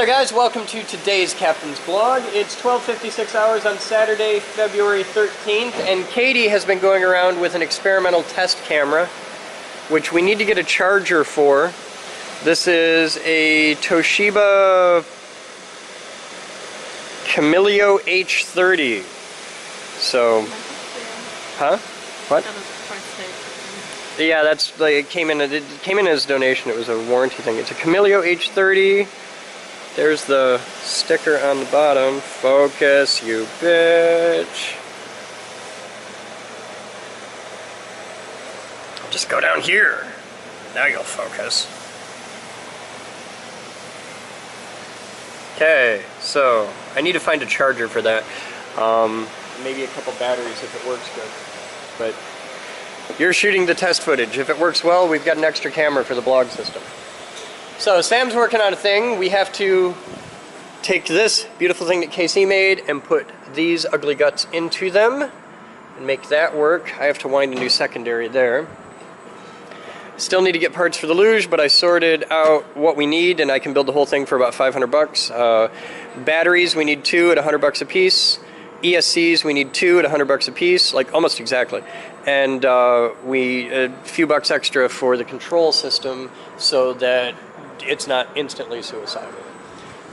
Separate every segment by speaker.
Speaker 1: there guys, welcome to today's Captain's Blog. It's 12:56 hours on Saturday, February 13th, and Katie has been going around with an experimental test camera, which we need to get a charger for. This is a Toshiba Camilio H30. So, huh? What? Yeah, that's like it came in as a donation. It was a warranty thing. It's a Camilio H30. There's the sticker on the bottom. Focus, you bitch. Just go down here. Now you'll focus. Okay, so I need to find a charger for that. Maybe a couple batteries if it works good. But you're shooting the test footage. If it works well, we've got an extra camera for the blog system. So Sam's working on a thing. We have to take this beautiful thing that KC made and put these ugly guts into them and make that work. I have to wind a new secondary there. Still need to get parts for the luge, but I sorted out what we need and I can build the whole thing for about 500 bucks. Batteries, we need 2 at 100 bucks a piece. ESCs, we need 2 at 100 bucks a piece, like almost exactly. And a few bucks extra for the control system so that it's not instantly suicidal.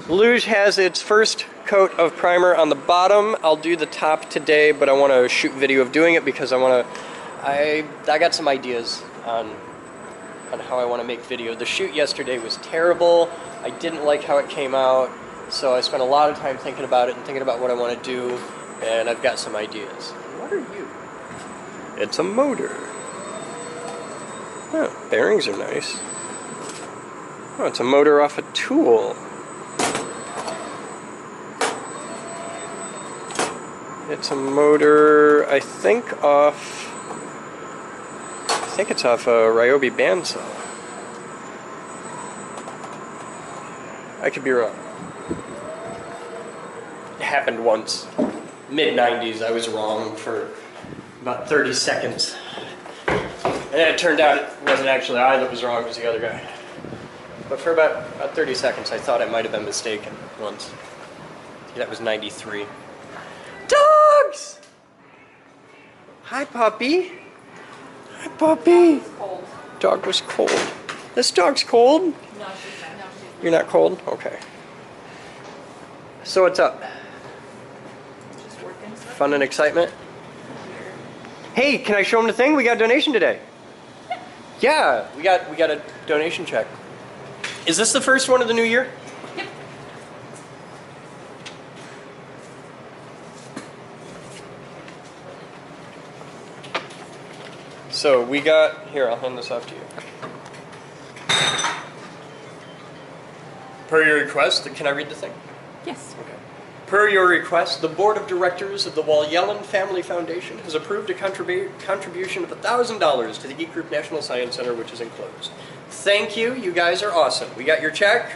Speaker 1: The luge has its first coat of primer on the bottom. I'll do the top today, but I want to shoot video of doing it because I got some ideas on how I want to make video. The shoot yesterday was terrible. I didn't like how it came out, so I spent a lot of time thinking about it and thinking about what I want to do, and I've got some ideas. What are you? It's a motor. Oh, bearings are nice. Oh, it's a motor off a tool. It's a motor, I think it's off a Ryobi bandsaw. I could be wrong. It happened once. Mid-90s, I was wrong for about 30 seconds. And then it turned out it wasn't actually I that was wrong, it was the other guy. But for about 30 seconds, I thought I might have been mistaken once. That was 93. Dogs! Hi, puppy. Hi, puppy. Dog was cold. This dog's cold? No, she's not. You're not cold? Okay. So what's up? Just working. Fun and excitement? Hey, can I show them the thing? We got a donation today. Yeah, we got a donation check. Is this the first one of the new year?
Speaker 2: Yep.
Speaker 1: So we got, here, I'll hand this off to you. Per your request, can I read the thing?
Speaker 2: Yes.
Speaker 1: Okay. Per your request, the Board of Directors of the Walyelin Family Foundation has approved a contribution of $1,000 to the Geek Group National Science Center, which is enclosed. Thank you, you guys are awesome. We got your check,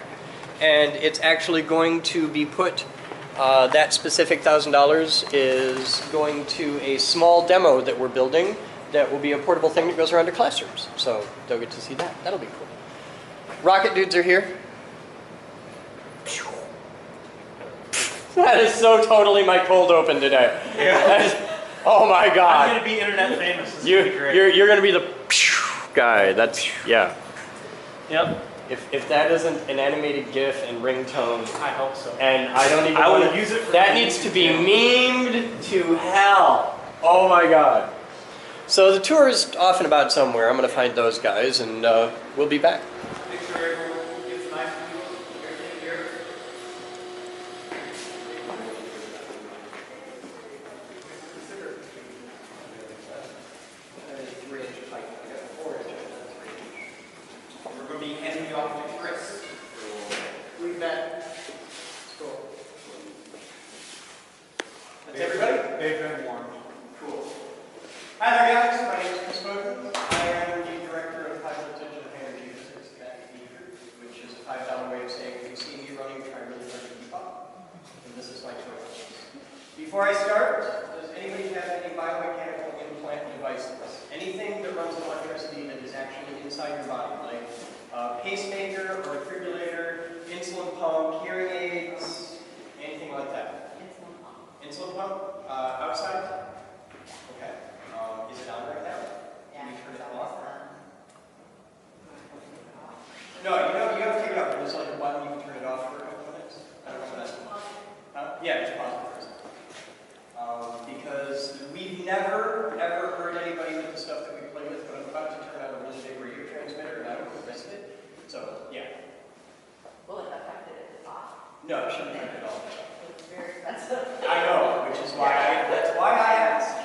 Speaker 1: and it's actually going to be put, that specific $1,000 is going to a small demo that we're building that will be a portable thing that goes around to classrooms. So they'll get to see that. That'll be cool. Rocket dudes are here. That is so totally my cold open today. Yeah. Oh my God.
Speaker 3: I'm gonna be internet famous.
Speaker 1: You're gonna be the guy. That's, yeah.
Speaker 3: Yep.
Speaker 1: If that isn't an animated GIF and ringtone,
Speaker 3: I hope so.
Speaker 1: And I don't even.
Speaker 3: I will use it for
Speaker 1: that needs to be memed to hell. Oh my God. So the tour is off and about somewhere. I'm gonna find those guys, and we'll be back.
Speaker 3: Make sure everyone gets nice and here. We're going to be handing you off to Chris.
Speaker 1: We've met. Cool. That's everybody?
Speaker 3: They've been warned.
Speaker 1: Cool. Hi there, guys. My name is Chris Boden. I am the Director of High Voltage and Energy Physics at the Geek Group, which is a $5 way of saying if you see me running, try really hard to keep up. And this is my tour. Before I start, does anybody have any biomechanical implant devices? Anything that runs electricity that is actually inside your body, like a pacemaker or defibrillator, insulin pump, hearing aids, anything like that.
Speaker 2: Insulin pump.
Speaker 1: Insulin pump? Outside? Okay. Is it on right now?
Speaker 2: Yeah,
Speaker 1: Can you turn
Speaker 2: it's
Speaker 1: it
Speaker 2: always
Speaker 1: off?
Speaker 2: on.
Speaker 1: No, you have to take it off. There's like a button you can turn it off for a couple minutes. I don't know what that's called. Yeah, just pause it for a second. Because we've never, ever hurt anybody with the stuff that we play with, but I'm about to turn on a really big radio transmitter and I don't want to risk it. So, yeah.
Speaker 2: Will it affect it if it's off?
Speaker 1: No, it shouldn't affect it at all.
Speaker 2: It's very expensive.
Speaker 1: I know, which is why that's why I asked.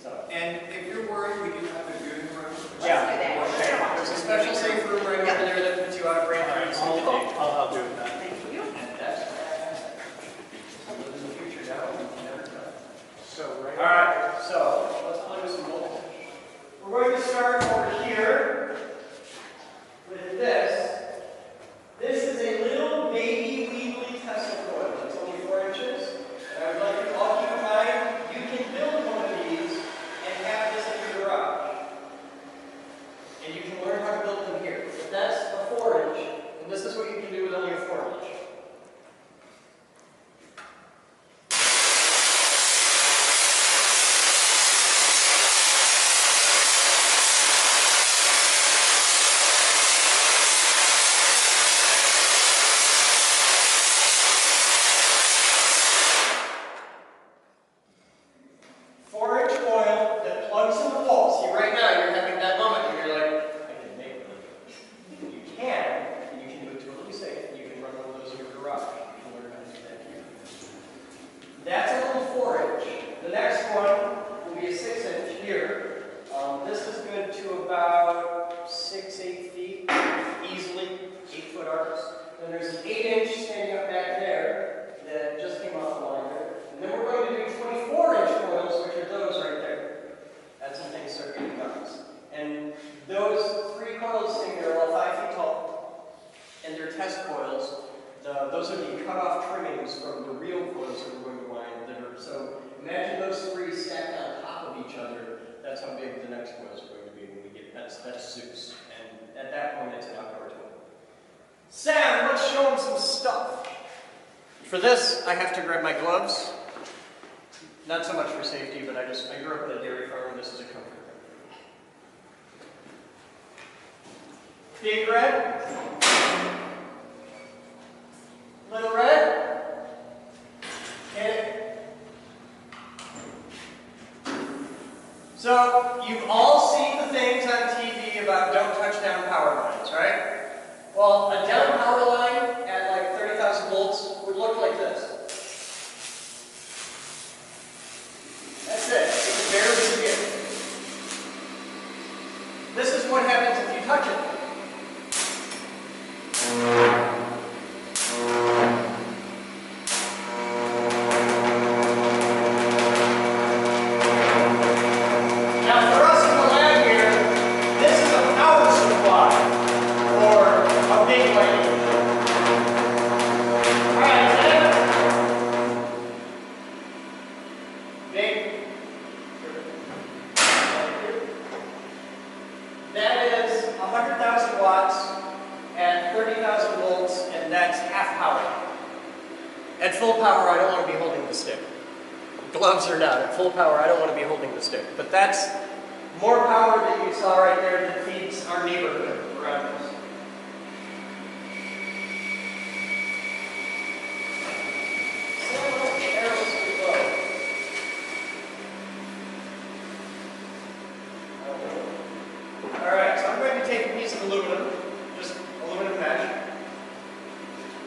Speaker 1: So,
Speaker 3: And if you're worried, we do have a viewing room.
Speaker 1: yeah.
Speaker 2: do that.
Speaker 1: Okay. There's a special safe room right over there that puts you out of range.
Speaker 4: I'll help you with that.
Speaker 2: Thank you.
Speaker 1: And that's what I asked. I live in the future now, and we've never done it.
Speaker 4: So right.
Speaker 1: All right, so let's play with some voltage. We're going to start over here with this. This is a little baby weedly Tesla coil. It's only 4 inches. And I would like you all to keep in mind, you can build one of these and have this in your garage. And you can learn how to build them here. But that's a 4 inch, and this is what you can do with only a 4 inch. For this, I have to grab my gloves. Not so much for safety, but I grew up at a dairy farm, and this is a comfort thing. Big red. Little red. Hit it. So, you've all seen the things on TV about don't touch down power lines, right? Well, a down power line at like 30,000 volts would look like this. That's it. It's barely here. This is what happens if you touch it. Now, for us in the lab here, this is a power supply or a big light. That is 100,000 watts at 30,000 volts, and that's half power. At full power, I don't want to be holding the stick. Gloves or not, at full power, I don't want to be holding the stick. But that's more power that you saw right there that feeds our neighborhood around us. Alright, so I'm going to take a piece of aluminum, just aluminum mesh,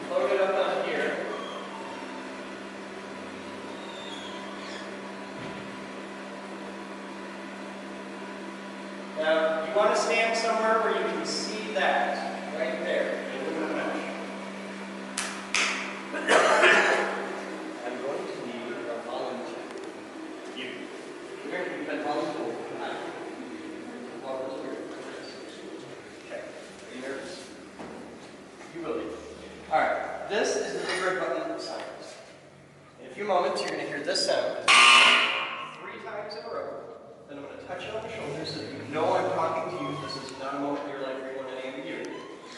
Speaker 1: load it up on here. Now, you want to stand somewhere where you can see that, right there, the aluminum mesh. I'm going to need a volunteer. You're going to be volunteer. Okay, are you nervous? You will be. Alright, this is the big red button of science. In a few moments, you're going to hear this sound 3 times in a row. Then I'm going to touch you on the shoulder so that you know I'm talking to you. This is not not a moment in your life where you want any ambiguity.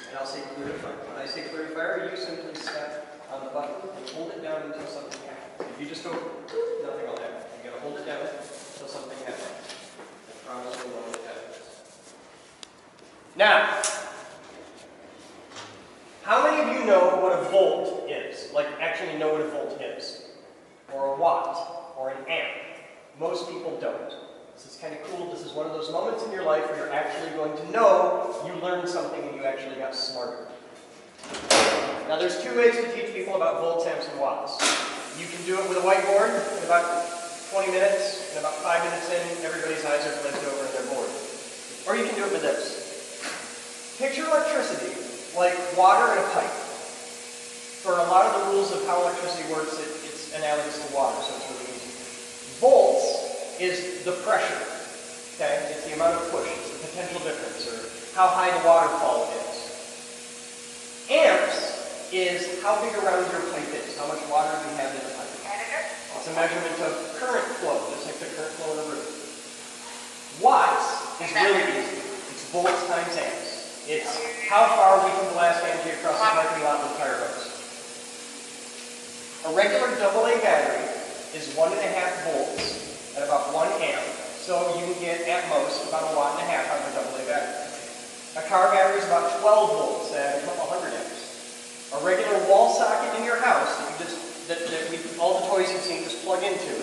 Speaker 1: And I'll say clear to fire. When I say clear to fire, you simply step on the button and hold it down until something happens. If you just go, nothing will happen. You gotta hold it down until something happens. I promise you what it happens. Now, how many of you know what a volt is? Like, actually know what a volt is? Or a watt? Or an amp? Most people don't. This is kind of cool. This is one of those moments in your life where you're actually going to know you learned something and you actually got smarter. Now, there's two ways to teach people about volts, amps, and watts. You can do it with a whiteboard in about 20 minutes, and about 5 minutes in, everybody's eyes are glazed over and they're bored. Or you can do it with this. Picture electricity like water in a pipe. For a lot of the rules of how electricity works, it's analogous to water, so it's really easy. Volts is the pressure, okay? It's the amount of push, it's the potential difference, or how high the waterfall is. Amps is how big around your pipe is, how much water you have in the pipe. It's a measurement of current flow, just like the current flow in the room. Watts is really easy. It's volts times amps. It's how far we can blast energy across the parking lot with fire hose. A regular AA battery is 1.5 volts at about 1 amp, so you can get at most about 1.5 watts out of a AA battery. A car battery is about 12 volts at a couple hundred amps. A regular wall socket in your house that all the toys you've seen just plug into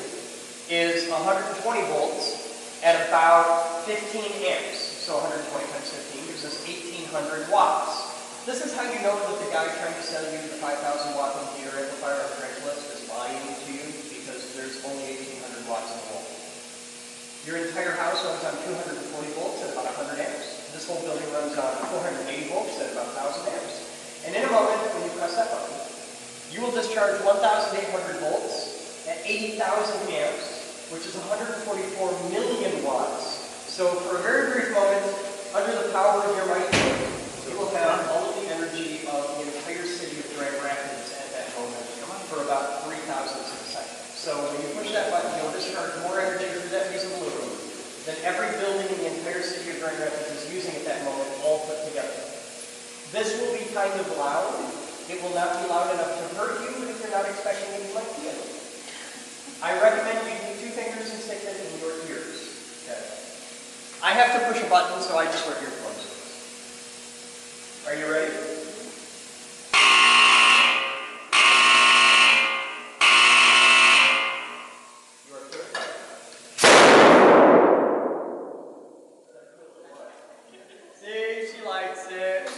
Speaker 1: is 120 volts at about 15 amps. So 120 times 15 gives us 1,800 watts. This is how you know that the guy trying to sell you the 5,000 watt home theater amplifier on Craigslist is lying to you because there's only 1,800 watts in the wall. Your entire house runs on 240 volts at about 100 amps. This whole building runs on 480 volts at about 1,000 amps. And in a moment, when you press that button, you will discharge 1,800 volts at 80,000 amps, which is 144 million watts. So for a very brief moment, under the power of your mighty foot, you will have all of the energy of the entire city of Grand Rapids at that moment for about 3,006 seconds. So when you push that button, you'll discharge more energy through that piece of aluminum than every building in the entire city of Grand Rapids is using at that moment, all put together. This will be kind of loud. It will not be loud enough to hurt you, but if you're not expecting it, you might feel it. I recommend you take 2 fingers and stick them in your ears. Okay. I have to push a button, so I just wear earplugs. Are you ready? You are clear. See, she likes it.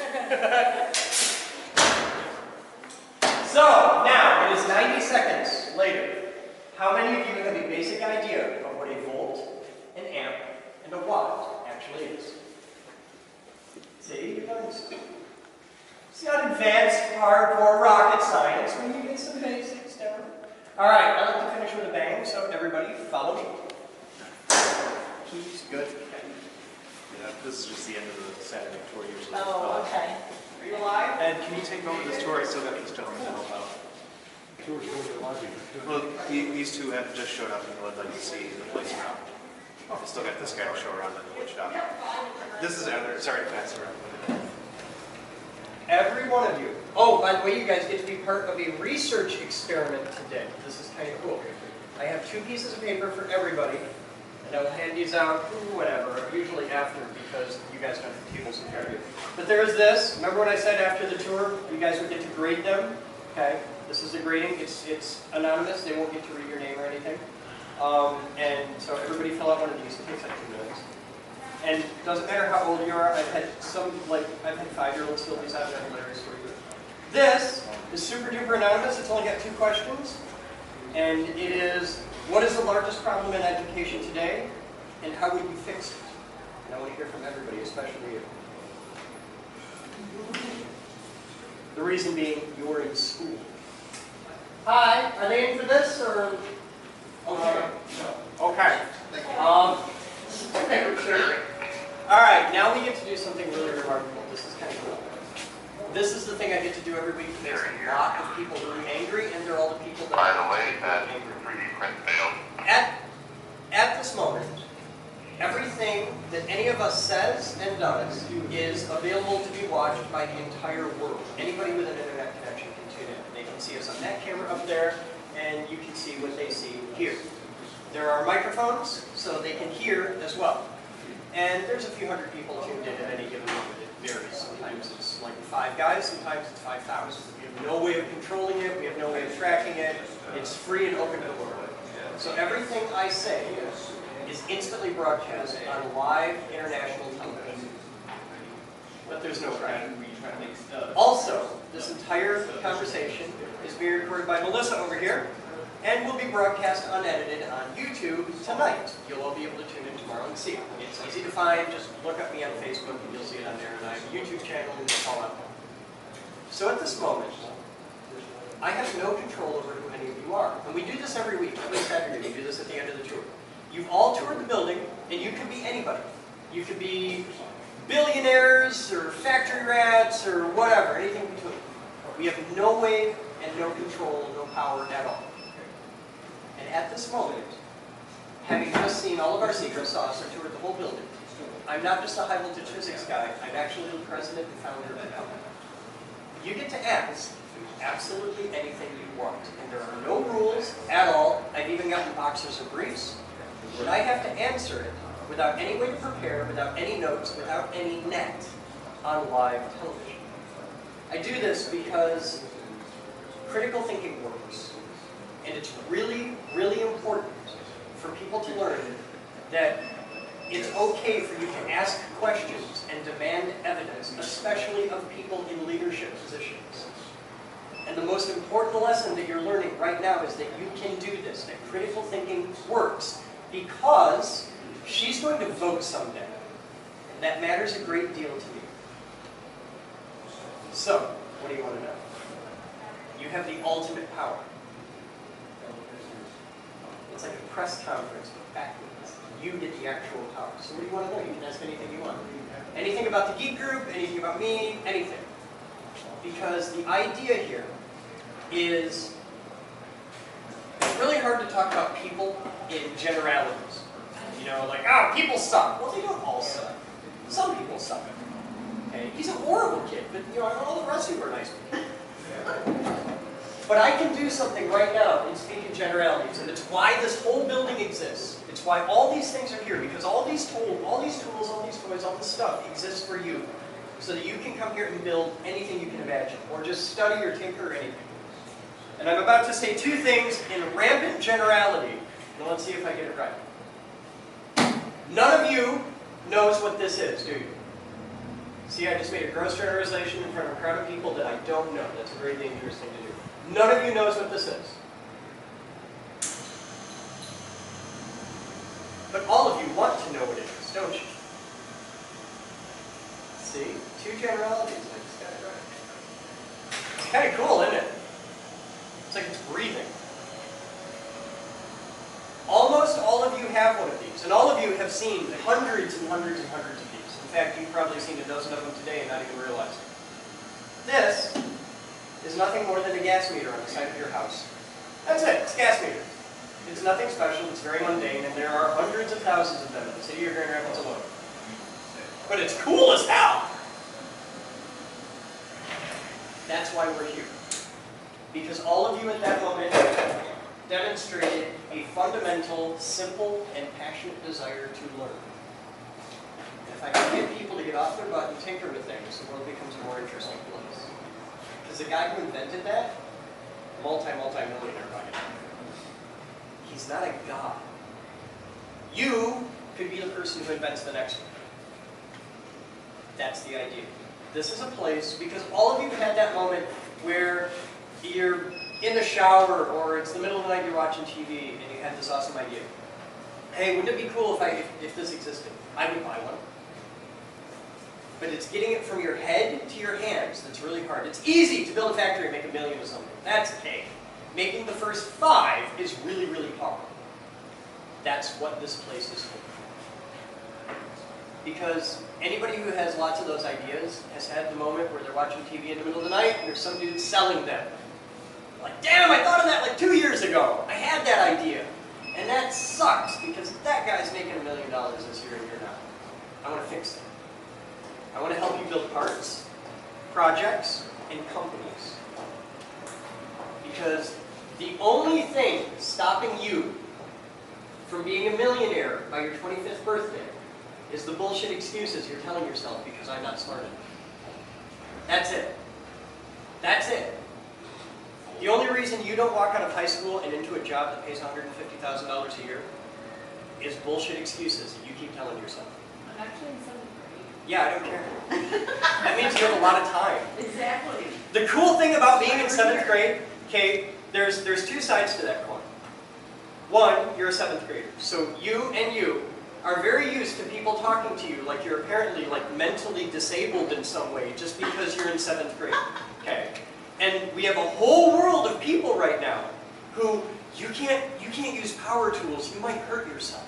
Speaker 1: So, now, it is 90 seconds later. How many of you have a basic idea of what a volt, an amp, and a watt actually is? See, you're done this. It's not advanced, hardcore rocket science when you get some basics down. Alright, I like to finish with a bang, so everybody follow me. Keeps good.
Speaker 4: Yeah, this is just the end of the Saturday tour usually.
Speaker 2: Oh, okay.
Speaker 1: Are you alive?
Speaker 4: Ed, can you take over this tour? I still got this gentleman to help out. Well, these two have just showed up and would like to see the place around. I still got this guy to show around in the wood shop. This is Heather. Sorry to pass around.
Speaker 1: Every one of you. Oh, by the way, you guys get to be part of a research experiment today. This is kind of cool. I have 2 pieces of paper for everybody, and I will hand these out whenever, usually after, because you guys don't have tables in front of you. But there is this. Remember when I said after the tour, you guys would get to grade them? Okay. This is a grading. It's anonymous. They won't get to read your name or anything. And so everybody fill out one of these. It takes like 2 minutes. And it doesn't matter how old you are. I've had 5-year-olds fill these out. They're hilarious for you. This is super duper anonymous. It's only got 2 questions. And it is, what is the largest problem in education today? And how would you fix it? And I want to hear from everybody, especially you. The reason being, you're in school. Hi, are they in for this, or? Okay. Okay. Alright, now we get to do something really remarkable. This is kind of cool. This is the thing I get to do every week. There's a lot of people who are angry, and they're all the people that
Speaker 5: By the way, that 3D print failed.
Speaker 1: At this moment, Everything that any of us says and does is available to be watched by the entire world. Anybody with an internet connection can tune in. They can see us on that camera up there, and you can see what they see here. There are microphones, so they can hear as well. And there's a few hundred people tuned in at any given moment. It varies. Sometimes it's like 5 guys, sometimes it's 5,000. We have no way of controlling it. We have no way of tracking it. It's free and open to the world. So everything I say is instantly broadcast on live international television. But there's no pressure. Also, this entire conversation is being recorded by Melissa over here, and will be broadcast unedited on YouTube tonight. You'll all be able to tune in tomorrow and see it. It's easy to find. Just look up me on Facebook and you'll see it on there. And I have a YouTube channel and it's all out there. So at this moment, I have no control over who any of you are. And we do this every week. Every Saturday we do this at the end of the tour. You've all toured the building, and you could be anybody. You could be billionaires, or factory rats, or whatever, anything between. We have no way and no control, no power at all. And at this moment, having just seen all of our secret sauce and toured the whole building, I'm not just a high voltage physics guy, I'm actually the president and founder of the company. You get to ask absolutely anything you want, and there are no rules at all. I've even gotten boxers of briefs, and I have to answer it without any way to prepare, without any notes, without any net on live television. I do this because critical thinking works, and it's really, really important for people to learn that it's okay for you to ask questions and demand evidence, especially of people in leadership positions. And the most important lesson that you're learning right now is that you can do this, that critical thinking works, because she's going to vote someday. And that matters a great deal to me. So, what do you want to know? You have the ultimate power. It's like a press conference, but backwards. You get the actual power. So what do you want to know? You can ask anything you want. Anything about the Geek Group, anything about me, anything. Because the idea here is it's really hard to talk about people in generalities. You know, like, ah, people suck. Well, they don't all suck. Some people suck. Okay? He's a horrible kid, but you know, all the rest of you are nice people. But I can do something right now and speak in generalities, and it's why this whole building exists. It's why all these things are here, because all these tools, all these toys, all this stuff exists for you, so that you can come here and build anything you can imagine, or just study or tinker or anything. And I'm about to say 2 things in rampant generality, and let's see if I get it right. None of you knows what this is, do you? See, I just made a gross generalization in front of a crowd of people that I don't know. That's a very dangerous thing to do. None of you knows what this is. But all of you want to know what it is, don't you? See? 2 generalities. I just got it right. It's kind of cool, isn't it? It's like it's breathing. Almost all of you have one of these, and all of you have seen hundreds and hundreds and hundreds of these. In fact, you've probably seen a dozen of them today and not even realized it. This is nothing more than a gas meter on the side of your house. That's it, it's a gas meter. It's nothing special, it's very mundane, and there are hundreds of thousands of them in the city of Grand Rapids alone. But it's cool as hell! That's why we're here. Because all of you at that moment demonstrated a fundamental, simple, and passionate desire to learn. And if I can get people to get off their butt and tinker with things, the world becomes a more interesting place. Because the guy who invented that, multi-millionaire by now. He's not a god. You could be the person who invents the next one. That's the idea. This is a place, because all of you had that moment where you're in the shower, or it's the middle of the night, you're watching TV, and you had this awesome idea. Hey, wouldn't it be cool if this existed? I would buy one. But it's getting it from your head to your hands that's really hard. It's easy to build a factory and make $1 million of something. That's okay. Making the first 5 is really, really hard. That's what this place is for. Because anybody who has lots of those ideas has had the moment where they're watching TV in the middle of the night and there's some dude selling them. Like, damn, I thought of that like 2 years ago. I had that idea. And that sucks because that guy's making $1 million this year and you're not. I want to fix that. I want to help you build parts, projects, and companies. Because the only thing stopping you from being a millionaire by your 25th birthday is the bullshit excuses you're telling yourself because I'm not smart enough. That's it. That's it. The only reason you don't walk out of high school and into a job that pays $150,000 a year is bullshit excuses that you keep telling yourself.
Speaker 2: I'm actually in 7th grade.
Speaker 1: Yeah, I don't care. That means you have a lot of time.
Speaker 2: Exactly.
Speaker 1: The cool thing about being in 7th grade, okay, there's two sides to that coin. One, you're a 7th grader. So you are very used to people talking to you like you're apparently like mentally disabled in some way just because you're in 7th grade. Okay. And we have a whole world of people right now who you can't use power tools, you might hurt yourself.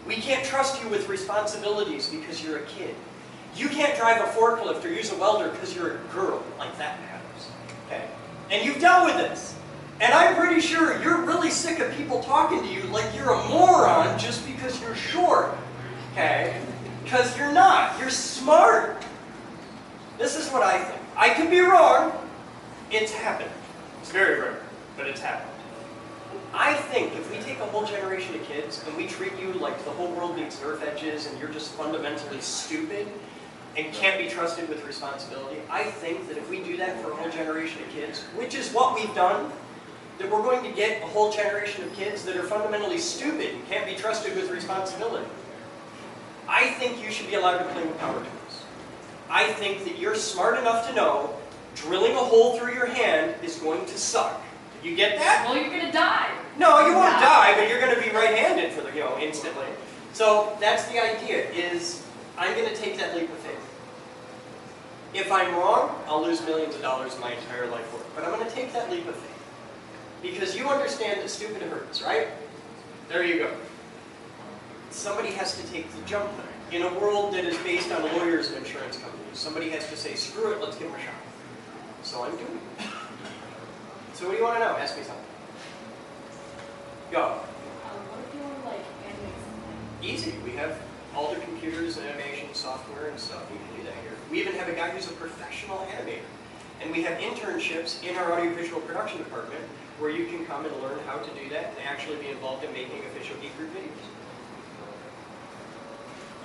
Speaker 1: We can't trust you with responsibilities because you're a kid. You can't drive a forklift or use a welder because you're a girl. Like that matters. Okay? And you've dealt with this. And I'm pretty sure you're really sick of people talking to you like you're a moron just because you're short. Okay? Because you're not. You're smart. This is what I think. I could be wrong. It's happened. It's very rare, but it's happened. I think if we take a whole generation of kids and we treat you like the whole world needs nerf edges and you're just fundamentally stupid and can't be trusted with responsibility, I think that if we do that for a whole generation of kids, which is what we've done, that we're going to get a whole generation of kids that are fundamentally stupid and can't be trusted with responsibility. I think you should be allowed to play with power tools. I think that you're smart enough to know drilling a hole through your hand is going to suck. You get that?
Speaker 2: Well, you're gonna die.
Speaker 1: No, you won't die, but you're going to be right-handed for the, instantly. So that's the idea, is I'm going to take that leap of faith. If I'm wrong, I'll lose millions of dollars in my entire life work. But I'm going to take that leap of faith. Because you understand that stupid hurts, right? There you go. Somebody has to take the jump there. In a world that is based on lawyers and insurance companies, somebody has to say, screw it, let's give them a shot. So I'm doing it. So what do you want to know? Ask me something. Go.
Speaker 2: What if you want to like animate something?
Speaker 1: Easy. We have all the computers and animation software and stuff. You can do that here. We even have a guy who's a professional animator. And we have internships in our audiovisual production department where you can come and learn how to do that and actually be involved in making official Geek Group videos.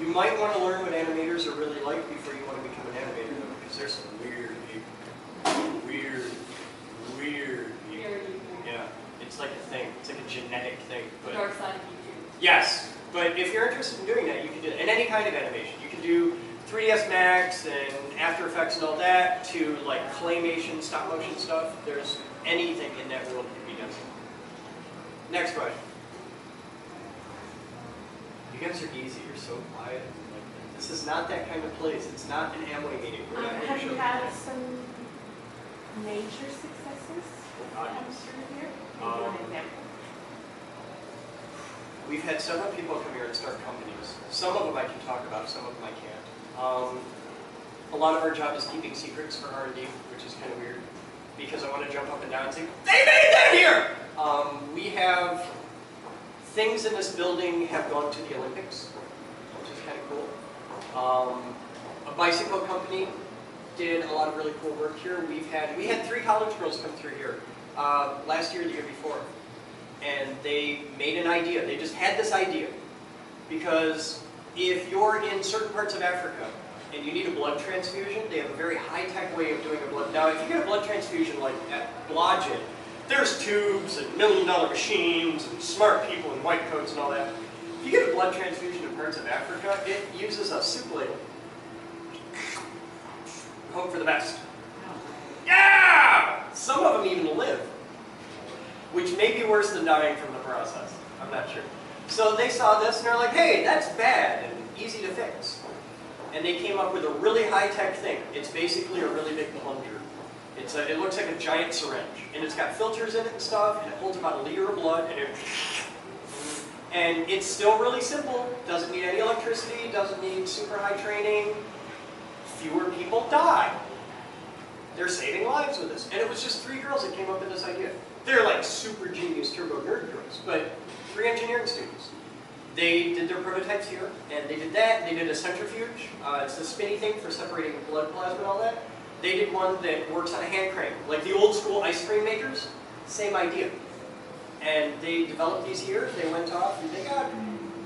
Speaker 1: You might want to learn what animators are really like before you want to become an animator, though, because there's some weird people. Weird people. Yeah, it's like a thing. It's like a genetic thing.
Speaker 2: The
Speaker 1: But
Speaker 2: dark side of YouTube.
Speaker 1: yes, but if you're interested in doing that, you can do it. And any kind of animation. You can do 3ds Max and After Effects and all that to like claymation, stop motion stuff. There's anything in that world that can be done. Next question. You guys are easy. You're so quiet. This is not that kind of place. It's not an Amway meeting. We're not going to
Speaker 5: Have
Speaker 1: show
Speaker 5: you
Speaker 1: you
Speaker 5: had
Speaker 1: that.
Speaker 5: some major successes
Speaker 1: God,
Speaker 5: come
Speaker 1: yes.
Speaker 5: through here? Maybe an example.
Speaker 1: We've had several people come here and start companies. Some of them I can talk about, some of them I can't. A lot of our job is keeping secrets for R&D, which is kind of weird, because I want to jump up and down and say, they made that here! We have things in this building have gone to the Olympics, which is kind of cool. A bicycle company did a lot of really cool work here. We had 3 college girls come through here last year or the year before. And they made an idea. They just had this idea. Because if you're in certain parts of Africa and you need a blood transfusion, they have a very high-tech way of doing a blood. Now, if you get a blood transfusion like at Blodgett, there's tubes and $1 million machines and smart people in white coats and all that. If you get a blood transfusion in parts of Africa, it uses a soup ladle. Hope for the best. Yeah! Some of them even live, which may be worse than dying from the process. I'm not sure. So they saw this and they're like, hey, that's bad and easy to fix. And they came up with a really high-tech thing. It's basically a really big plunger. It looks like a giant syringe. And it's got filters in it and stuff, and it holds about 1 liter of blood, and it's still really simple. Doesn't need any electricity, doesn't need super high training. Fewer people die. They're saving lives with this. And it was just 3 girls that came up with this idea. They're like super genius turbo nerd girls, but 3 engineering students. They did their prototypes here, and they did that, and they did a centrifuge. It's the spinny thing for separating blood plasma and all that. They did one that works on a hand crank, like the old school ice cream makers, same idea. And they developed these here, they went off, and they got,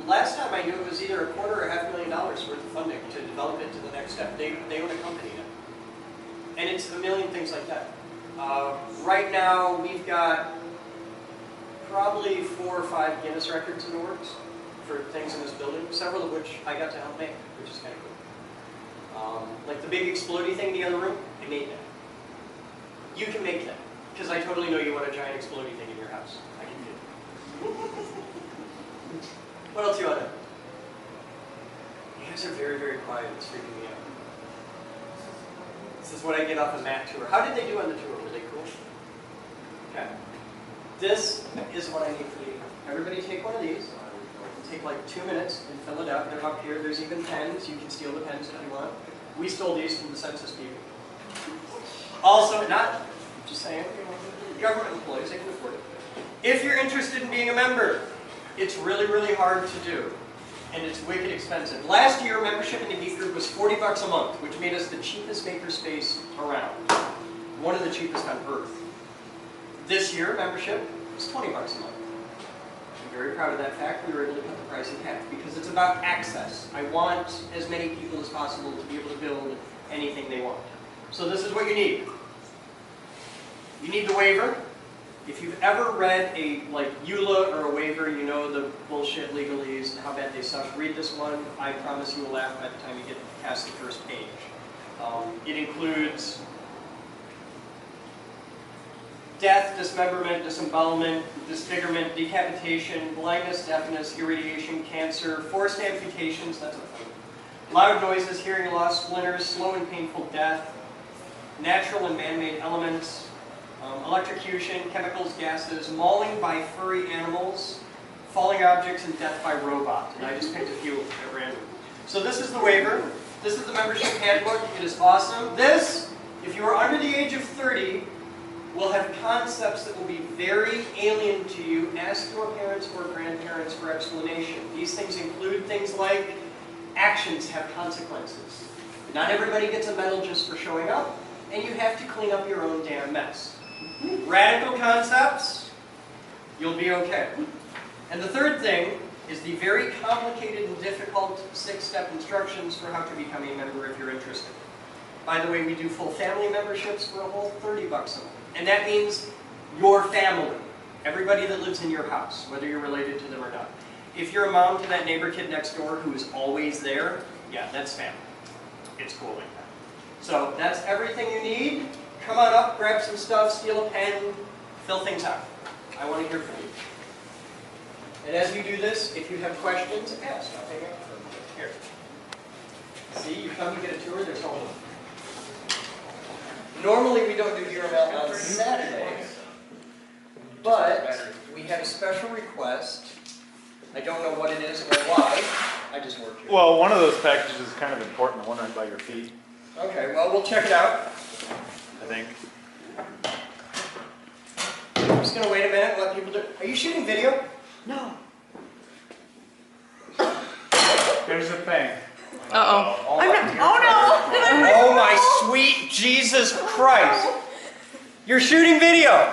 Speaker 1: last time I knew it was either $250,000 or $500,000 worth of funding to develop it to the next step. They own a company now. And it's a million things like that. Right now, we've got probably 4 or 5 Guinness records in the works for things in this building, several of which I got to help make, which is kind of cool. Like the big explodey thing in the other room, I made that. You can make that, because I totally know you want a giant explodey thing in your house. I can do it. What else you want to know? You guys are very, very quiet. It's freaking me out. This is what I get off a mat tour. How did they do on the tour? Were they cool? Okay. This is what I need for you. Everybody take one of these. Take like 2 minutes and fill it out. They're up here. There's even pens. You can steal the pens if you want. We stole these from the census people. Also, not just saying, government employees, they can afford it. If you're interested in being a member, it's really, really hard to do. And it's wicked expensive. Last year, membership in the Geek Group was $40 a month, which made us the cheapest makerspace around. One of the cheapest on Earth. This year, membership is $20 a month. I'm very proud of that fact. We were able to cut the price in half because it's about access. I want as many people as possible to be able to build anything they want. So this is what you need. You need the waiver. If you've ever read a EULA or a waiver, you know the bullshit legalese and how bad they suck. Read this one. I promise you will laugh by the time you get past the first page. It includes death, dismemberment, disembowelment, disfigurement, decapitation, blindness, deafness, irradiation, cancer, forced amputations, that's a thing. Loud noises, hearing loss, splinters, slow and painful death, natural and man-made elements, electrocution, chemicals, gases, mauling by furry animals, falling objects, and death by robot. And I just picked a few at random. So this is the waiver. This is the membership handbook. It is awesome. This, if you are under the age of 30, will have concepts that will be very alien to you. Ask your parents or grandparents for explanation. These things include things like actions have consequences. Not everybody gets a medal just for showing up, and you have to clean up your own damn mess. Radical concepts, you'll be okay. And the third thing is the very complicated and difficult 6-step instructions for how to become a member if you're interested. By the way, we do full family memberships for a whole $30 a month. And that means your family. Everybody that lives in your house, whether you're related to them or not. If you're a mom to that neighbor kid next door who is always there, yeah, that's family. It's cool like that. So that's everything you need. Come on up, grab some stuff, steal a pen, fill things out. I want to hear from you. And as you do this, if you have questions, ask. I'll hang out for a minute. Here. See, you come, you get a tour, there's homework. Normally we don't do URL on Saturdays, but we have a special request. I don't know what it is or why. I just work here.
Speaker 6: Well, one of those packages is kind of important, the one right by your feet,
Speaker 1: Okay, well, we'll check it out.
Speaker 6: I think.
Speaker 1: I'm just going to wait a minute and let people do it. Are you shooting video?
Speaker 5: No.
Speaker 6: Here's the thing.
Speaker 5: Uh-oh. I'm not, oh no!
Speaker 1: Oh my sweet Jesus Christ. You're shooting video.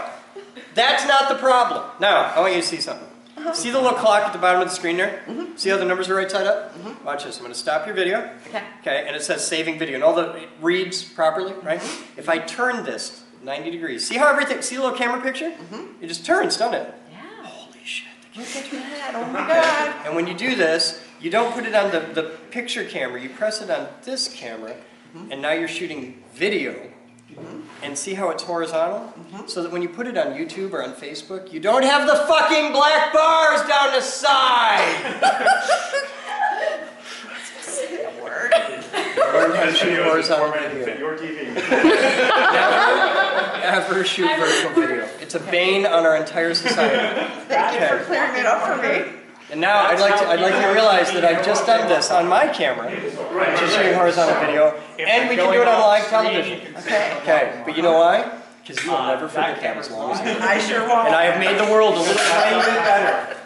Speaker 1: That's not the problem. Now, I want you to see something. See the little clock at the bottom of the screen there? See how the numbers are right side up? Watch this. I'm going to stop your video.
Speaker 5: Okay.
Speaker 1: Okay, and it says saving video. And it reads properly, right? If I turn this 90 degrees, see how everything, see the little camera picture? It just turns, doesn't it?
Speaker 5: Yeah.
Speaker 1: Holy shit.
Speaker 5: Look at that. Oh my God.
Speaker 1: And when you do this, you don't put it on the picture camera, you press it on this camera, and now you're shooting video. And see how it's horizontal? So that when you put it on YouTube or on Facebook, you don't have the fucking black bars down the side! Learn how to shoot horizontal video.
Speaker 6: Your TV.
Speaker 1: Never shoot vertical video. It's a bane on our entire society.
Speaker 5: Thank you for clearing it up for me.
Speaker 1: And now I'd like to realize that I've just done this on my camera, which is shooting horizontal video, and we can do it on live television.
Speaker 5: Okay.
Speaker 1: Okay, but you know why? Because you will never forget that as long as you live.
Speaker 5: I sure won't.
Speaker 1: And I have made the world a little tiny bit better.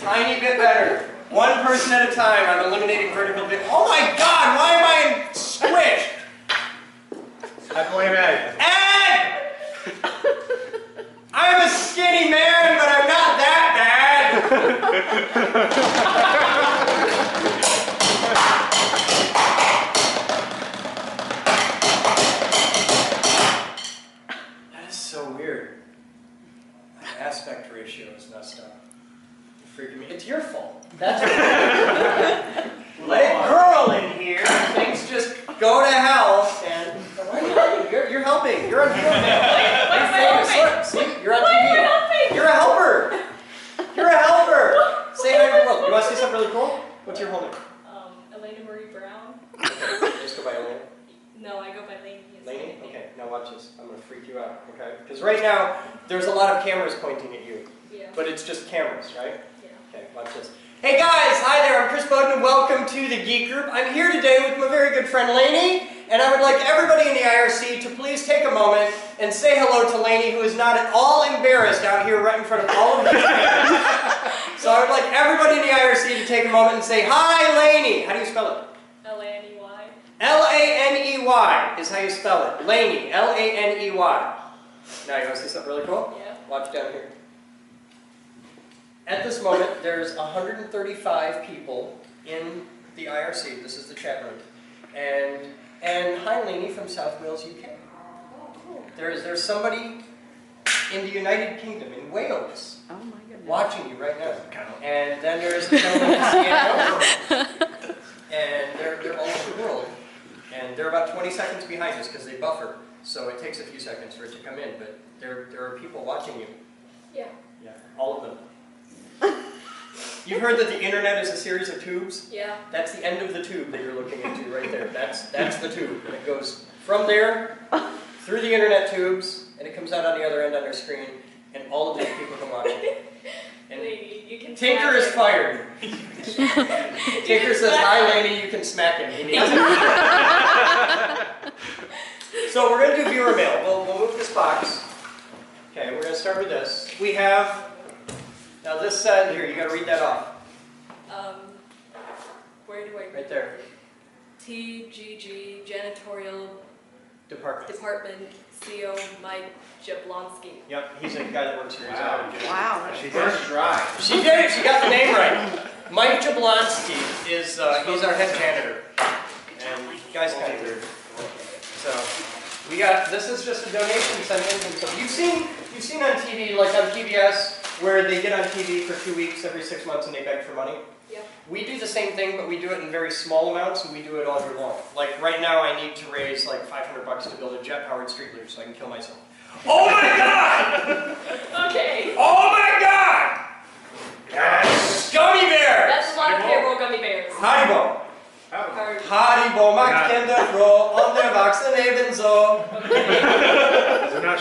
Speaker 1: Tiny bit better. One person at a time. I'm eliminating vertical bit. Oh my God! Why am I squished?
Speaker 6: I blame Ed.
Speaker 1: Ed! I'm a skinny man, but I'm not that bad. That is so weird. My aspect ratio is messed up. You're freaking me. It's your fault. That's let it curl in here. Things just go to hell. And why are you helping? You're helping. You're on video now.
Speaker 2: What am I helping?
Speaker 1: See, you're on
Speaker 2: Why
Speaker 1: TV.
Speaker 2: am I helping?
Speaker 1: You're a helper. You're a helper. Say hi to the world. You want to see something really cool? What's your whole name?
Speaker 2: Elena Marie Brown.
Speaker 1: Okay. Just go by Elena.
Speaker 2: No, I go by Lainey.
Speaker 1: Lainey? Okay. Now watch this. I'm going to freak you out. Okay? Because right now there's a lot of cameras pointing at you,
Speaker 2: Yeah.
Speaker 1: but it's just cameras, right?
Speaker 2: Yeah.
Speaker 1: Okay. Watch this. Hey guys, hi there. I'm Chris Boden. Welcome to the Geek Group. I'm here today with my very good friend Lainey, and I would like everybody in the IRC to please take a moment and say hello to Lainey, who is not at all embarrassed out here right in front of all of you. So I would like everybody in the IRC to take a moment and say, hi Lainey. How do you spell it?
Speaker 2: L-A-N-E-Y.
Speaker 1: L-A-N-E-Y is how you spell it. Lainey, L-A-N-E-Y. Now you want to see something really cool?
Speaker 2: Yeah.
Speaker 1: Watch down here. At this moment, there's 135 people in the IRC. This is the chat room. And hi, Lainey from South Wales, UK.
Speaker 2: Oh, cool.
Speaker 1: There's somebody in the United Kingdom, in Wales,
Speaker 5: Oh my goodness.
Speaker 1: watching you right now. And then there's a gentleman in Seattle. And they're all over the world. And they're about 20 seconds behind us because they buffer. So it takes a few seconds for it to come in. But there are people watching you.
Speaker 2: Yeah.
Speaker 1: Yeah, all of them. You've heard that the internet is a series of tubes?
Speaker 2: Yeah.
Speaker 1: That's the end of the tube that you're looking into right there. That's the tube. And it goes from there, through the internet tubes, and it comes out on the other end on your screen, and all of these people can watch it. And
Speaker 2: Lainey, you can
Speaker 1: Tinker
Speaker 2: smack
Speaker 1: is
Speaker 2: him.
Speaker 1: fired. Tinker says, hi Lainey, you can smack him. He needs it. So we're going to do viewer mail. We'll move this box. Okay, we're going to start with this. We have, now this side here, you got to read that off.
Speaker 2: Where do I read?
Speaker 1: Right there.
Speaker 2: TGG Janitorial
Speaker 1: Department.
Speaker 2: CO Mike Jablonski.
Speaker 1: Yep, he's a guy that works here. He's out of jail.
Speaker 5: Wow.
Speaker 6: She first try.
Speaker 1: She did it. She got the name right. Mike Jablonski is he's our head janitor, and you guys kind of weird. So we got this is just a donation sent in from some. You've seen on TV, like on PBS, where they get on TV for 2 weeks every 6 months and they beg for money.
Speaker 2: Yeah.
Speaker 1: We do the same thing, but we do it in very small amounts, and we do it all year long. Like right now, I need to raise like $500 to build a jet-powered street loop so I can kill myself. Oh my God!
Speaker 2: Okay.
Speaker 1: Oh my God! Yes! Gummy bears!
Speaker 2: That's a lot of payroll gummy bears.
Speaker 1: Haribo.
Speaker 2: Hard.
Speaker 1: Haribo macht Kinder froh und erwachsene ebenso.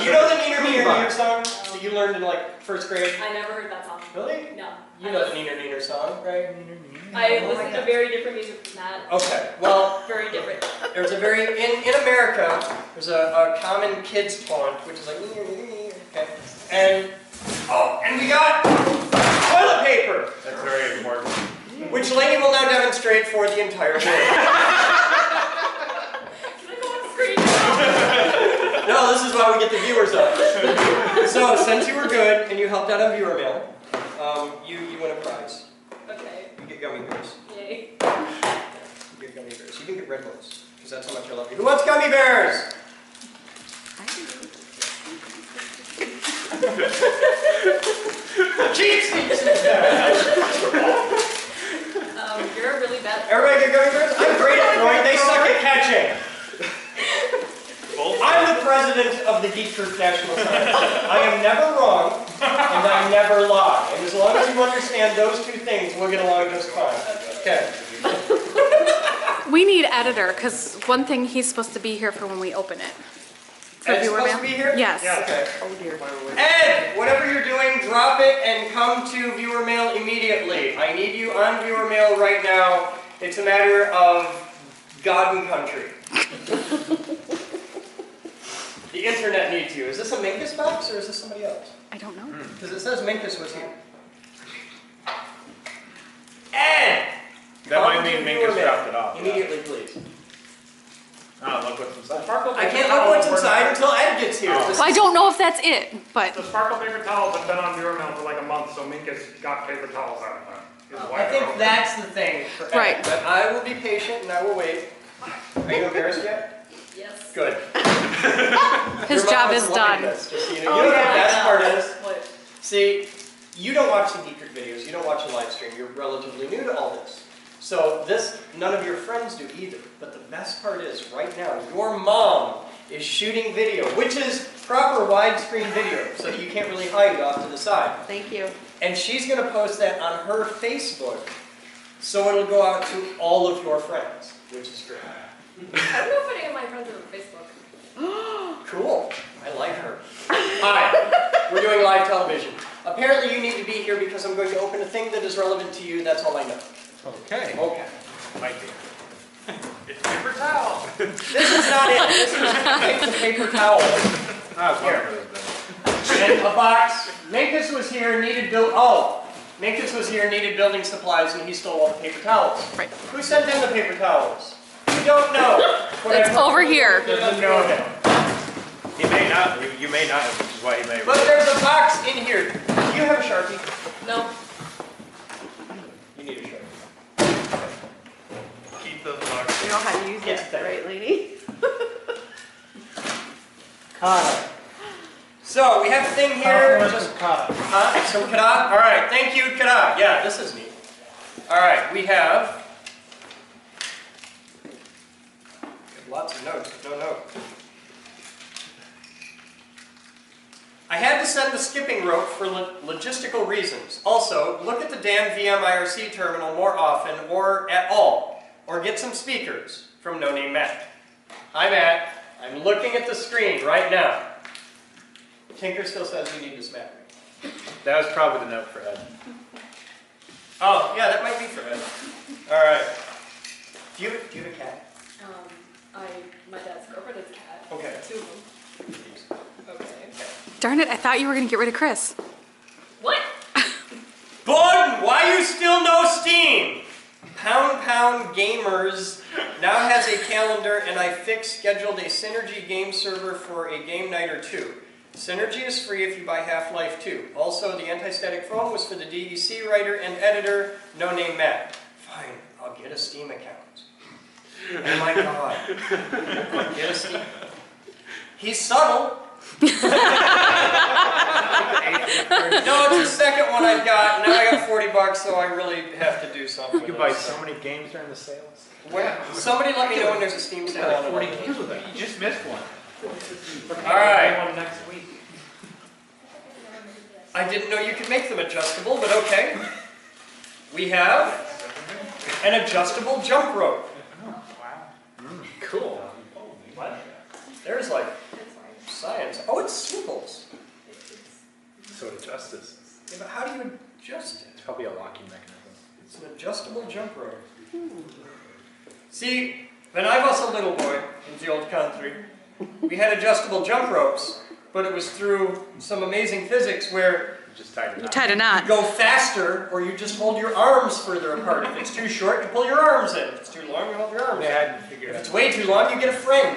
Speaker 1: You know the Neener Neener Neener song that you learned in like first grade?
Speaker 2: I never heard that song.
Speaker 1: Really?
Speaker 2: No.
Speaker 1: You know the Neener Neener song, right?
Speaker 2: I listen to very different music from that.
Speaker 1: Okay, well,
Speaker 2: Very different.
Speaker 1: there's a very, in America, there's a common kids taunt, which is like, Neener Neener Neener, okay? And we got toilet paper,
Speaker 6: That's very important.
Speaker 1: which Lainey will now demonstrate for the entire world.
Speaker 2: Can I go on screen now?
Speaker 1: No, this is why we get the viewers up. So, since you were good and you helped out on viewer mail, you win a prize.
Speaker 2: Okay.
Speaker 1: You get gummy bears.
Speaker 2: Yay.
Speaker 1: You get gummy bears. You can get red ones, because that's how much I love you. Who wants gummy bears? Cheats!
Speaker 2: You're a really bad.
Speaker 1: Everybody get gummy bears? I'm great at throwing, they suck at catching. I'm the president of the Geek Group National Science Center. I am never wrong, and I never lie. And as long as you understand those two things, we'll get along just fine. Okay.
Speaker 7: We need editor, because one thing he's supposed to be here for when we open it. For
Speaker 1: Ed's
Speaker 7: viewer
Speaker 1: supposed
Speaker 7: mail.
Speaker 1: to be here?
Speaker 7: Yes.
Speaker 1: Okay.
Speaker 5: Oh dear.
Speaker 1: Ed, whatever you're doing, drop it and come to viewer mail immediately. I need you on viewer mail right now. It's a matter of God and country. The internet needs you. Is this a Minkus box or is this somebody else?
Speaker 7: I don't know.
Speaker 1: Because it says Minkus was here.
Speaker 6: That might mean Minkus dropped it off.
Speaker 1: Immediately, please.
Speaker 6: Oh, look what's inside.
Speaker 3: Sparkle
Speaker 1: I
Speaker 3: paper
Speaker 1: can't look
Speaker 3: towels
Speaker 1: what's
Speaker 3: were-
Speaker 1: inside until Ed gets here.
Speaker 6: Oh.
Speaker 1: This
Speaker 7: Well, I
Speaker 1: is-
Speaker 7: don't know if that's it, but
Speaker 3: The sparkle paper towels have been on Bureau Mail for like a month, so Minkus got paper towels out of them. His
Speaker 1: I
Speaker 3: wife
Speaker 1: think
Speaker 3: wrote-
Speaker 1: that's the thing for Ed.
Speaker 7: Right.
Speaker 1: But I will be patient and I will wait. Are you embarrassed yet?
Speaker 2: Yes.
Speaker 1: Good.
Speaker 7: his
Speaker 1: Your mom
Speaker 7: job is
Speaker 1: doesn't like
Speaker 7: done.
Speaker 1: this, just so you know.
Speaker 5: Oh,
Speaker 1: You know what the
Speaker 5: yeah.
Speaker 1: best part is?
Speaker 2: What?
Speaker 1: See, you don't watch the Geek Trick videos, you don't watch the live stream, you're relatively new to all this. So this, none of your friends do either. But the best part is, right now, your mom is shooting video, which is proper widescreen video, so that you can't really hide off to the side.
Speaker 5: Thank you.
Speaker 1: And she's gonna post that on her Facebook, so it'll go out to all of your friends, which is great.
Speaker 2: I don't know if any of my friends are on Facebook.
Speaker 1: Cool. I like her. Hi. We're doing live television. Apparently you need to be here because I'm going to open a thing that is relevant to you. That's all I know.
Speaker 6: Okay.
Speaker 1: Okay.
Speaker 6: Might be.
Speaker 3: It's paper towel.
Speaker 1: This is not it. This is a paper towel.
Speaker 6: Ah, it's
Speaker 1: Here.
Speaker 6: one of those then.
Speaker 1: And a box. Minkus was here, needed Minkus was here, needed building supplies, and he stole all the paper towels.
Speaker 7: Right.
Speaker 1: Who sent in the paper towels? We don't know.
Speaker 7: It's over here.
Speaker 1: Doesn't know that.
Speaker 6: He may not. You may not, which is why he may.
Speaker 1: But there's a box in here. Do you have a Sharpie?
Speaker 2: No.
Speaker 1: You need a Sharpie.
Speaker 3: Keep those boxes.
Speaker 5: You know how to use
Speaker 1: Yes,
Speaker 5: it,
Speaker 1: thank
Speaker 5: right, lady?
Speaker 1: Kata. So we have a thing here.
Speaker 6: Just caught.
Speaker 1: Some Kata. All right, thank you, Kata. Yeah, this is neat. All right, we have lots of notes, but no note. I had to send the skipping rope for logistical reasons. Also, look at the damn VMIRC terminal more often or at all, or get some speakers from No Name Matt. Hi Matt, I'm looking at the screen right now. Tinker still says you need to smack me.
Speaker 6: That was probably the note for Ed.
Speaker 1: Oh, yeah, that might be for Ed. All right. Do you have a cat?
Speaker 2: My dad's girlfriend is a cat.
Speaker 1: Okay.
Speaker 2: Two of them. Okay.
Speaker 7: Darn it, I thought you were gonna get rid of Chris.
Speaker 2: What?
Speaker 1: Boden, why you still no Steam? Pound Gamers now has a calendar, and I scheduled a Synergy game server for a game night or two. Synergy is free if you buy Half-Life 2. Also, the anti-static foam was for the DEC writer and editor, No Name Matt. Fine, I'll get a Steam account. Oh my god. I'll get a Steam. He's subtle. No, it's the second one I've got. Now I got $40, so I really have to do something.
Speaker 6: You can buy so many games during the sales.
Speaker 1: Somebody let me know when there's a Steam sale on
Speaker 6: 40
Speaker 1: it.
Speaker 6: games with that.
Speaker 3: You just missed one.
Speaker 1: All right.
Speaker 3: One next week.
Speaker 1: I didn't know you could make them adjustable, but okay. We have an adjustable jump rope.
Speaker 6: Cool.
Speaker 3: What?
Speaker 1: There's like science. Oh, it swivels.
Speaker 6: So it adjusts.
Speaker 1: Yeah, but how do you adjust it?
Speaker 6: It's probably a locking mechanism.
Speaker 1: It's an adjustable jump rope. See, when I was a little boy in the old country, we had adjustable jump ropes, but it was through some amazing physics where
Speaker 6: You just tied it
Speaker 7: You
Speaker 6: up.
Speaker 7: tied a knot.
Speaker 1: you go faster or you just hold your arms further apart. If it's too short, you pull your arms in. If it's too long, you hold your arms
Speaker 6: They
Speaker 1: in.
Speaker 6: hadn't figured
Speaker 1: If
Speaker 6: out.
Speaker 1: it's way too long, you get a friend.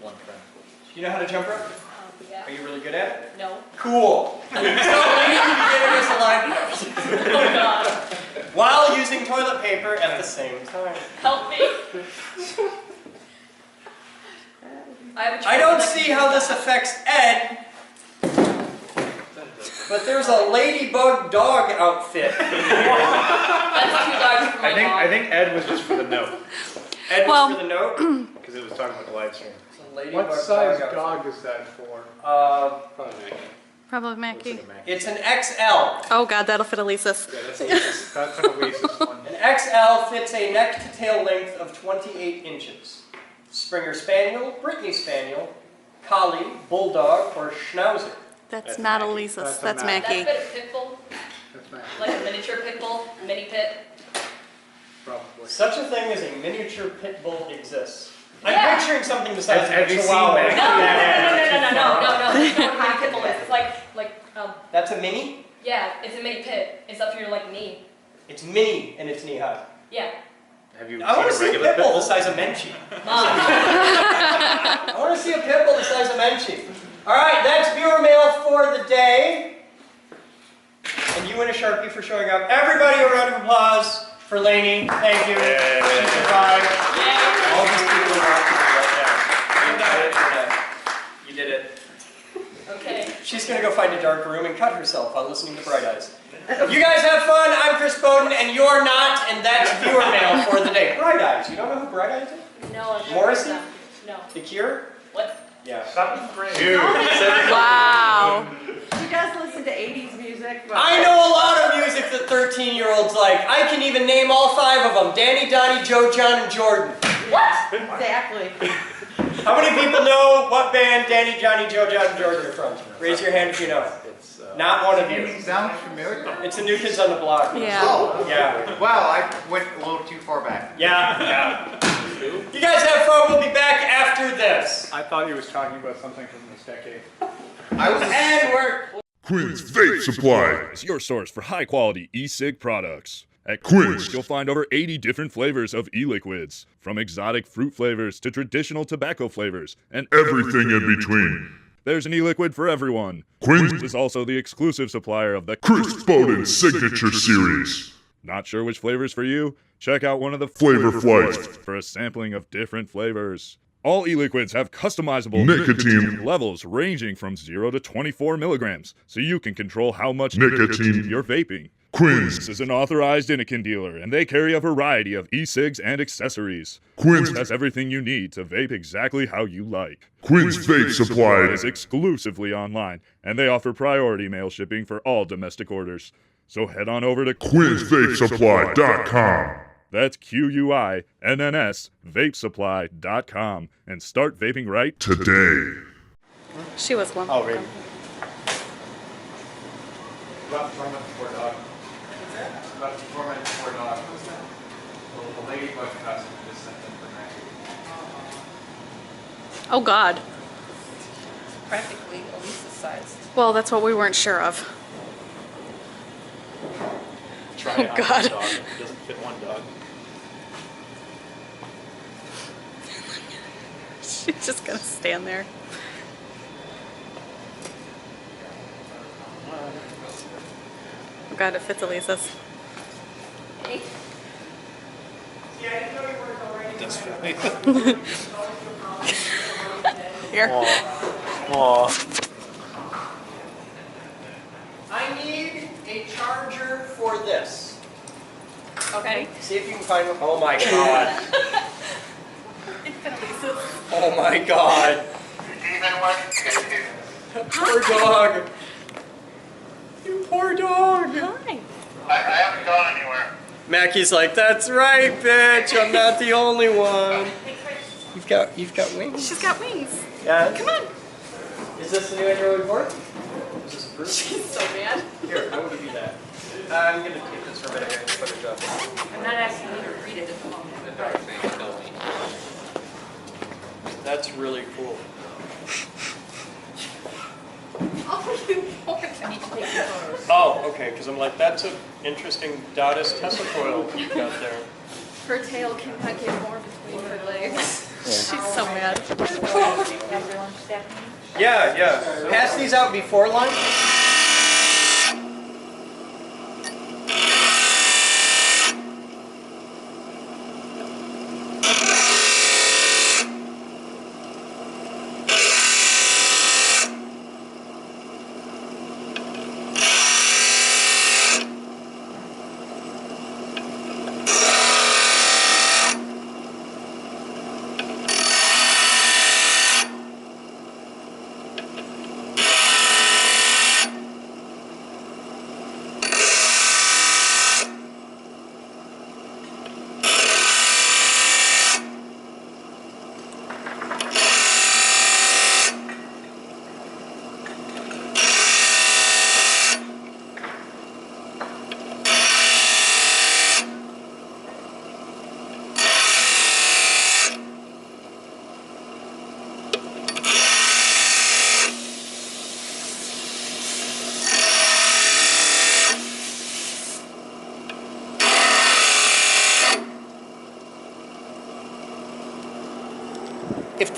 Speaker 6: One friend.
Speaker 1: You know how to jump rope?
Speaker 2: Yeah.
Speaker 1: Are you really good at it?
Speaker 2: No.
Speaker 1: Cool. So ladies and beginners alive
Speaker 2: Oh god.
Speaker 1: while using toilet paper at the same time.
Speaker 2: Help me.
Speaker 1: I don't see how this affects Ed, but there's a ladybug dog outfit.
Speaker 2: That's $2 for my
Speaker 6: I
Speaker 2: dog.
Speaker 6: think Ed was just for the note,
Speaker 1: Ed
Speaker 7: Well-
Speaker 1: was for the note.
Speaker 6: because it was talking about the live stream.
Speaker 1: It's a ladybug
Speaker 8: What size
Speaker 1: outfit.
Speaker 8: dog is that for?
Speaker 6: Probably Mackie.
Speaker 7: Probably
Speaker 6: Looks
Speaker 7: Mackie.
Speaker 6: like a Mackie.
Speaker 1: It's an XL.
Speaker 7: Oh god, that'll fit Elisa's.
Speaker 6: Yeah, that's an Oasis one.
Speaker 1: An XL fits a neck to tail length of 28 inches. Springer Spaniel, Brittany Spaniel, Collie, Bulldog, or Schnauzer.
Speaker 7: That's
Speaker 6: That's
Speaker 7: not
Speaker 6: Mackie.
Speaker 7: Elisa's,
Speaker 8: That's a
Speaker 7: that's
Speaker 8: Mackie.
Speaker 7: Mackie.
Speaker 2: That's a bit of pit bull,
Speaker 8: That's Matt.
Speaker 2: like a miniature pit bull, mini pit.
Speaker 8: Probably.
Speaker 1: Such a thing as a miniature pit bull exists. I'm
Speaker 2: Yeah.
Speaker 1: picturing something the size of
Speaker 6: Have
Speaker 1: a
Speaker 6: you seen
Speaker 1: chihuahua.
Speaker 6: Mackie?
Speaker 2: No. That's not what a mini pit bull is. It's like
Speaker 1: That's a mini?
Speaker 2: yeah, it's a mini pit. It's up to your like knee.
Speaker 1: It's mini and it's knee high.
Speaker 2: Yeah.
Speaker 6: Have you
Speaker 1: I want to
Speaker 6: seen
Speaker 1: see
Speaker 6: a
Speaker 1: a
Speaker 6: regular
Speaker 1: pit bull the
Speaker 6: pit
Speaker 1: size of Menchie.
Speaker 2: Mom.
Speaker 1: I want to see a pit bull the size of Menchie. All right, that's viewer mail for the day. And you win a Sharpie for showing up. Everybody, a round of applause for Lainey. Thank you. She survived. All these people are watching right now. You did it.
Speaker 2: Okay.
Speaker 1: She's going to go find a dark room and cut herself while listening to Bright Eyes. You guys have fun. I'm Chris Boden, and you're not, and that's viewer mail for the day. Bright Eyes. You don't know who Bright Eyes is?
Speaker 2: No, I've never
Speaker 1: Morrissey?
Speaker 2: heard that. No.
Speaker 1: The Cure?
Speaker 2: What?
Speaker 1: Yeah.
Speaker 3: 7th grade.
Speaker 7: Wow.
Speaker 5: She does listen to 80s music. But
Speaker 1: I know a lot of music that 13-year-olds like. I can even name all 5 of them. Danny, Donnie, Joe, John, and Jordan.
Speaker 2: What?
Speaker 5: Exactly.
Speaker 1: How many people know what band Danny, Johnny, Joe, John, and Jordan are from? Raise your hand if you know. Not one of you.
Speaker 8: Sounds familiar?
Speaker 1: It's the New Kids on the Block.
Speaker 7: Yeah.
Speaker 8: Oh,
Speaker 1: Yeah.
Speaker 8: wow, I went a little too far back.
Speaker 1: Yeah. You guys have fun. We'll be back after this.
Speaker 6: I thought he was talking about something from this decade.
Speaker 1: And we're...
Speaker 9: Quinn's Vape Supply.
Speaker 10: is your source for high-quality e-cig products. At
Speaker 9: Quinn's.
Speaker 10: Quinn's, you'll find over 80 different flavors of e-liquids, from exotic fruit flavors to traditional tobacco flavors, and
Speaker 9: Everything in between.
Speaker 10: there's an e-liquid for everyone.
Speaker 9: Quinn's
Speaker 10: is also the exclusive supplier of the
Speaker 9: Chris Boden Signature Series.
Speaker 10: Not sure which flavors for you? Check out one of the
Speaker 9: Flavor Flights.
Speaker 10: for a sampling of different flavors. All e-liquids have customizable
Speaker 9: Nicotine.
Speaker 10: levels ranging from 0 to 24 milligrams, so you can control how much
Speaker 9: Nicotine.
Speaker 10: you're vaping.
Speaker 9: Quinn's.
Speaker 10: This is an authorized Inokin dealer, and they carry a variety of e-cigs and accessories.
Speaker 9: Quinn's.
Speaker 10: has everything you need to vape exactly how you like.
Speaker 9: Quinn's Vape Supply.
Speaker 10: Is exclusively online, and they offer priority mail shipping for all domestic orders. So head on over to
Speaker 9: Quinn'sVapeSupply.com.
Speaker 10: That's QUINNS vapesupply.com and start vaping right
Speaker 9: Today.
Speaker 7: She was one.
Speaker 1: Oh, really?
Speaker 8: About 4 months before dog. What's that? About 4 months before dog. What's that? The ladybug costume just sent in for Maggie.
Speaker 7: Oh, God.
Speaker 5: Practically Elisa's size.
Speaker 7: Well, that's what we weren't sure of.
Speaker 6: Try
Speaker 7: Oh,
Speaker 6: it on
Speaker 7: God.
Speaker 6: one dog. It doesn't fit one dog.
Speaker 7: She's just gonna stand there. Oh, God, it fits Elisa's.
Speaker 2: Hey.
Speaker 6: Does fit me.
Speaker 7: Here.
Speaker 1: I need a charger for this.
Speaker 2: Okay.
Speaker 1: See if you can find one. Oh my god.
Speaker 7: It fit Elisa's.
Speaker 1: Oh my god. Poor dog. You poor dog.
Speaker 7: Hi.
Speaker 11: I haven't gone anywhere.
Speaker 1: Mackie's like, that's right, bitch. I'm not the only one. You've got wings.
Speaker 7: She's got wings.
Speaker 1: Yeah.
Speaker 7: Come on.
Speaker 1: Is this the new Android board? Is this approved?
Speaker 2: She's so mad.
Speaker 1: Here, I will give you that. I'm gonna take this for a minute here and put it up.
Speaker 2: I'm not asking you to read it at the moment.
Speaker 1: That's really cool.
Speaker 2: Oh, you poor thing. I need to take some photos.
Speaker 1: Oh, okay, because I'm like, that's an interesting Dottis Tesla coil you've got there.
Speaker 2: Her tail cannot get more between her legs.
Speaker 7: She's so mad.
Speaker 1: Yeah, yeah. Pass these out before lunch.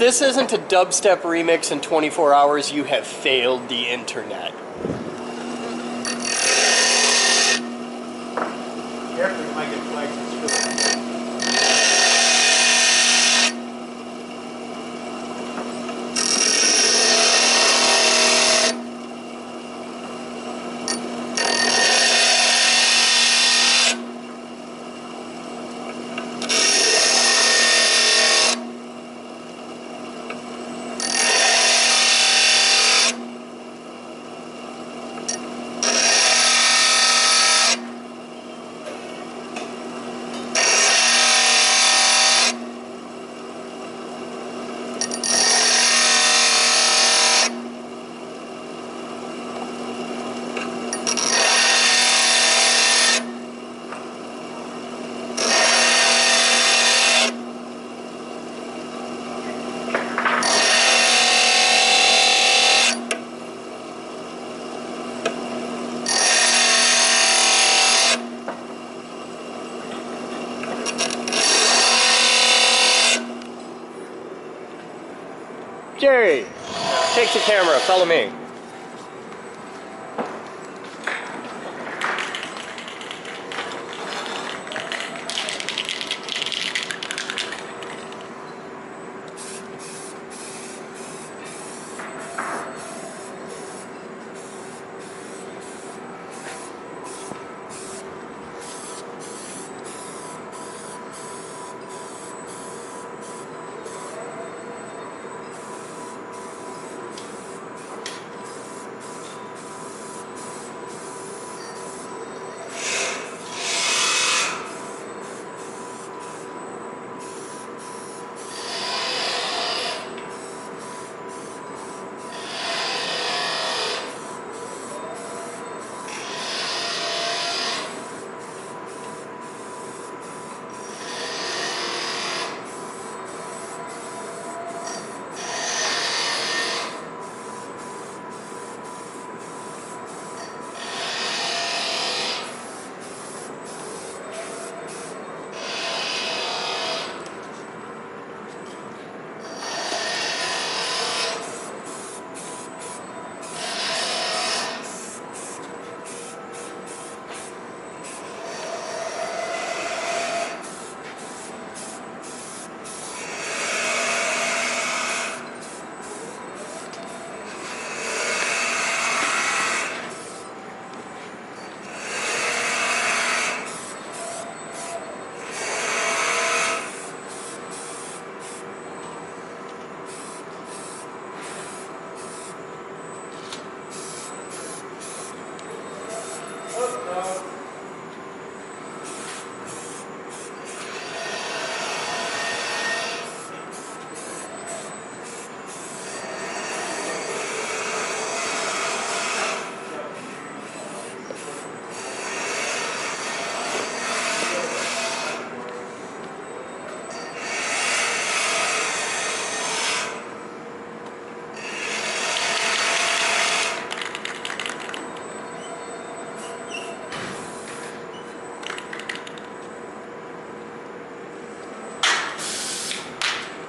Speaker 1: this isn't a dubstep remix in 24 hours, you have failed the internet.
Speaker 6: Careful, you might get flagged for scribbling.
Speaker 1: Jerry, take the camera, follow me.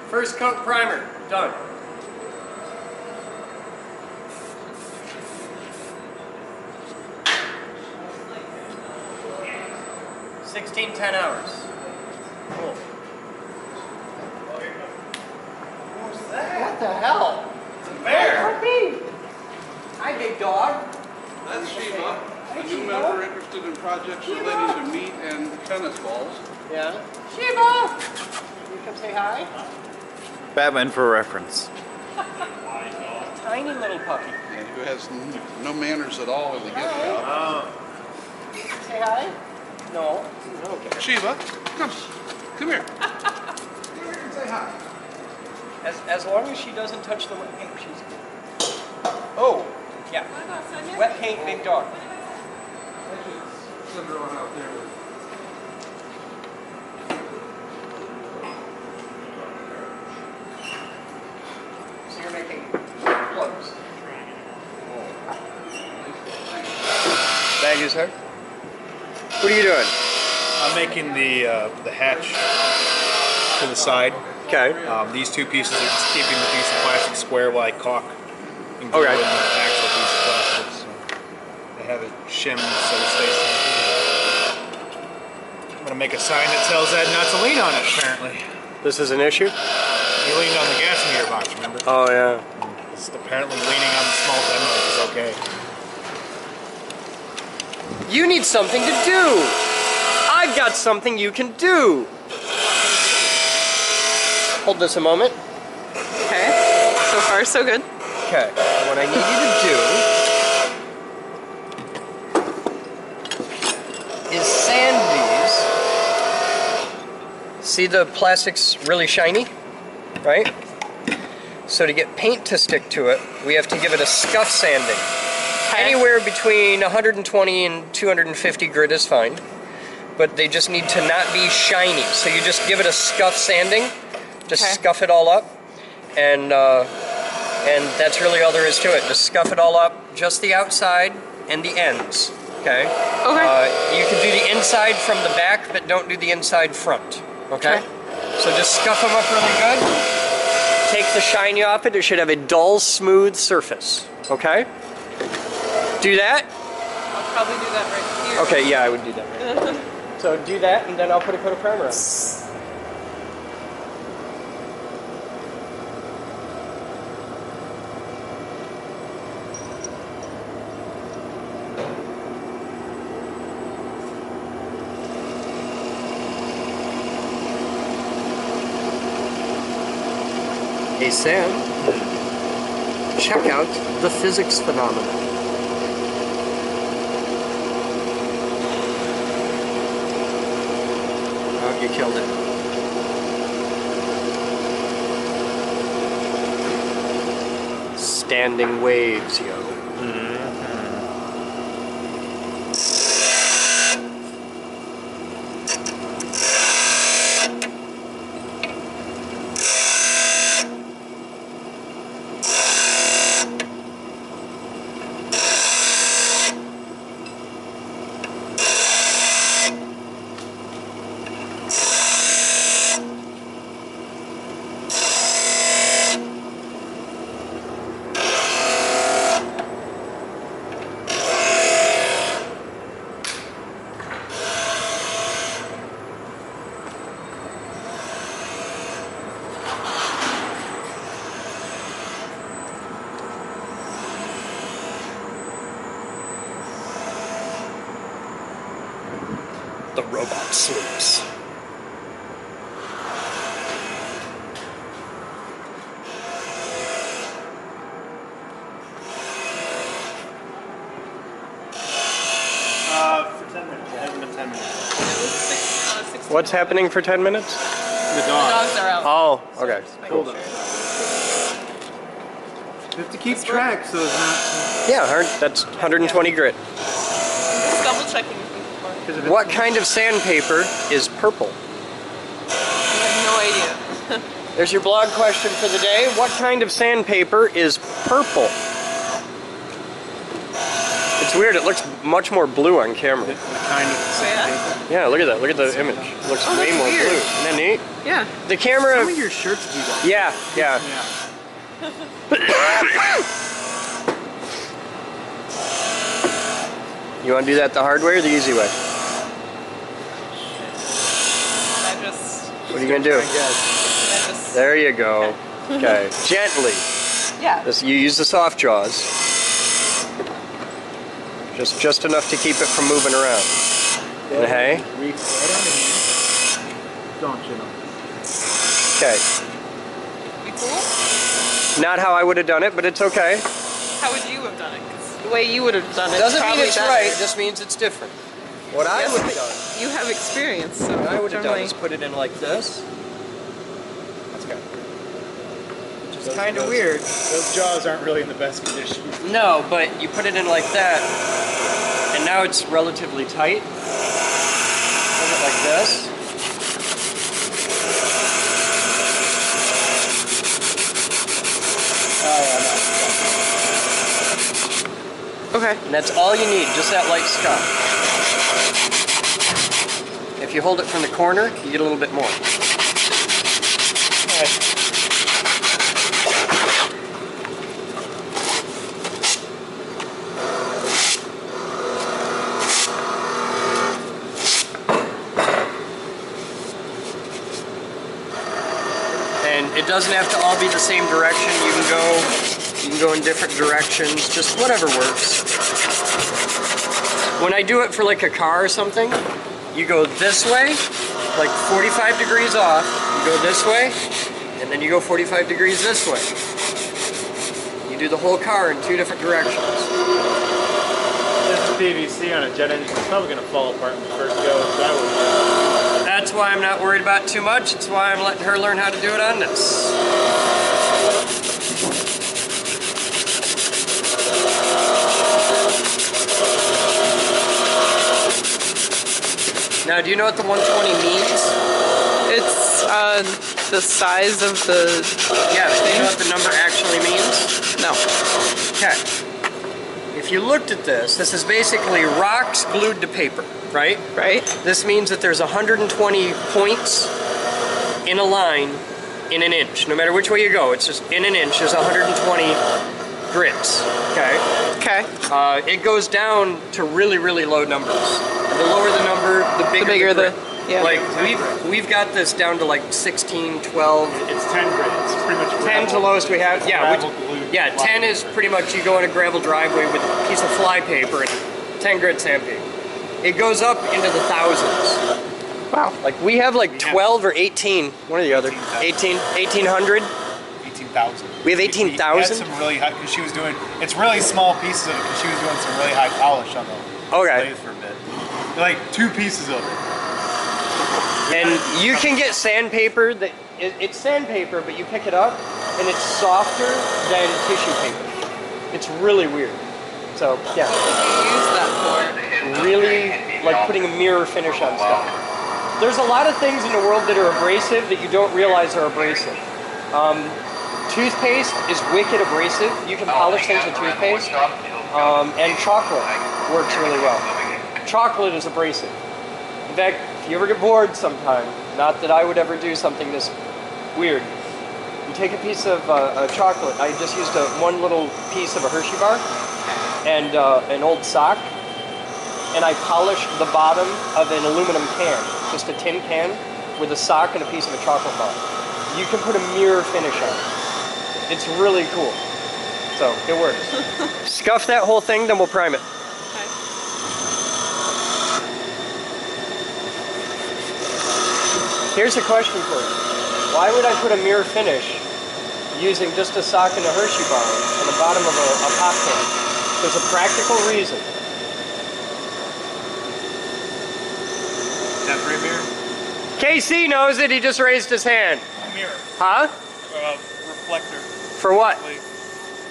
Speaker 1: First coat primer, done. $16, 10 hours. Cool. Who's that? What the hell? It's a bear. Me. Hi, big dog.
Speaker 12: That's Sheba, a new member interested in projects relating to meat and tennis balls.
Speaker 1: Yeah. Sheba! You come say hi?
Speaker 8: Batman for reference.
Speaker 1: Tiny little puppy.
Speaker 12: And who has no manners at all in the get-go.
Speaker 1: Oh. Say hi? No. Okay.
Speaker 12: Sheba, come here. Come here and say hi.
Speaker 1: As long as she doesn't touch the wet paint, she's good. Oh, yeah. Wet paint, big dog.
Speaker 12: Send her on out there.
Speaker 1: So you're making plugs. Bag is hard. What are you doing?
Speaker 6: I'm making the hatch to the side
Speaker 1: Okay.
Speaker 4: These two pieces are just keeping the piece of plastic square while I caulk and glue
Speaker 1: Okay.
Speaker 4: in the actual piece of plastic. So I have it shimmed so it stays smooth. I'm gonna make a sign that tells Ed not to lean on it, apparently.
Speaker 1: This is an issue?
Speaker 4: You leaned on the gas meter box, remember?
Speaker 1: Oh, yeah.
Speaker 4: Apparently leaning on the small demo is okay.
Speaker 1: You need something to do. I've got something you can do. Hold this a moment.
Speaker 5: Okay. So far, so good.
Speaker 1: Okay. What I need you to do is sand these. See the plastic's really shiny, right? So to get paint to stick to it, we have to give it a scuff sanding. Anywhere between 120 and 250 grit is fine, but they just need to not be shiny. So you just give it a scuff sanding, just scuff it all up, and that's really all there is to it. Just scuff it all up, just the outside and the ends. Okay.
Speaker 5: Okay.
Speaker 1: You can do the inside from the back, but don't do the inside front. Okay. So just scuff them up really good. Take the shiny off it. It should have a dull, smooth surface. Okay. Do that.
Speaker 5: I'll probably do that right here.
Speaker 1: Okay, yeah, I would do that right. So do that, and then I'll put a coat of primer on. Hey Sam, check out the physics phenomenon. Oh, you killed it. Standing waves, yo. The robot sleeps.
Speaker 4: For 10 minutes. It hasn't been 10 minutes.
Speaker 1: What's happening for 10 minutes?
Speaker 4: The
Speaker 5: The
Speaker 4: dog.
Speaker 5: dogs are out.
Speaker 1: Oh, okay.
Speaker 4: Hold on. You have to keep track so it's not...
Speaker 1: Yeah, that's 120 grit.
Speaker 5: Just double checking with you before.
Speaker 1: What kind of sandpaper is purple?
Speaker 5: I have no idea.
Speaker 1: There's your blog question for the day. What kind of sandpaper is purple? It's weird, it looks much more blue on camera.
Speaker 4: What kind of sandpaper?
Speaker 1: Yeah, look at that. Look at the image. It looks way
Speaker 5: that's
Speaker 1: more
Speaker 5: weird.
Speaker 1: blue. Isn't that neat?
Speaker 5: Yeah.
Speaker 1: The camera...
Speaker 4: Some of your shirts do that.
Speaker 1: Yeah.
Speaker 4: Yeah.
Speaker 1: You want to do that the hard way or the easy way?
Speaker 5: I just...
Speaker 1: What are you going to do? There you go. Okay. Gently.
Speaker 5: Yeah.
Speaker 1: You use the soft jaws. Just enough to keep it from moving around. And hey?
Speaker 4: Reach right on in here. Don't you know?
Speaker 1: Okay.
Speaker 5: Be cool?
Speaker 1: Not how I would have done it, but it's okay.
Speaker 5: How would you have done it? 'Cause the way you would have done it
Speaker 1: Doesn't mean
Speaker 5: probably
Speaker 1: it's
Speaker 5: better.
Speaker 1: right, it just means it's different. What I would have done,
Speaker 5: You have experience, so
Speaker 1: what I would have done
Speaker 5: generally...
Speaker 1: is put it in like this. That's good. Which is kind of weird.
Speaker 4: Those jaws aren't really in the best condition.
Speaker 1: No, but you put it in like that, and now it's relatively tight. Put it like this.
Speaker 5: Okay.
Speaker 1: And that's all you need, just that light scuff. If you hold it from the corner, you get a little bit more. And it doesn't have to all be the same direction. You can go in different directions, just whatever works. When I do it for like a car or something, you go this way, like 45 degrees off, you go this way, and then you go 45 degrees this way. You do the whole car in 2 different directions.
Speaker 6: This PVC on a jet engine is probably going to fall apart in the first go. So
Speaker 1: That's why I'm not worried about too much. It's why I'm letting her learn how to do it on this. Now, do you know what the 120 means?
Speaker 5: It's the size of the
Speaker 1: Yeah, but do you know what the number actually means?
Speaker 5: No.
Speaker 1: Okay. If you looked at this, this is basically rocks glued to paper, right?
Speaker 5: Right.
Speaker 1: This means that there's 120 points in a line in an inch. No matter which way you go, it's just in an inch, there's 120 grits, okay?
Speaker 5: Okay.
Speaker 1: It goes down to really, really low numbers. The lower the number, the bigger the grit.
Speaker 5: Yeah.
Speaker 1: Like, we've got this down to like 16, 12.
Speaker 6: it's 10 grit. It's pretty much
Speaker 1: 10's the lowest we have. Yeah,
Speaker 6: gravel glue.
Speaker 1: yeah, 10 is pretty much you go in a gravel driveway with a piece of fly paper and 10 grit sandpaper. It goes up into the thousands.
Speaker 5: Wow.
Speaker 1: Like we have like 12 or 18, one or the other. 1800?
Speaker 4: 18,000.
Speaker 1: We have 18,000?
Speaker 4: We had some really high, because she was doing, it's really small pieces of it, because she was doing some really high polish on the blades for a bit. Like 2 pieces of it.
Speaker 1: And you can get sandpaper that it's sandpaper, but you pick it up and it's softer than tissue paper. It's really weird. So yeah.
Speaker 5: What do you use that for?
Speaker 1: Really like putting a mirror finish on stuff. There's a lot of things in the world that are abrasive that you don't realize are abrasive. Toothpaste is wicked abrasive. You can polish things with toothpaste. And chocolate works really well. Chocolate is abrasive. In fact, if you ever get bored sometime, not that I would ever do something this weird, you take a piece of chocolate. I just used one little piece of a Hershey bar and an old sock, and I polished the bottom of an aluminum can, just a tin can, with a sock and a piece of a chocolate bar. You can put a mirror finish on it. It's really cool. So, it works. Scuff that whole thing, then we'll prime it. Here's a question for you. Why would I put a mirror finish using just a sock and a Hershey bar on the bottom of a pop can? There's a practical reason.
Speaker 6: Temporary mirror?
Speaker 1: KC knows it, he just raised his hand.
Speaker 6: A mirror.
Speaker 1: Huh?
Speaker 6: Reflector.
Speaker 1: For what?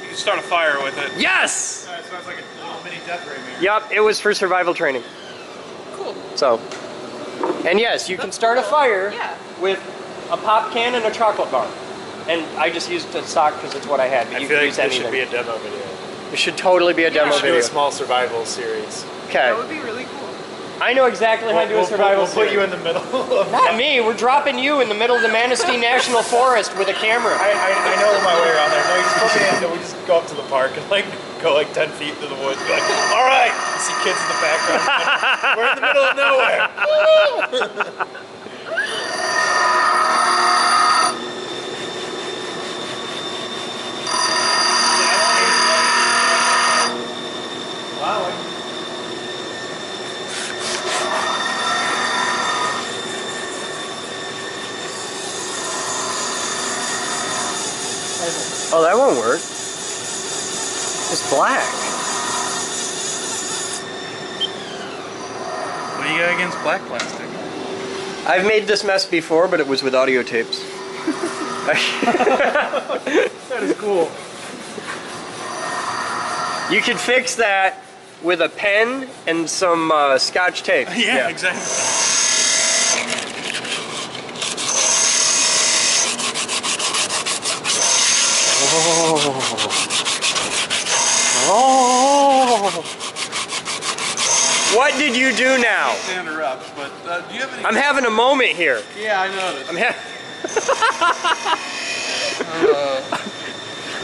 Speaker 6: You can start a fire with it.
Speaker 1: Yes!
Speaker 6: So it's like a little mini death ray mirror.
Speaker 1: Yup, it was for survival training.
Speaker 5: Cool.
Speaker 1: So, and yes, you can start a fire
Speaker 5: Yeah.
Speaker 1: with a pop can and a chocolate bar. And I just used a sock because it's what I had, but you
Speaker 6: feel
Speaker 1: can
Speaker 6: like
Speaker 1: use
Speaker 6: this
Speaker 1: anything.
Speaker 6: should be a demo video.
Speaker 1: It should totally be a demo
Speaker 6: We should do
Speaker 1: video.
Speaker 6: a small survival series.
Speaker 1: Okay.
Speaker 5: That would be really cool.
Speaker 1: I know exactly how to do a survival
Speaker 6: We'll put you
Speaker 1: series.
Speaker 6: in the middle of
Speaker 1: Not me, we're dropping you in the middle of the Manistee National Forest with a camera.
Speaker 6: I know my way around there. No, you just put me in, and we just go up to the park and like go like 10 feet into the woods. Be like, all right. You see kids in the background. We're in the middle of nowhere. Wow.
Speaker 1: Oh, that won't work. It's black.
Speaker 6: What do you got against black plastic?
Speaker 1: I've made this mess before, but it was with audio tapes.
Speaker 6: That is cool.
Speaker 1: You could fix that with a pen and some Scotch tape.
Speaker 6: Yeah, exactly.
Speaker 1: Oh. What did you do now?
Speaker 12: To interrupt, but do you have any?
Speaker 1: I'm having a moment here.
Speaker 12: Yeah, I noticed.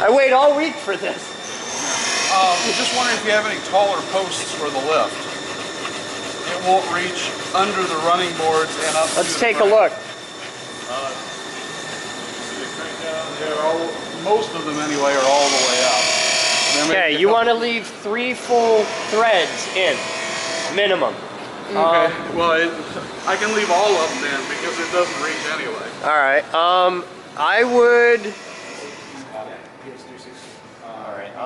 Speaker 1: I wait all week for this.
Speaker 12: Just wondering if you have any taller posts for the lift. It won't reach under the running boards and up.
Speaker 1: Let's
Speaker 12: to
Speaker 1: take
Speaker 12: the
Speaker 1: a look.
Speaker 12: They're all, most of them anyway are all the way up. There may
Speaker 1: Okay,
Speaker 12: be a
Speaker 1: you
Speaker 12: couple-
Speaker 1: want to leave 3 full threads in, minimum.
Speaker 12: Okay, well, I can leave all of them in because it doesn't reach anyway.
Speaker 1: All right. I would.
Speaker 8: All right. I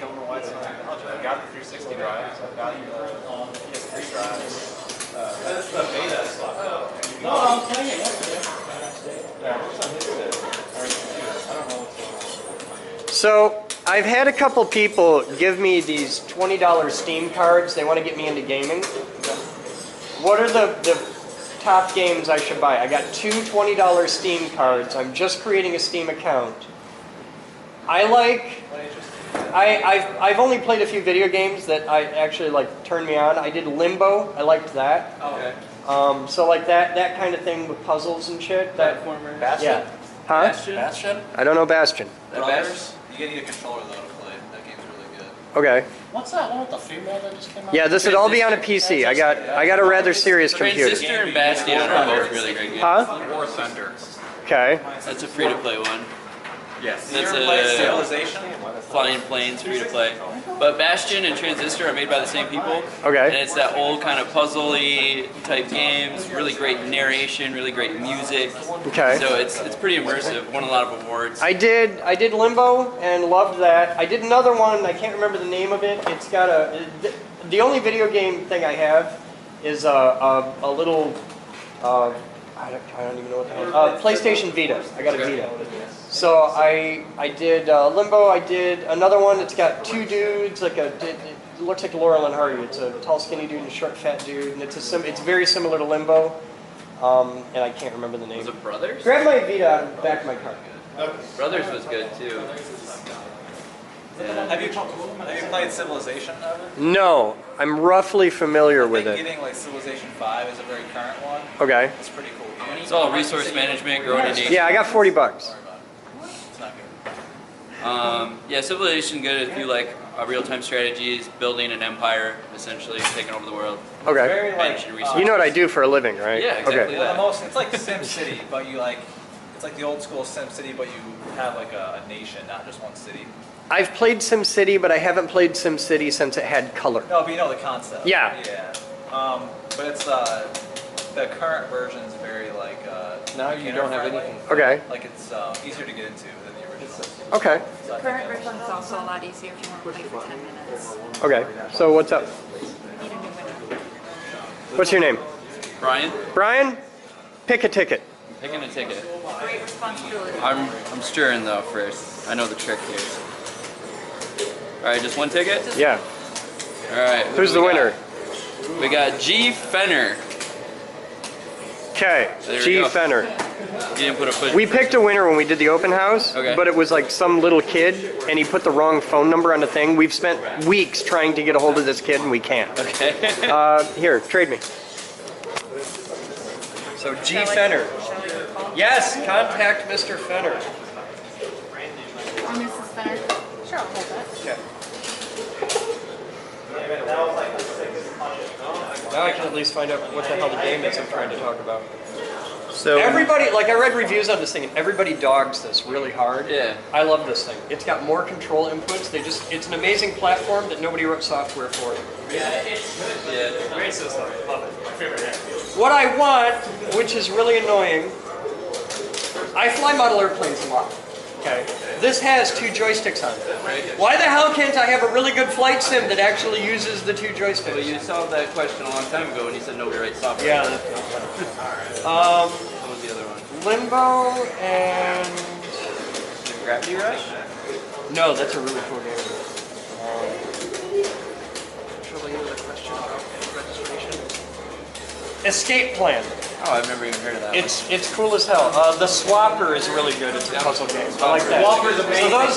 Speaker 8: don't know why it's not. I've got the 360 drives. I've got PS3 drives. That's the beta stuff. No, I'm playing it. Yeah, what's on his I don't know what's going on.
Speaker 1: So I've had a couple people give me these $20 Steam cards. They want to get me into gaming. What are the top games I should buy? I got 2 $20 Steam cards. I'm just creating a Steam account. I've only played a few video games that I actually like turned me on. I did Limbo. I liked that.
Speaker 8: Okay.
Speaker 1: So like that kind of thing with puzzles and shit.
Speaker 8: Platformer. Bastion?
Speaker 1: Yeah. Huh?
Speaker 8: Bastion?
Speaker 1: I don't know Bastion.
Speaker 8: Brothers? You need a controller though to play. That game's really good.
Speaker 1: Okay.
Speaker 8: What's that one with the female that just came out?
Speaker 1: Yeah, this would all be on a PC. I got a rather serious computer.
Speaker 13: Transistor and Bastion are both really great games.
Speaker 1: Huh?
Speaker 8: War Thunder.
Speaker 1: Okay.
Speaker 13: That's a free-to-play one.
Speaker 8: Yes.
Speaker 13: That's
Speaker 8: You ever play
Speaker 13: a
Speaker 8: Civilization?
Speaker 13: Flying Planes free-to-play. But Bastion and Transistor are made by the same people.
Speaker 1: Okay.
Speaker 13: And it's that old kind of puzzly type games. Really great narration, really great music.
Speaker 1: Okay.
Speaker 13: So it's pretty immersive. Won a lot of awards.
Speaker 1: I did Limbo and loved that. I did another one. I can't remember the name of it. It's got the only video game thing I have is a little I don't even know what the hell. PlayStation Vita. I got a Vita. So I did Limbo. I did another one that's got 2 dudes. It looks like Laurel and Hardy. It's a tall, skinny dude and a short, fat dude, and it's very similar to Limbo. And I can't remember the name.
Speaker 13: Was it Brothers?
Speaker 1: Grab my Vita out of the back of my car.
Speaker 13: Brothers was good too.
Speaker 8: Have you played Civilization, Evan?
Speaker 1: No, I'm roughly familiar with it.
Speaker 8: Getting like Civilization 5 is a very current one.
Speaker 1: Okay.
Speaker 8: It's pretty cool.
Speaker 13: It's all resource management, growing a nation.
Speaker 1: Yeah, I got $40.
Speaker 8: It's not good.
Speaker 13: Yeah, Civilization good if you like real-time strategies, building an empire, essentially taking over the world.
Speaker 1: Okay.
Speaker 8: Very like
Speaker 13: Managing resources.
Speaker 1: You know what I do for a living, right?
Speaker 13: Yeah, exactly
Speaker 1: Okay.
Speaker 13: that.
Speaker 8: it's like Sim City, but it's like the old school Sim City, but you have like a nation, not just one city.
Speaker 1: I've played SimCity, but I haven't played SimCity since it had color.
Speaker 8: No, but you know the concept.
Speaker 1: Yeah.
Speaker 8: Yeah. But it's the current version's very like. Now you don't have anything.
Speaker 1: Okay.
Speaker 8: Like it's easier to get into than the original.
Speaker 1: Okay.
Speaker 14: The current version is also a lot easier if you want to play for 10 minutes.
Speaker 1: Okay. So what's up?
Speaker 14: Need a new winner.
Speaker 1: What's your name?
Speaker 13: Brian,
Speaker 1: Brian? Pick a ticket.
Speaker 13: picking a ticket.
Speaker 14: Great responsibility.
Speaker 13: I'm stirring though first. I know the trick here. All right, just one ticket.
Speaker 1: Yeah.
Speaker 13: All right.
Speaker 1: Who's the winner?
Speaker 13: We got G. Fenner.
Speaker 1: Okay.
Speaker 13: There we
Speaker 1: G.
Speaker 13: go.
Speaker 1: Fenner.
Speaker 13: You didn't put a push.
Speaker 1: We picked a winner when we did the open house,
Speaker 13: Okay.
Speaker 1: but it was like some little kid, and he put the wrong phone number on the thing. We've spent weeks trying to get a hold of this kid, and we can't.
Speaker 13: Okay.
Speaker 1: Here, trade me. So G. Fenner. Yes, contact Mr. Fenner.
Speaker 7: Or Mrs. Fenner. Sure, I'll hold that.
Speaker 1: Okay. Now I can at least find out what the hell the game is I'm trying to talk about.
Speaker 6: So
Speaker 1: Everybody, like I read reviews on this thing, and everybody dogs this really hard.
Speaker 13: Yeah.
Speaker 1: I love this thing. It's got more control inputs. It's an amazing platform that nobody wrote software for.
Speaker 13: Yeah.
Speaker 3: Great system. Love it. My favorite hand.
Speaker 1: What I want, which is really annoying, I fly model airplanes a lot. Okay. This has 2 joysticks on it. Why the hell can't I have a really good flight sim that actually uses the 2 joysticks?
Speaker 13: Well, you solved that question a long time ago when you said nobody writes software.
Speaker 1: Yeah.
Speaker 13: What was the other one?
Speaker 1: Limbo and
Speaker 13: Gravity Rush?
Speaker 1: no, that's a really cool game. Trouble you with a question about registration. Escape Plan.
Speaker 13: Oh, I've never even heard of that.
Speaker 1: It's cool as hell. The Swapper is really good. It's a puzzle game. I like that.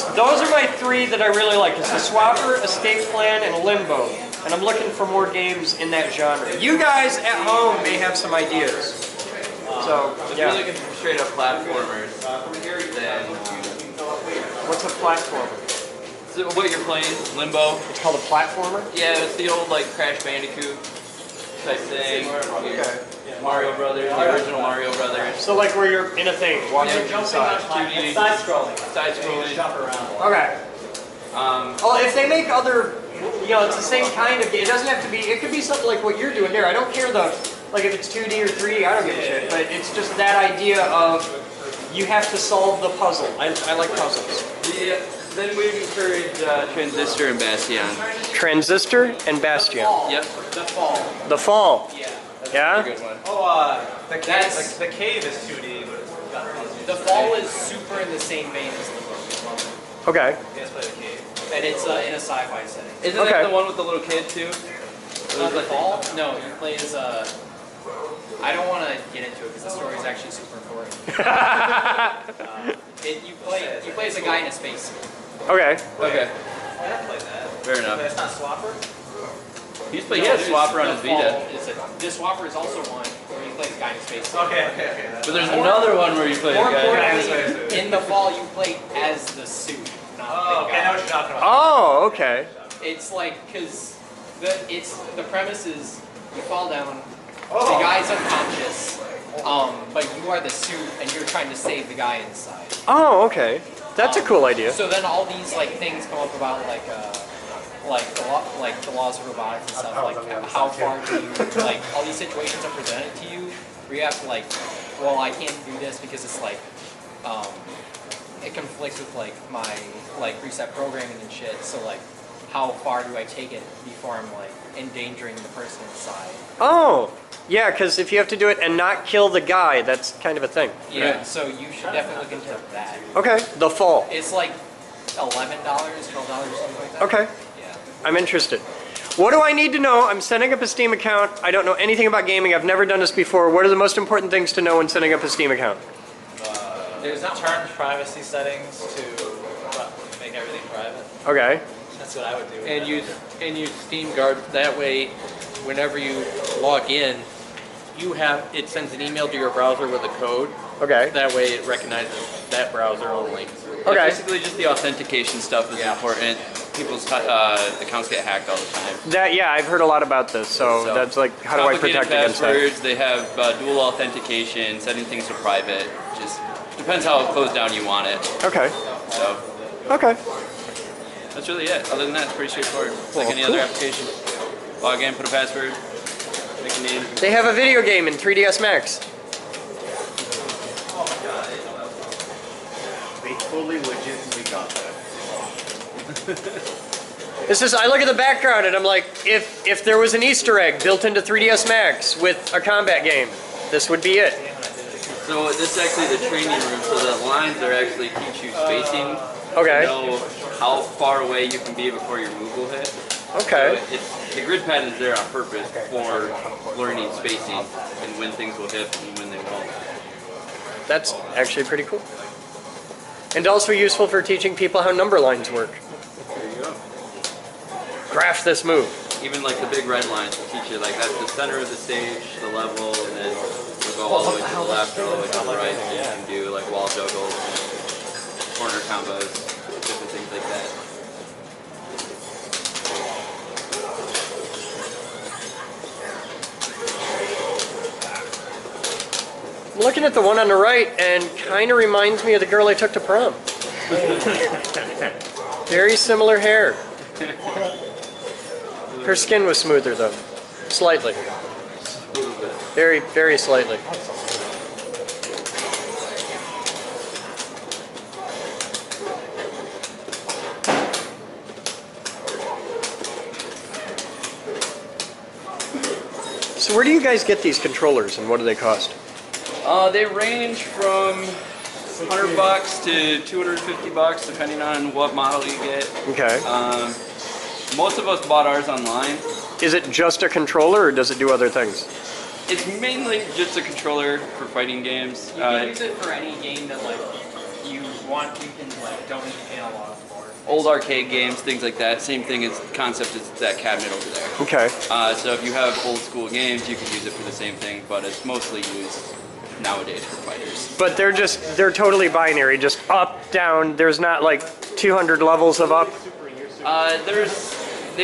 Speaker 1: So those are my 3 that I really like. It's the Swapper, Escape Plan, and Limbo. And I'm looking for more games in that genre. You guys at home may have some ideas. So,
Speaker 13: If
Speaker 1: yeah.
Speaker 13: you're looking for straight up platformers, then
Speaker 1: What's a platformer?
Speaker 13: so what you're playing, Limbo.
Speaker 1: It's called a platformer?
Speaker 13: Yeah, it's the old like Crash Bandicoot type thing.
Speaker 1: Okay.
Speaker 13: Mario Brothers, the original Mario Brothers.
Speaker 1: So like where you're in a thing, walking inside.
Speaker 13: 2D.
Speaker 8: Side scrolling.
Speaker 13: Side scrolling.
Speaker 8: Jump around.
Speaker 1: Okay.
Speaker 13: Oh,
Speaker 1: if they make other, it's the same kind of game. It doesn't have to be, it could be something like what you're doing there. I don't care though, like if it's 2D or 3D, I don't give a shit. But it's just that idea of you have to solve the puzzle. I like puzzles.
Speaker 13: Yeah, then we'd encourage Transistor and Bastion.
Speaker 1: Transistor and Bastion.
Speaker 13: Yep.
Speaker 8: The Fall.
Speaker 1: The Fall.
Speaker 8: Yeah.
Speaker 1: Yeah?
Speaker 13: A good one.
Speaker 8: Oh, the cave is 2D, but it's got puzzles. The Fall is super in the same vein as the book.
Speaker 1: Okay.
Speaker 8: You guys play the cave. And it's in a sci-fi setting.
Speaker 13: Isn't that the one with the little kid too?
Speaker 8: The Fall? No, you play as I don't want to get into it because the story is actually super important. You play as a guy in a spacesuit.
Speaker 1: Okay.
Speaker 13: Okay.
Speaker 8: I played that.
Speaker 13: Fair enough.
Speaker 8: That's not Swapper?
Speaker 13: He has Swapper on his Vita.
Speaker 8: This Swapper is also one where you play as a guy in a spacesuit. Okay.
Speaker 13: But there's another one where you play a
Speaker 8: More
Speaker 13: guy.
Speaker 8: importantly, in the Fall you play as the suit, not the guy.
Speaker 1: I know what you're talking about. Oh, okay.
Speaker 8: It's like, because the premise is you fall down, the guy's unconscious, but you are the suit and you're trying to save the guy inside.
Speaker 1: Oh, okay. That's a cool idea.
Speaker 8: So then all these things come up about the laws of robotics and stuff, like how far do you, all these situations are presented to you where you have to well, I can't do this because it's it conflicts with my preset programming and shit, so how far do I take it before I'm endangering the person inside?
Speaker 1: Oh, yeah, because if you have to do it and not kill the guy, that's kind of a thing.
Speaker 8: Yeah, so you should definitely look into that.
Speaker 1: Okay, The Fall.
Speaker 8: It's like $11, $12, something like that.
Speaker 1: Okay.
Speaker 8: Yeah.
Speaker 1: I'm interested. What do I need to know? I'm setting up a Steam account. I don't know anything about gaming. I've never done this before. What are the most important things to know when setting up a Steam account?
Speaker 8: There's turn privacy settings to make everything private.
Speaker 1: Okay.
Speaker 8: That's what I would do.
Speaker 15: And use Steam Guard. That way, whenever you log in, it sends an email to your browser with a code.
Speaker 1: Okay.
Speaker 15: That way, it recognizes that browser only.
Speaker 1: Okay.
Speaker 13: Basically, just the authentication stuff is important. People's accounts get hacked all the time.
Speaker 1: Yeah, I've heard a lot about this. So that's how do I protect against that?
Speaker 13: Passwords, they have dual authentication, setting things to private. Just depends how closed down you want it.
Speaker 1: Okay.
Speaker 13: So.
Speaker 1: Okay.
Speaker 13: That's really it. Other than that, it's pretty straightforward. It's like any other application. Log in, put a password, make a name.
Speaker 1: They have a video game in 3ds Max.
Speaker 8: They totally legitimately got that.
Speaker 1: I look at the background and I'm like, if there was an Easter egg built into 3ds Max with a combat game, this would be it.
Speaker 13: So this is actually the training room, so the lines are actually teach you spacing.
Speaker 1: Okay.
Speaker 13: To know how far away you can be before your move will hit.
Speaker 1: Okay.
Speaker 13: So the grid pad is there on purpose for learning spacing and when things will hit and when they won't.
Speaker 1: That's actually pretty cool. And also useful for teaching people how number lines work.
Speaker 13: There you go.
Speaker 1: Graph this move.
Speaker 13: Even the big red lines will teach you that's the center of the stage, the level, and then you'll go all the way to the left or all the way to the right, and you can do wall juggles, corner combos, different things like that.
Speaker 1: I'm looking at the one on the right and kind of reminds me of the girl I took to prom. Very similar hair. Her skin was smoother though. Slightly. Very, very slightly. So where do you guys get these controllers and what do they cost?
Speaker 13: They range from $100 to $250 depending on what model you get.
Speaker 1: Okay.
Speaker 13: Most of us bought ours online.
Speaker 1: Is it just a controller or does it do other things?
Speaker 13: It's mainly just a controller for fighting games.
Speaker 8: You can use it for any game that you want. You can don't need analog for.
Speaker 13: Old arcade games, things like that. Same thing as concept as that cabinet over there.
Speaker 1: Okay.
Speaker 13: So if you have old school games, you can use it for the same thing, but it's mostly used nowadays for fighters.
Speaker 1: But they're totally binary, just up, down. There's not like 200 levels of up.
Speaker 13: There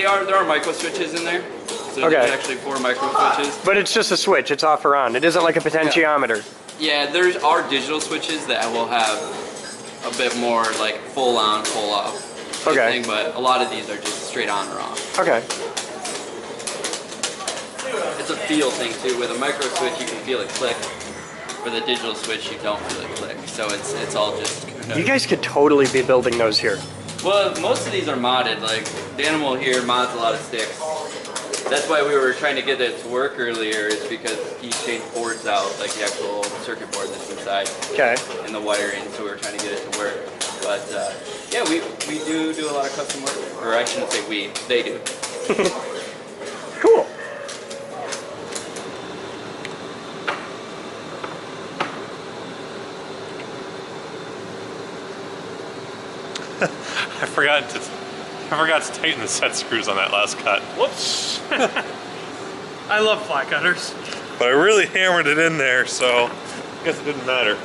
Speaker 13: are micro switches in there. So
Speaker 1: Okay.
Speaker 13: there's actually 4 micro switches.
Speaker 1: But it's just a switch, it's off or on. It isn't like a potentiometer.
Speaker 13: Yeah, there are digital switches that will have a bit more like full on, full off
Speaker 1: Okay.
Speaker 13: thing, but a lot of these are just straight on or off.
Speaker 1: Okay.
Speaker 13: It's a feel thing too. With a micro switch, you can feel it click. With a digital switch, you don't feel it click. So it's all just.
Speaker 1: You guys could totally be building those here.
Speaker 13: Well, most of these are modded. Like the animal here mods a lot of sticks. That's why we were trying to get it to work earlier, is because he changed boards out, like the actual circuit board that's inside.
Speaker 1: Okay.
Speaker 13: And the wiring, so we were trying to get it to work. But yeah, we do a lot of custom work. Or I shouldn't say we, they do.
Speaker 1: Cool.
Speaker 16: I forgot to tighten the set screws on that last cut.
Speaker 3: Whoops. I love fly cutters.
Speaker 16: But I really hammered it in there, so I guess it didn't matter.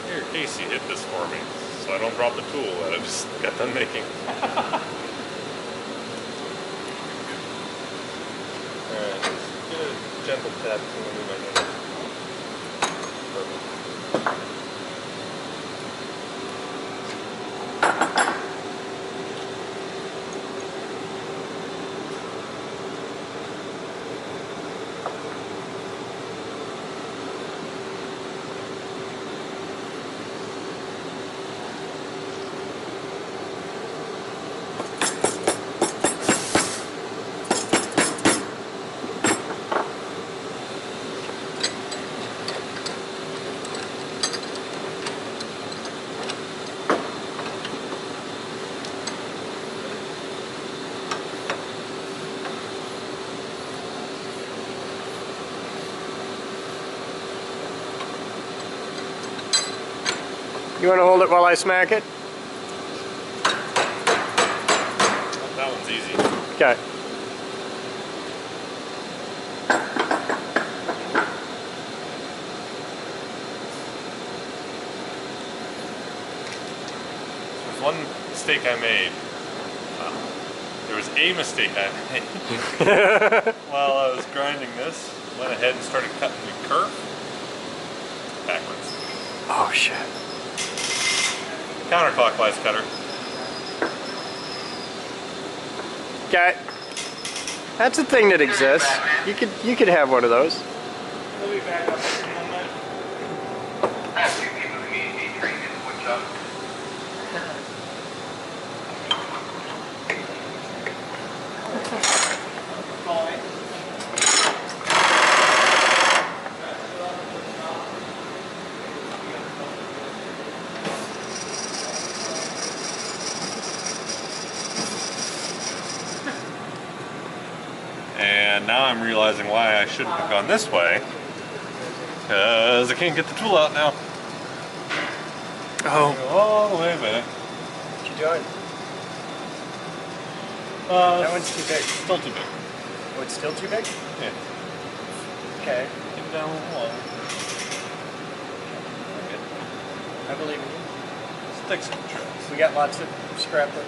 Speaker 16: Here, Casey hit this for me, so I don't drop the tool that I just got done making. Alright, let's get a gentle tap to the window. Perfect.
Speaker 1: You want to hold it while I smack it?
Speaker 16: That one's easy.
Speaker 1: Okay.
Speaker 16: There's one mistake I made. There was a mistake I made. While I was grinding this, went ahead and started cutting the kerf backwards.
Speaker 1: Oh shit.
Speaker 16: Counterclockwise cutter.
Speaker 1: Okay. That's a thing that exists. You could have one of those.
Speaker 3: We'll be back up in a moment.
Speaker 16: And now I'm realizing why I shouldn't have gone this way. Because I can't get the tool out now.
Speaker 1: Oh.
Speaker 16: Go all the way back.
Speaker 1: What you doing? That one's too big.
Speaker 16: Still too big.
Speaker 1: Oh, it's still too big?
Speaker 16: Yeah.
Speaker 1: Okay.
Speaker 16: Get it down a little lower.
Speaker 1: I believe in you.
Speaker 16: Sticks and tricks.
Speaker 1: We got lots of scrap wood.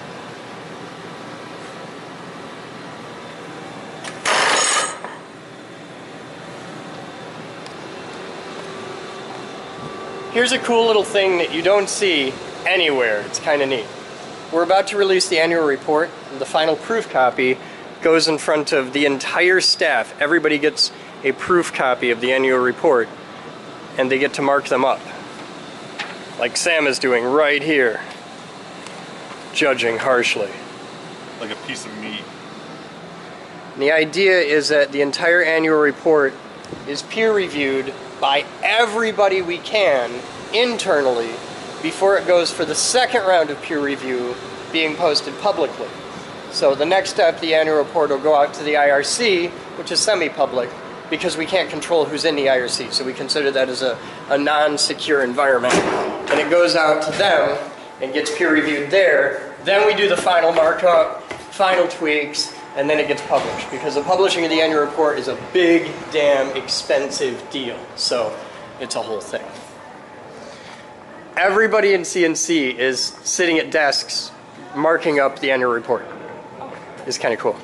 Speaker 1: Here's a cool little thing that you don't see anywhere. It's kind of neat. We're about to release the annual report. The final proof copy goes in front of the entire staff. Everybody gets a proof copy of the annual report, and they get to mark them up. Like Sam is doing right here. Judging harshly.
Speaker 16: Like a piece of meat.
Speaker 1: And the idea is that the entire annual report is peer reviewed by everybody we can internally before it goes for the second round of peer review being posted publicly. So the next step, the annual report will go out to the IRC, which is semi-public, because we can't control who's in the IRC, so we consider that as a non-secure environment. And it goes out to them and gets peer-reviewed there. Then we do the final markup, final tweaks, and then it gets published, because the publishing of the annual report is a big, damn expensive deal. So it's a whole thing. Everybody in CNC is sitting at desks marking up the annual report. It's kind of cool.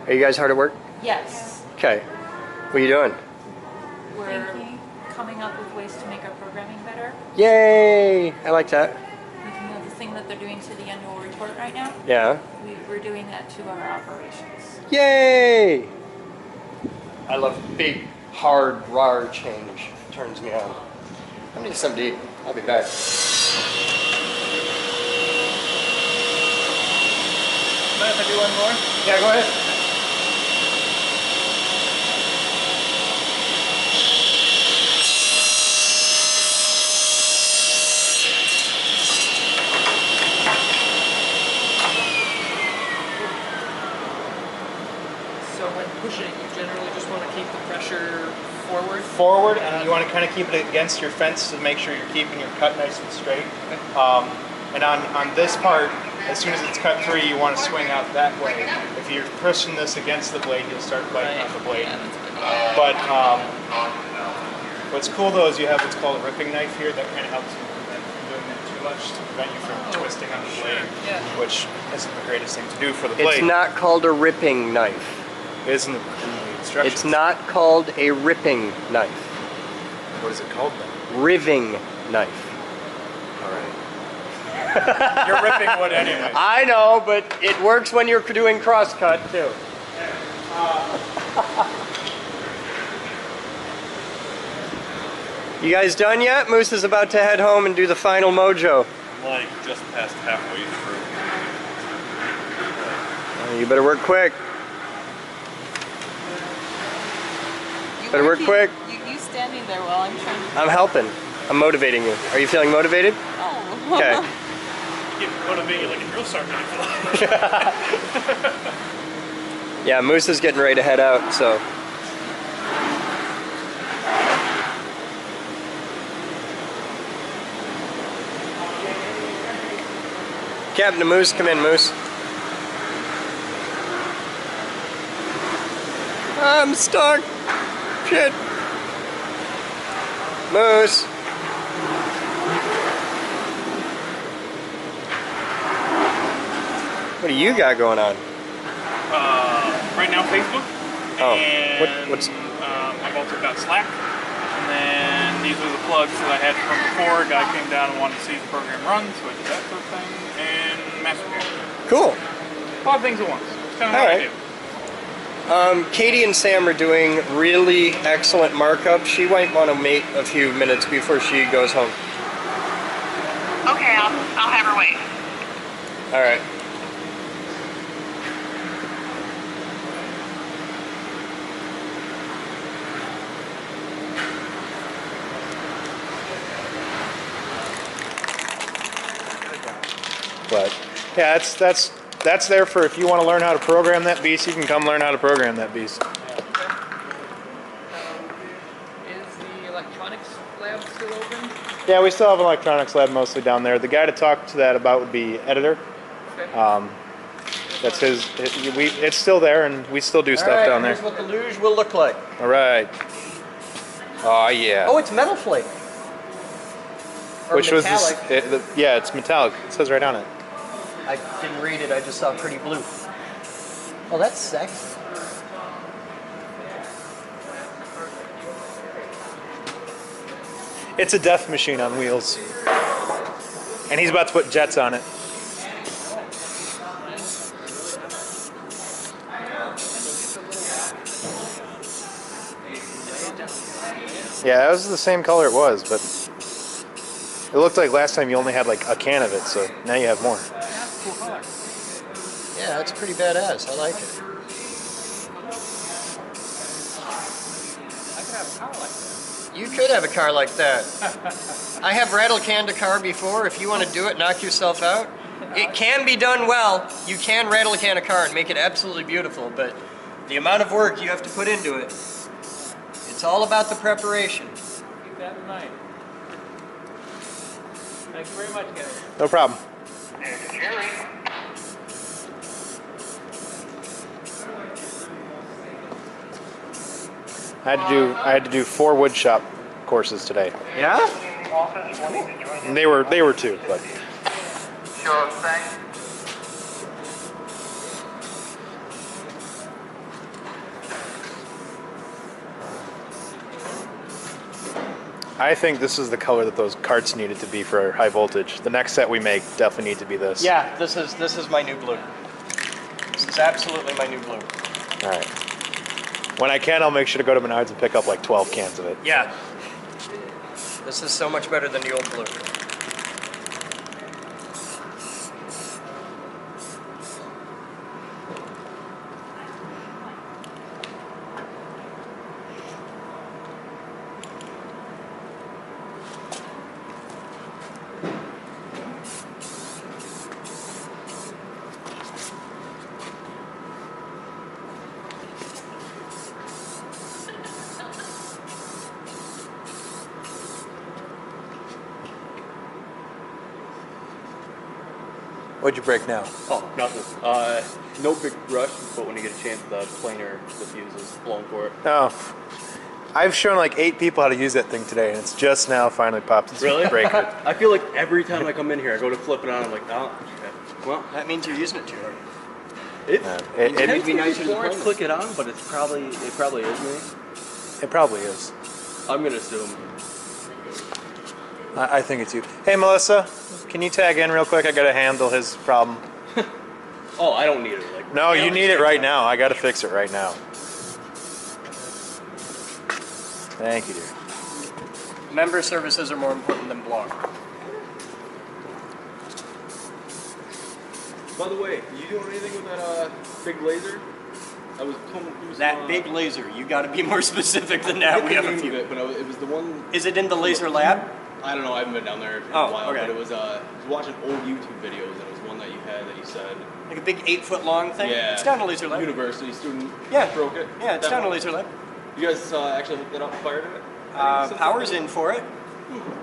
Speaker 1: Are you guys hard at work?
Speaker 14: Yes.
Speaker 1: Okay. What are you doing?
Speaker 14: We're coming up with ways to make our programming better.
Speaker 1: Yay! I like that.
Speaker 14: You know the thing that they're doing to the annual report right now?
Speaker 1: Yeah.
Speaker 14: We're doing that to our operations.
Speaker 1: Yay! I love big, hard, rar change. It turns me on. I need something to eat. I'll be back.
Speaker 4: Mind if I do one more?
Speaker 1: Yeah, go ahead.
Speaker 15: So when pushing, you generally just want to keep the pressure forward?
Speaker 4: Forward, and you want to kind of keep it against your fence to make sure you're keeping your cut nice and straight. And on this part, as soon as it's cut free, you want to swing out that way. If you're pushing this against the blade, you'll start biting on the blade. But what's cool though is you have what's called a ripping knife here that kind of helps you prevent from doing that too much to prevent you from twisting on the blade, which isn't the greatest thing to do for the blade.
Speaker 1: It's not called a ripping knife.
Speaker 4: It isn't in the instructions.
Speaker 1: It's not called a ripping knife.
Speaker 4: What is it called then?
Speaker 1: Riving knife.
Speaker 4: All right. You're ripping wood anyway.
Speaker 1: I know, but it works when you're doing crosscut too. You guys done yet? Moose is about to head home and do the final mojo.
Speaker 16: I'm like just past halfway through.
Speaker 1: You better work quick. Better work quick.
Speaker 5: You standing there while I'm trying to...
Speaker 1: I'm helping. I'm motivating you. Are you feeling motivated?
Speaker 5: Oh.
Speaker 1: Okay.
Speaker 16: You motivate you like a drill sergeant.
Speaker 1: Yeah, Moose is getting ready to head out, so. Captain Moose, come in, Moose. I'm stuck. Shit. Moose. What do you got going on?
Speaker 3: Right now, Facebook.
Speaker 1: Oh,
Speaker 3: And,
Speaker 1: what's?
Speaker 3: I've also got Slack. And then these are the plugs that I had from before. A guy came down and wanted to see the program run, so I did that sort of thing. And Mastercard.
Speaker 1: Cool.
Speaker 3: A lot of things at once. It's kind of
Speaker 1: All
Speaker 3: how I
Speaker 1: right.
Speaker 3: do.
Speaker 1: Katie and Sam are doing really excellent markup. She might want to wait a few minutes before she goes home.
Speaker 17: Okay, I'll have her wait.
Speaker 1: All right.
Speaker 4: But yeah, that's there for if you want to learn how to program that beast, you can come learn how to program that beast.
Speaker 15: Is the electronics lab still open?
Speaker 4: Yeah, we still have an electronics lab mostly down there. The guy to talk to that about would be Editor.
Speaker 15: Okay.
Speaker 4: That's his. It's still there, and we still do stuff down there.
Speaker 1: Here's what the luge will look like.
Speaker 4: All right. Oh yeah.
Speaker 1: Oh, it's metal flake. Or
Speaker 4: Which
Speaker 1: metallic.
Speaker 4: was this? Yeah, it's metallic. It says right on it.
Speaker 1: I didn't read it. I just saw pretty blue. Oh, that's sexy.
Speaker 4: It's a death machine on wheels, and he's about to put jets on it. Yeah, that was the same color it was, but it looked like last time you only had like a can of it, so now you have more.
Speaker 1: Yeah, that's pretty badass. I like it.
Speaker 15: I could have a car like that.
Speaker 1: You could have a car like that. I have rattle canned a car before. If you want to do it, knock yourself out. It can be done well. You can rattle a can a car and make it absolutely beautiful, but the amount of work you have to put into it, it's all about the preparation.
Speaker 15: Keep that in mind. Thank you very much, guys.
Speaker 4: No problem. I had to do 4 wood shop courses today.
Speaker 1: Yeah?
Speaker 4: And they were 2, but
Speaker 11: Sure thing.
Speaker 4: I think this is the color that those carts needed to be for high voltage. The next set we make definitely need to be this.
Speaker 1: Yeah, this is my new blue. This is absolutely my new blue.
Speaker 4: All right. When I can, I'll make sure to go to Menards and pick up like 12 cans of it.
Speaker 1: Yeah. This is so much better than the old blue.
Speaker 4: What'd you break now?
Speaker 18: Oh, nothing. No big rush, but when you get a chance, the planer, the fuse is blown for it.
Speaker 4: Oh. I've shown like 8 people how to use that thing today, and it's just now finally popped its
Speaker 18: Really?
Speaker 4: breaker.
Speaker 18: I feel like every time I come in here, I go to flip it on, I'm like, oh, okay. Well,
Speaker 1: that means you're using it too hard.
Speaker 18: It'd be nicer to click it on, but it probably is me.
Speaker 4: It probably is.
Speaker 18: I'm gonna assume.
Speaker 4: I think it's you. Hey, Melissa, can you tag in real quick? I gotta handle his problem.
Speaker 18: Oh, I don't need it. Like,
Speaker 4: No, you need it right now. I gotta fix it right now. Thank you, dear.
Speaker 1: Member services are more important than blog.
Speaker 18: By the way, you doing anything with that big laser? I was coming through
Speaker 1: that big laser. You got to be more specific than that. We have a few.
Speaker 18: But it was the one.
Speaker 1: Is it in the laser lab?
Speaker 18: I don't know. I haven't been down there in a while.
Speaker 1: Okay.
Speaker 18: But it was. I was watching old YouTube videos, and it was one that you had that you said.
Speaker 1: Like a big 8-foot long thing.
Speaker 18: Yeah.
Speaker 1: It's down a laser lab.
Speaker 18: University student.
Speaker 1: Yeah.
Speaker 18: Broke it.
Speaker 1: Yeah, it's down a laser lab.
Speaker 18: You guys actually hooked it up and fired it?
Speaker 1: Power's in for it.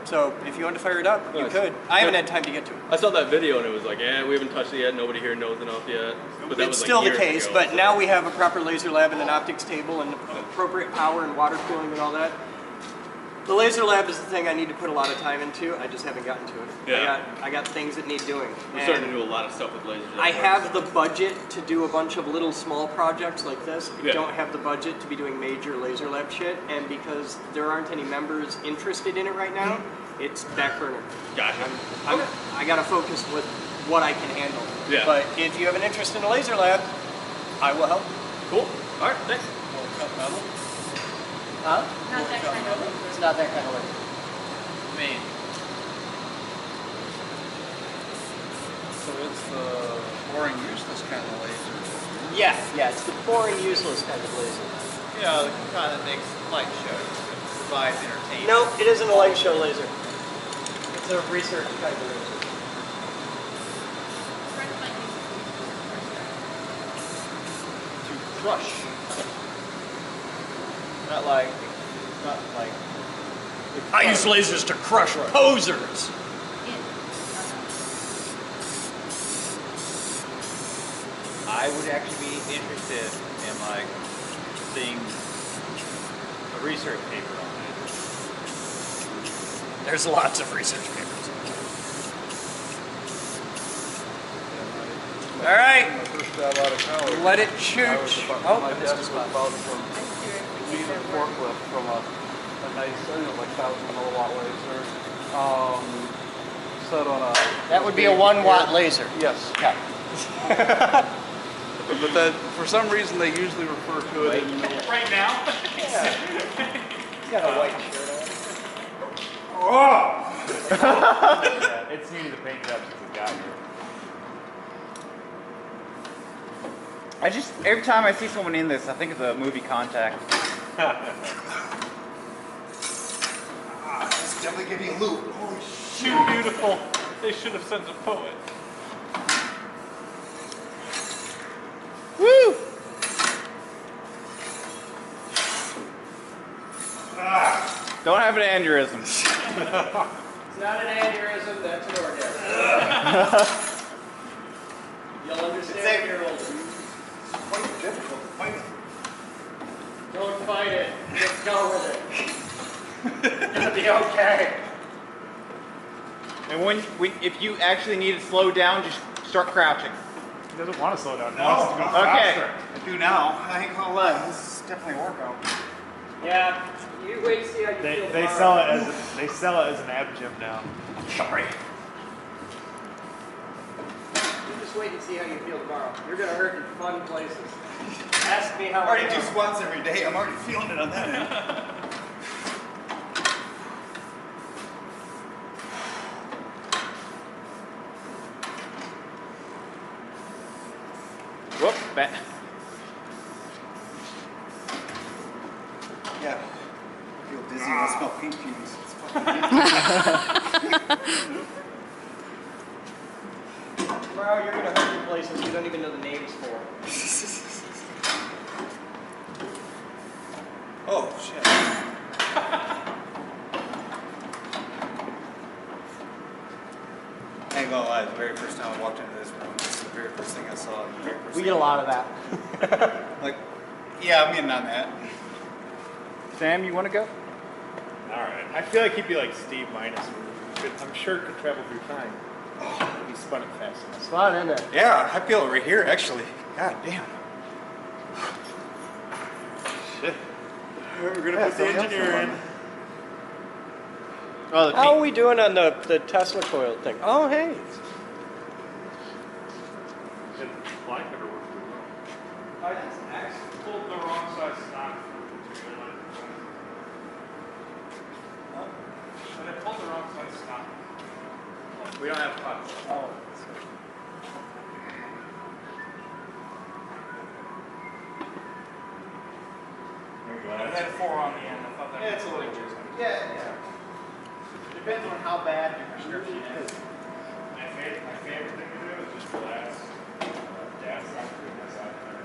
Speaker 1: So if you want to fire it up, you could. I haven't had time to get to it.
Speaker 18: I saw that video and it was like, yeah, we haven't touched it yet. Nobody here knows enough yet. But that
Speaker 1: It's
Speaker 18: was
Speaker 1: still
Speaker 18: like
Speaker 1: the case,
Speaker 18: ago.
Speaker 1: but now we have a proper laser lab and an optics table and appropriate power and water cooling and all that. The laser lab is the thing I need to put a lot of time into. I just haven't gotten to it.
Speaker 18: Yeah.
Speaker 1: I got things that need doing.
Speaker 18: We're starting to do a lot of stuff with lasers.
Speaker 1: I have the budget to do a bunch of little small projects like this. I don't have the budget to be doing major laser lab shit, and because there aren't any members interested in it right now, it's back burner.
Speaker 18: Gotcha.
Speaker 1: I gotta focus with what I can handle.
Speaker 18: Yeah.
Speaker 1: But if you have an interest in a laser lab, I will help.
Speaker 18: Cool. All right, thanks.
Speaker 1: Huh?
Speaker 14: Not that kind of laser.
Speaker 1: It's not that kind of laser.
Speaker 12: I mean, so it's the boring, useless kind of laser.
Speaker 1: Yeah, it's the boring, useless kind of laser.
Speaker 8: Yeah, the kind that makes light shows, provides entertainment.
Speaker 1: No, it isn't a light show laser. It's a research kind of laser.
Speaker 8: To crush. Not like.
Speaker 1: I use lasers to crush posers.
Speaker 8: I would actually be interested in like seeing a research paper on it.
Speaker 1: There's lots of research papers. All right. Let it shoot. Oh,
Speaker 12: my
Speaker 1: I missed
Speaker 12: desk
Speaker 1: a
Speaker 12: was
Speaker 1: spot.
Speaker 12: about from leaving a forklift from a nice, like 1,000 milliwatt laser. Set on a.
Speaker 1: That would be a 1 watt laser.
Speaker 12: Yes.
Speaker 1: Okay.
Speaker 12: But that, for some reason, they usually refer to it in
Speaker 3: Right now?
Speaker 1: He's got a white shirt
Speaker 4: Yeah, it's needed to paint it up since it got here.
Speaker 8: Every time I see someone in this, I think of the movie Contact.
Speaker 12: It's definitely gonna be a loop. Holy shoot, beautiful. They should have sent a poet.
Speaker 6: Don't have an aneurysm.
Speaker 1: It's not an aneurysm, that's an orgasm. You'll understand when you're older.
Speaker 8: It's quite difficult to fight.
Speaker 1: Don't fight it. Just go with it. It's gonna be okay.
Speaker 6: And if you actually need to slow down, just start crouching.
Speaker 4: He doesn't want to slow down. He
Speaker 8: No,
Speaker 4: wants it to go
Speaker 6: okay.
Speaker 4: faster.
Speaker 8: I do now. I ain't gonna lie. This is definitely a workout.
Speaker 1: Yeah, you wait and see how you feel
Speaker 4: They
Speaker 1: tomorrow.
Speaker 4: sell it as an ab gym now.
Speaker 8: Sorry.
Speaker 1: You just wait and see how you feel tomorrow. You're gonna hurt in fun places. Ask me how
Speaker 8: I already
Speaker 1: I
Speaker 8: do
Speaker 1: feel.
Speaker 8: squats every day. I'm already feeling it on that end.
Speaker 6: Whoop, back.
Speaker 8: Yeah. I feel dizzy when I smell paint fumes. It's fucking
Speaker 1: Tomorrow you're gonna hurt in places you don't even know the names for.
Speaker 8: Oh, shit. I ain't gonna lie, the very first time I walked into this room, this is the very first thing I saw.
Speaker 1: We get a lot of that.
Speaker 8: Like, yeah, I'm in on that.
Speaker 6: Sam, you want to go?
Speaker 4: Alright. I feel like he'd be like Steve Minus. I'm sure it could travel through time. If he spun it fast enough.
Speaker 1: It's fun, isn't it?
Speaker 8: Yeah, I feel it right here, actually. God damn.
Speaker 4: Shit.
Speaker 8: We're gonna put the engineer in.
Speaker 6: Oh,
Speaker 1: How are we doing on the Tesla coil thing? Oh, hey.
Speaker 3: I just actually pulled the wrong size stock for the material. And I pulled the wrong size stock.
Speaker 6: We don't have pots.
Speaker 1: Oh.
Speaker 3: I had 4 on the end. I thought that
Speaker 6: Yeah, it's a little weird. Yeah. Depends on how bad your prescription is.
Speaker 3: My favorite thing to do is just glass. Dad's not doing this out there.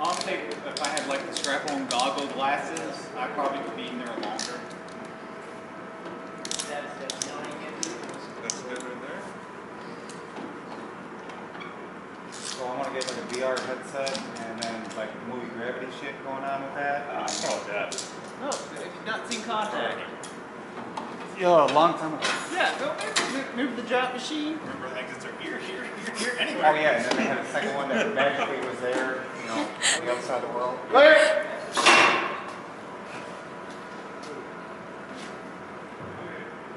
Speaker 6: Honestly, if I had like the strap-on goggle glasses, I probably would be in there longer.
Speaker 8: That's good right there. So I want to get like a VR headset and then like movie gravity shit going on with that.
Speaker 3: Oh, Dad.
Speaker 6: No, if you've not seen Contact.
Speaker 8: Yeah, a long time ago.
Speaker 6: Yeah, go move the drop machine.
Speaker 8: Remember exits are here, anywhere. Oh yeah, and then they had a second one that magically was there, you know, on the other side of the world.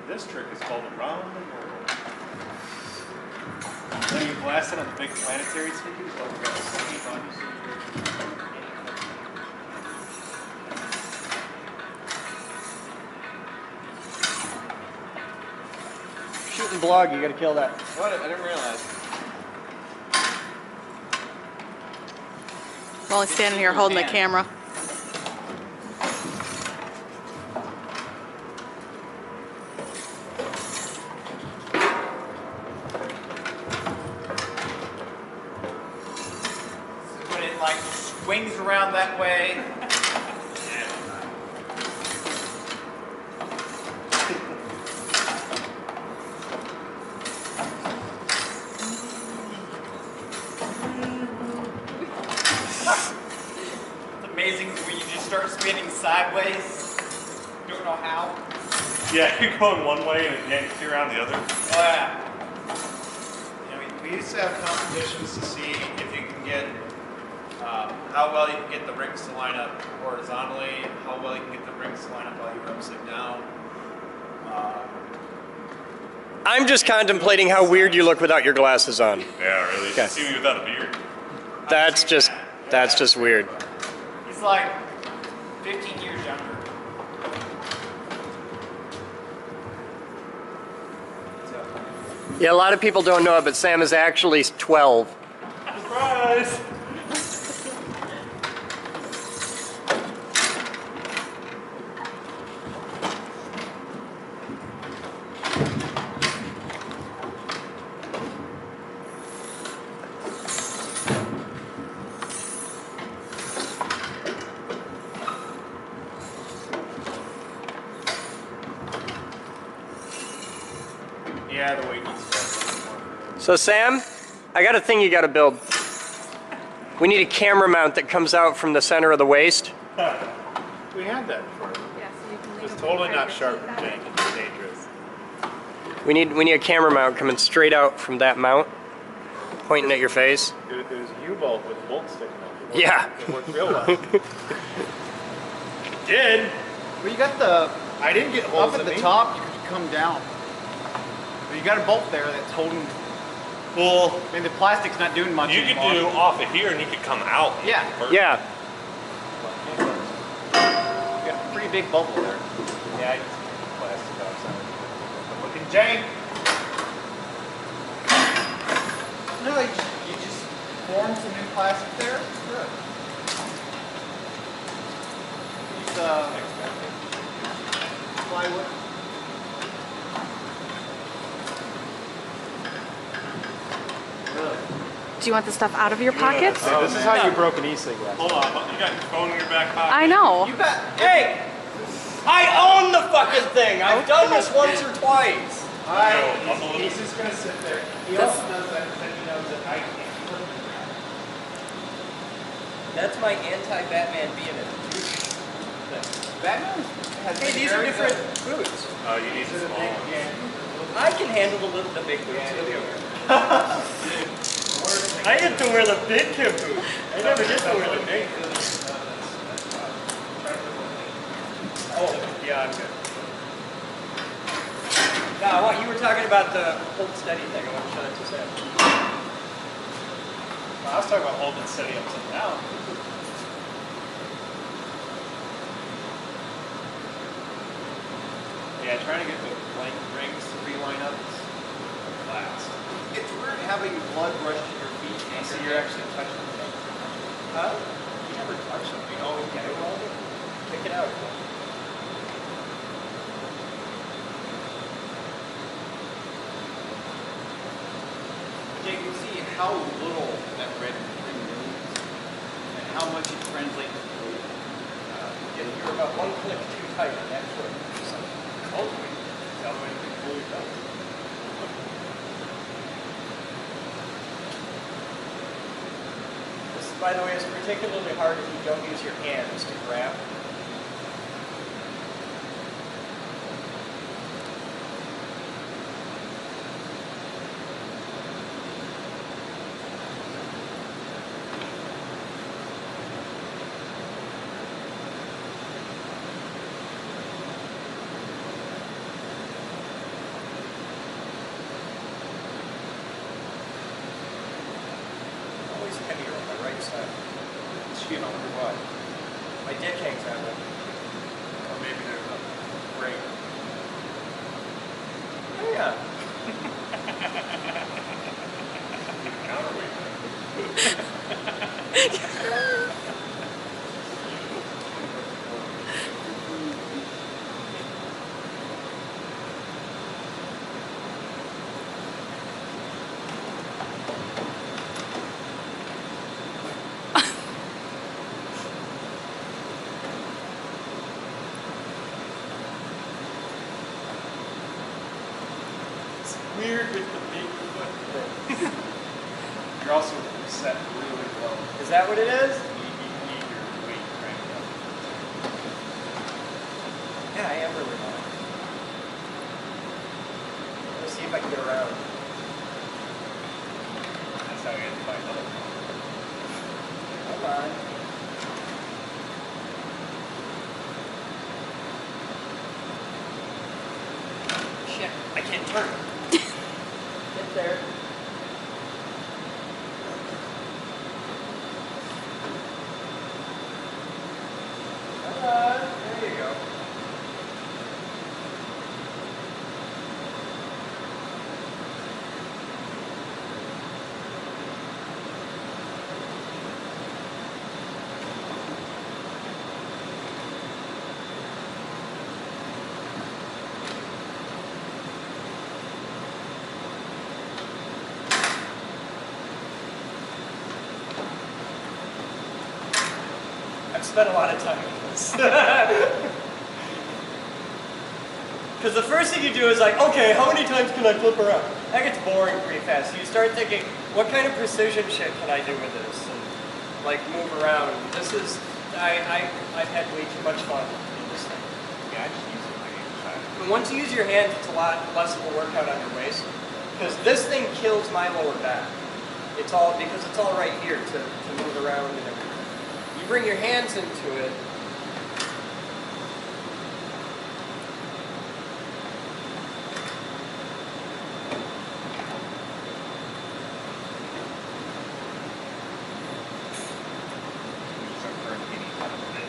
Speaker 4: This trick is called around the world. Then you blast it on the big planetary stickers. Oh, we got a sticky bunch.
Speaker 1: Shooting blog, you gotta kill that.
Speaker 15: What? I didn't realize.
Speaker 7: While he's standing here holding the camera.
Speaker 6: When it like swings around that way. It's amazing when you just start spinning sideways. Don't know how.
Speaker 16: Yeah, you're going one way and it yanks you around the other.
Speaker 6: Oh yeah. We used to have competitions to see if you can get how well you can get the rings to line up horizontally, how well you can get the rings to line up while you're upside down.
Speaker 1: I'm just contemplating how weird you look without your glasses on.
Speaker 16: Yeah, really. You
Speaker 1: Okay.
Speaker 16: should see me without a beard.
Speaker 1: That's just weird.
Speaker 6: He's like 15 years younger.
Speaker 1: Yeah, a lot of people don't know it, but Sam is actually 12.
Speaker 16: Surprise!
Speaker 1: So Sam, I got a thing you gotta build. We need a camera mount that comes out from the center of the waist.
Speaker 4: We had that before.
Speaker 14: Yeah, so you can leave
Speaker 4: It's
Speaker 14: them
Speaker 4: totally
Speaker 14: right
Speaker 4: not
Speaker 14: your
Speaker 4: sharp
Speaker 14: feet
Speaker 4: and
Speaker 14: back.
Speaker 4: jank. It's dangerous.
Speaker 1: We need a camera mount coming straight out from that mount, pointing at your face.
Speaker 4: It was a U-bolt with bolts sticking out.
Speaker 1: Yeah.
Speaker 4: It worked real well. Did?
Speaker 8: Well, you got the.
Speaker 4: I didn't get
Speaker 8: Up
Speaker 4: holes
Speaker 8: at
Speaker 4: in
Speaker 8: the
Speaker 4: me.
Speaker 8: top, you could come down. But you got a bolt there that's holding.
Speaker 6: Well,
Speaker 8: I mean, the plastic's not doing much
Speaker 16: You could
Speaker 8: anymore.
Speaker 16: do off of here and you could come out.
Speaker 8: Yeah.
Speaker 1: Yeah.
Speaker 8: You got a pretty big bubble there.
Speaker 4: Yeah, I just took plastic outside. Looking jank.
Speaker 8: No, you just form some new plastic there. Good. Use plywood.
Speaker 7: Do you want the stuff out of your pockets?
Speaker 4: Hey, this is how you broke an e-cig last
Speaker 16: Hold on, you got your phone in your back pocket?
Speaker 7: I know.
Speaker 8: You bet.
Speaker 15: Hey! I own the fucking thing! I've done this once or twice!
Speaker 4: Alright, he's just gonna sit there. He also knows that he knows that I can't put him there.
Speaker 15: That's my anti-Batman being a douche.
Speaker 8: Batman has
Speaker 15: Hey,
Speaker 8: been
Speaker 15: these are
Speaker 8: very
Speaker 15: different
Speaker 8: good.
Speaker 15: boots.
Speaker 16: You need the small ones.
Speaker 15: I can handle the big boots too. I get to wear the big kid boots. I never get to wear the big boots.
Speaker 4: Oh, yeah, I'm good.
Speaker 15: Now, what you were talking about the hold steady thing. I want to show that to Sam.
Speaker 4: I was talking about holding steady upside down. Yeah, trying to get the blank rings to reline up is last.
Speaker 8: It's weird having blood rush to your feet.
Speaker 4: So you're actually touching the thing.
Speaker 8: Huh?
Speaker 4: You never touch something. Oh, okay.
Speaker 15: Well, pick it out.
Speaker 8: You can see how little that red ring moves and how much it translates to blue.
Speaker 15: You're about one click too tight on that foot.
Speaker 4: Hopefully. Tell me anything fully done.
Speaker 15: This, by the way, is particularly hard if you don't use your hands to grab. Always heavier on my right side.
Speaker 4: Gee, I wonder why.
Speaker 15: My dick hangs that way.
Speaker 4: Or maybe there's a break.
Speaker 15: Oh, yeah.
Speaker 4: Weird with the big foot thing. You're also set really low.
Speaker 15: Is that what it is?
Speaker 4: You need your weight cranked up.
Speaker 15: Yeah, I am really low. Let's see if I can get around.
Speaker 4: That's how you get to find out.
Speaker 15: Come on. Shit, I can't turn. Get there. There you go. I've spent a lot of time with this. Because the first thing you do is like, okay, how many times can I flip around?
Speaker 1: that gets boring pretty fast. You start thinking, what kind of precision shit can I do with this? And like move around. This is, I've had way too much fun with this thing.
Speaker 4: Yeah, I just use it like exercise.
Speaker 1: And once you use your hands, it's a lot less of a workout on your waist. Because this thing kills my lower back. It's all, because it's all right here to move around and everything. You bring your hands into it,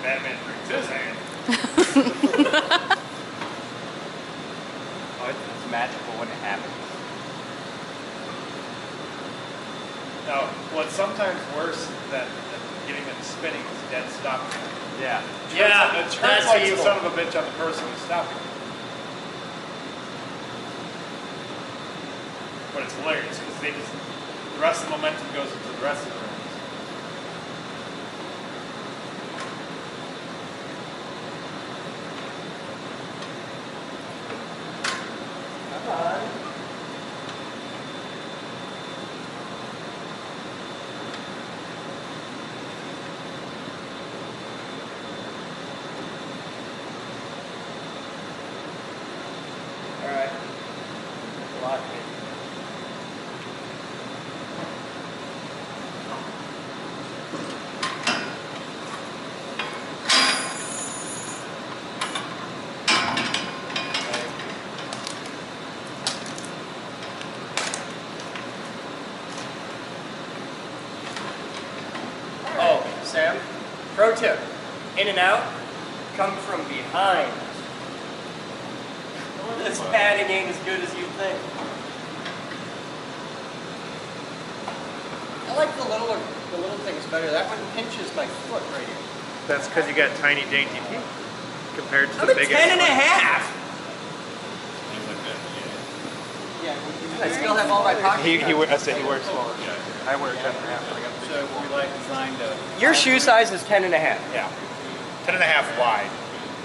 Speaker 6: Batman brings his hand.
Speaker 4: Oh, it's magical when it happens.
Speaker 6: Now, what's sometimes worse than getting them spinning is dead stopping.
Speaker 4: Yeah.
Speaker 1: Yeah,
Speaker 6: It turns
Speaker 1: that's
Speaker 6: like
Speaker 1: evil.
Speaker 6: the son of a bitch on the person who's stopping. But it's hilarious because they just, the rest of the momentum goes into the rest of the rings.
Speaker 1: Come on. All right. Lock me. Oh, Sam, pro tip, in and out, come from behind. This padding ain't as good as you think. I like the little things better. That one pinches my foot right here.
Speaker 6: That's because you got tiny, dainty feet compared to
Speaker 1: I'm
Speaker 6: the
Speaker 1: a
Speaker 6: biggest.
Speaker 1: 10 and a half.
Speaker 16: Things like that, yeah.
Speaker 1: Yeah, I still have all my pockets.
Speaker 6: I said he wears smaller. I wear 10 and a half. I got the
Speaker 4: So we like designed to.
Speaker 1: Your shoe size is 10 and a half.
Speaker 6: Yeah. 10 and a half wide.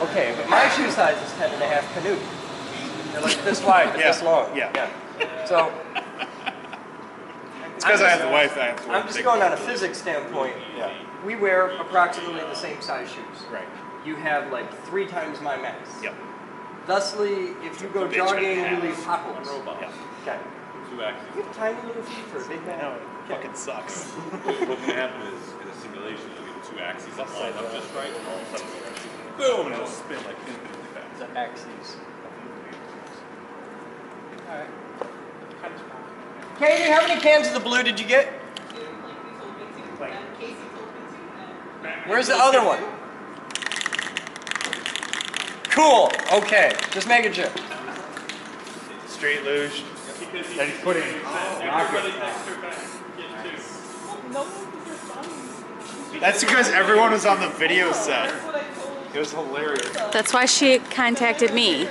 Speaker 1: Okay, but my shoe size is 10 and a half canoe. They're like this wide, but this long.
Speaker 6: Yeah.
Speaker 1: So.
Speaker 6: It's because I have the wife. I have to wear
Speaker 1: I'm just
Speaker 6: big
Speaker 1: going on a
Speaker 6: ones.
Speaker 1: physics standpoint.
Speaker 6: Yeah.
Speaker 1: We wear approximately the same size shoes.
Speaker 6: Right.
Speaker 1: You have like 3 times my mass.
Speaker 6: Yep.
Speaker 1: Thusly, if you go
Speaker 6: Bitch
Speaker 1: jogging,
Speaker 6: and a
Speaker 1: you
Speaker 6: half.
Speaker 1: leave potholes.
Speaker 6: Yeah.
Speaker 1: Okay.
Speaker 16: Two axes.
Speaker 1: You have tiny little feet for a big man.
Speaker 6: No, it fucking sucks.
Speaker 16: What can happen is, in a simulation, you get two axes that line up just right, and all of a sudden, boom, and it'll spin like infinitely fast.
Speaker 1: The axes. Alright. Katie, how many cans of the blue did you get? Where's the other one? Cool. Okay. Just making sure.
Speaker 6: Straight luge. That he's putting. That's because everyone was on the video set. It was hilarious.
Speaker 7: That's why she contacted me.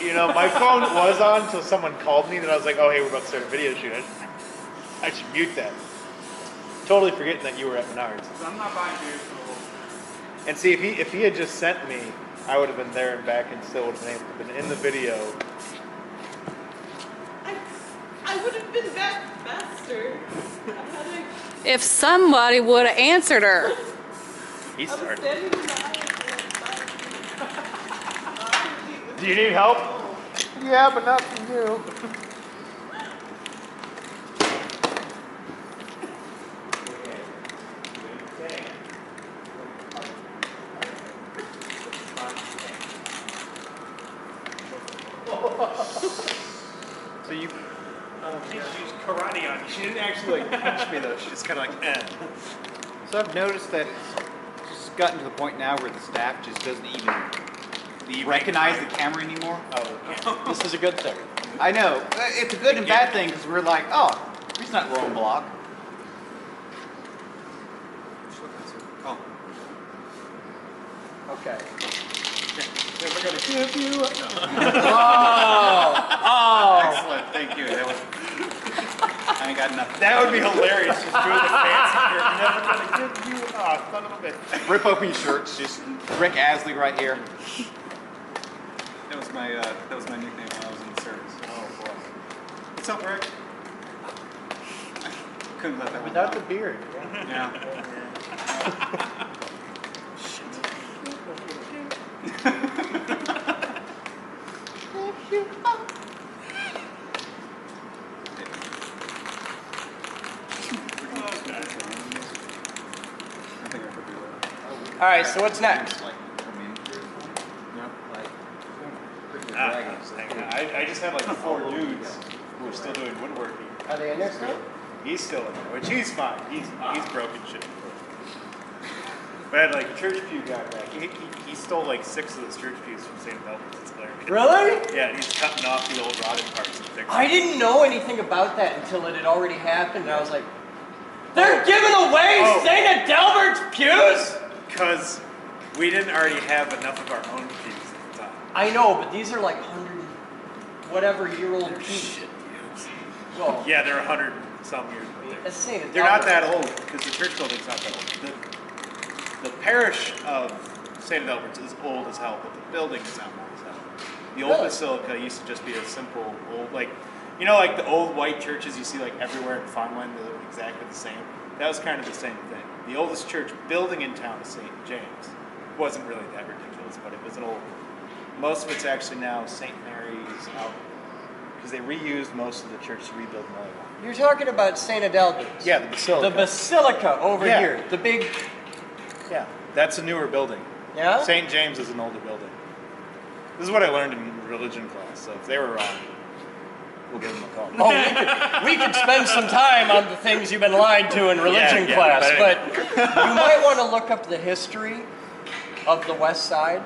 Speaker 6: You know, my phone was on until someone called me, then I was like, oh, hey, we're about to start a video shoot. I should mute that. Totally forgetting that you were at Menards.
Speaker 3: I'm not buying beers for
Speaker 6: And see, if he had just sent me, I would have been there and back and still would have been able to been in the video.
Speaker 5: I would have been back faster.
Speaker 7: If somebody would have answered her.
Speaker 6: He started. Do you need help? Yeah, but not from you. So you. She used karate on you. She didn't actually like punch me though. She just kind of like, eh.
Speaker 8: So I've noticed that it's just gotten to the point now where the staff just doesn't even recognize the camera anymore.
Speaker 6: Oh,
Speaker 1: This is a good thing.
Speaker 8: I know. It's a good and bad thing because we're like, oh, he's not rolling block. Oh.
Speaker 1: Okay.
Speaker 6: Never gonna give you up.
Speaker 1: Oh!
Speaker 8: Excellent. Thank you. That was. I ain't got nothing.
Speaker 6: That would be hilarious. Just doing the fancy here. Never gonna give you up. Son of a bitch.
Speaker 8: Rip open your shirts. Just Rick Astley right here.
Speaker 6: that was my nickname when I was in the service. Oh boy. What's up, Rick? Couldn't let that one
Speaker 4: Without
Speaker 6: go.
Speaker 4: the beard.
Speaker 6: Yeah.
Speaker 1: All right, so what's next?
Speaker 6: I just have like 4 dudes who are still doing woodworking.
Speaker 1: Are they in there still?
Speaker 6: He's still in there, which he's fine. He's broken shit. But I had like a church pew guy back. He stole like 6 of those church pews from St. Melvin's. It's hilarious.
Speaker 1: Really?
Speaker 6: Yeah, and he's cutting off the old rotted parts and fixing
Speaker 1: I didn't know anything about that until it had already happened, and I was like, they're giving away St. Adelbert's pews?
Speaker 6: Because we didn't already have enough of our own pews at the time.
Speaker 1: I know, but these are like 100 whatever year old pews. Well,
Speaker 6: yeah, they're 100 some years.
Speaker 1: Let's say
Speaker 6: they're not that old because the church building's not that old. The parish of St. Adelbert's is old as hell, but the building is not old as hell. The old basilica used to just be a simple old, like, you know, like the old white churches you see like everywhere in Funland, they're exactly the same. That was kind of the same thing. The oldest church building in town is St. James. It wasn't really that ridiculous, but it was an old. Most of it's actually now St. Mary's out because they reused most of the church to rebuild another one.
Speaker 1: You're talking about St. Adelbert's.
Speaker 6: Yeah, the basilica.
Speaker 1: The basilica over here. The big.
Speaker 6: Yeah, that's a newer building.
Speaker 1: Yeah?
Speaker 6: St. James is an older building. This is what I learned in religion class, so if they were wrong, we'll give them a call.
Speaker 1: Oh, we could spend some time on the things you've been lied to in religion class, but you might want to look up the history of the West Side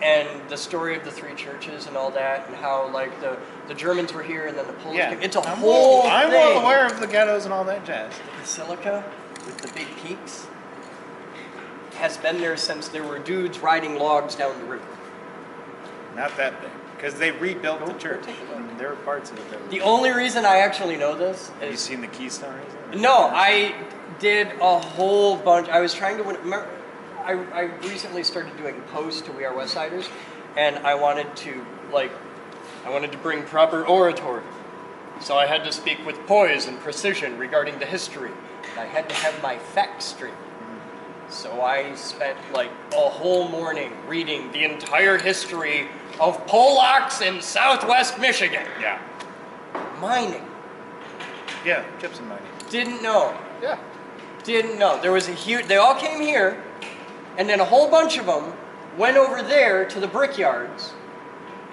Speaker 1: and the story of the 3 churches and all that, and how like the Germans were here and then the Polish came. It's a whole thing.
Speaker 6: I'm well aware of the ghettos and all that jazz.
Speaker 1: The basilica with the big peaks has been there since there were dudes riding logs down the river.
Speaker 6: Not that big, because they rebuilt the church. And there were parts of it that were...
Speaker 1: The only reason I actually know this is...
Speaker 6: Have you seen the Keystone Reason?
Speaker 1: No, I did a whole bunch. I was trying to win... Remember, I recently started doing posts to We Are Westsiders, and I wanted to, bring proper oratory. So I had to speak with poise and precision regarding the history. And I had to have my facts straight. So I spent like a whole morning reading the entire history of Polacks in southwest Michigan.
Speaker 6: Yeah.
Speaker 1: Mining.
Speaker 6: Yeah, gypsum mining.
Speaker 1: Didn't know.
Speaker 6: Yeah.
Speaker 1: Didn't know. There was a huge, they all came here, and then a whole bunch of them went over there to the brickyards,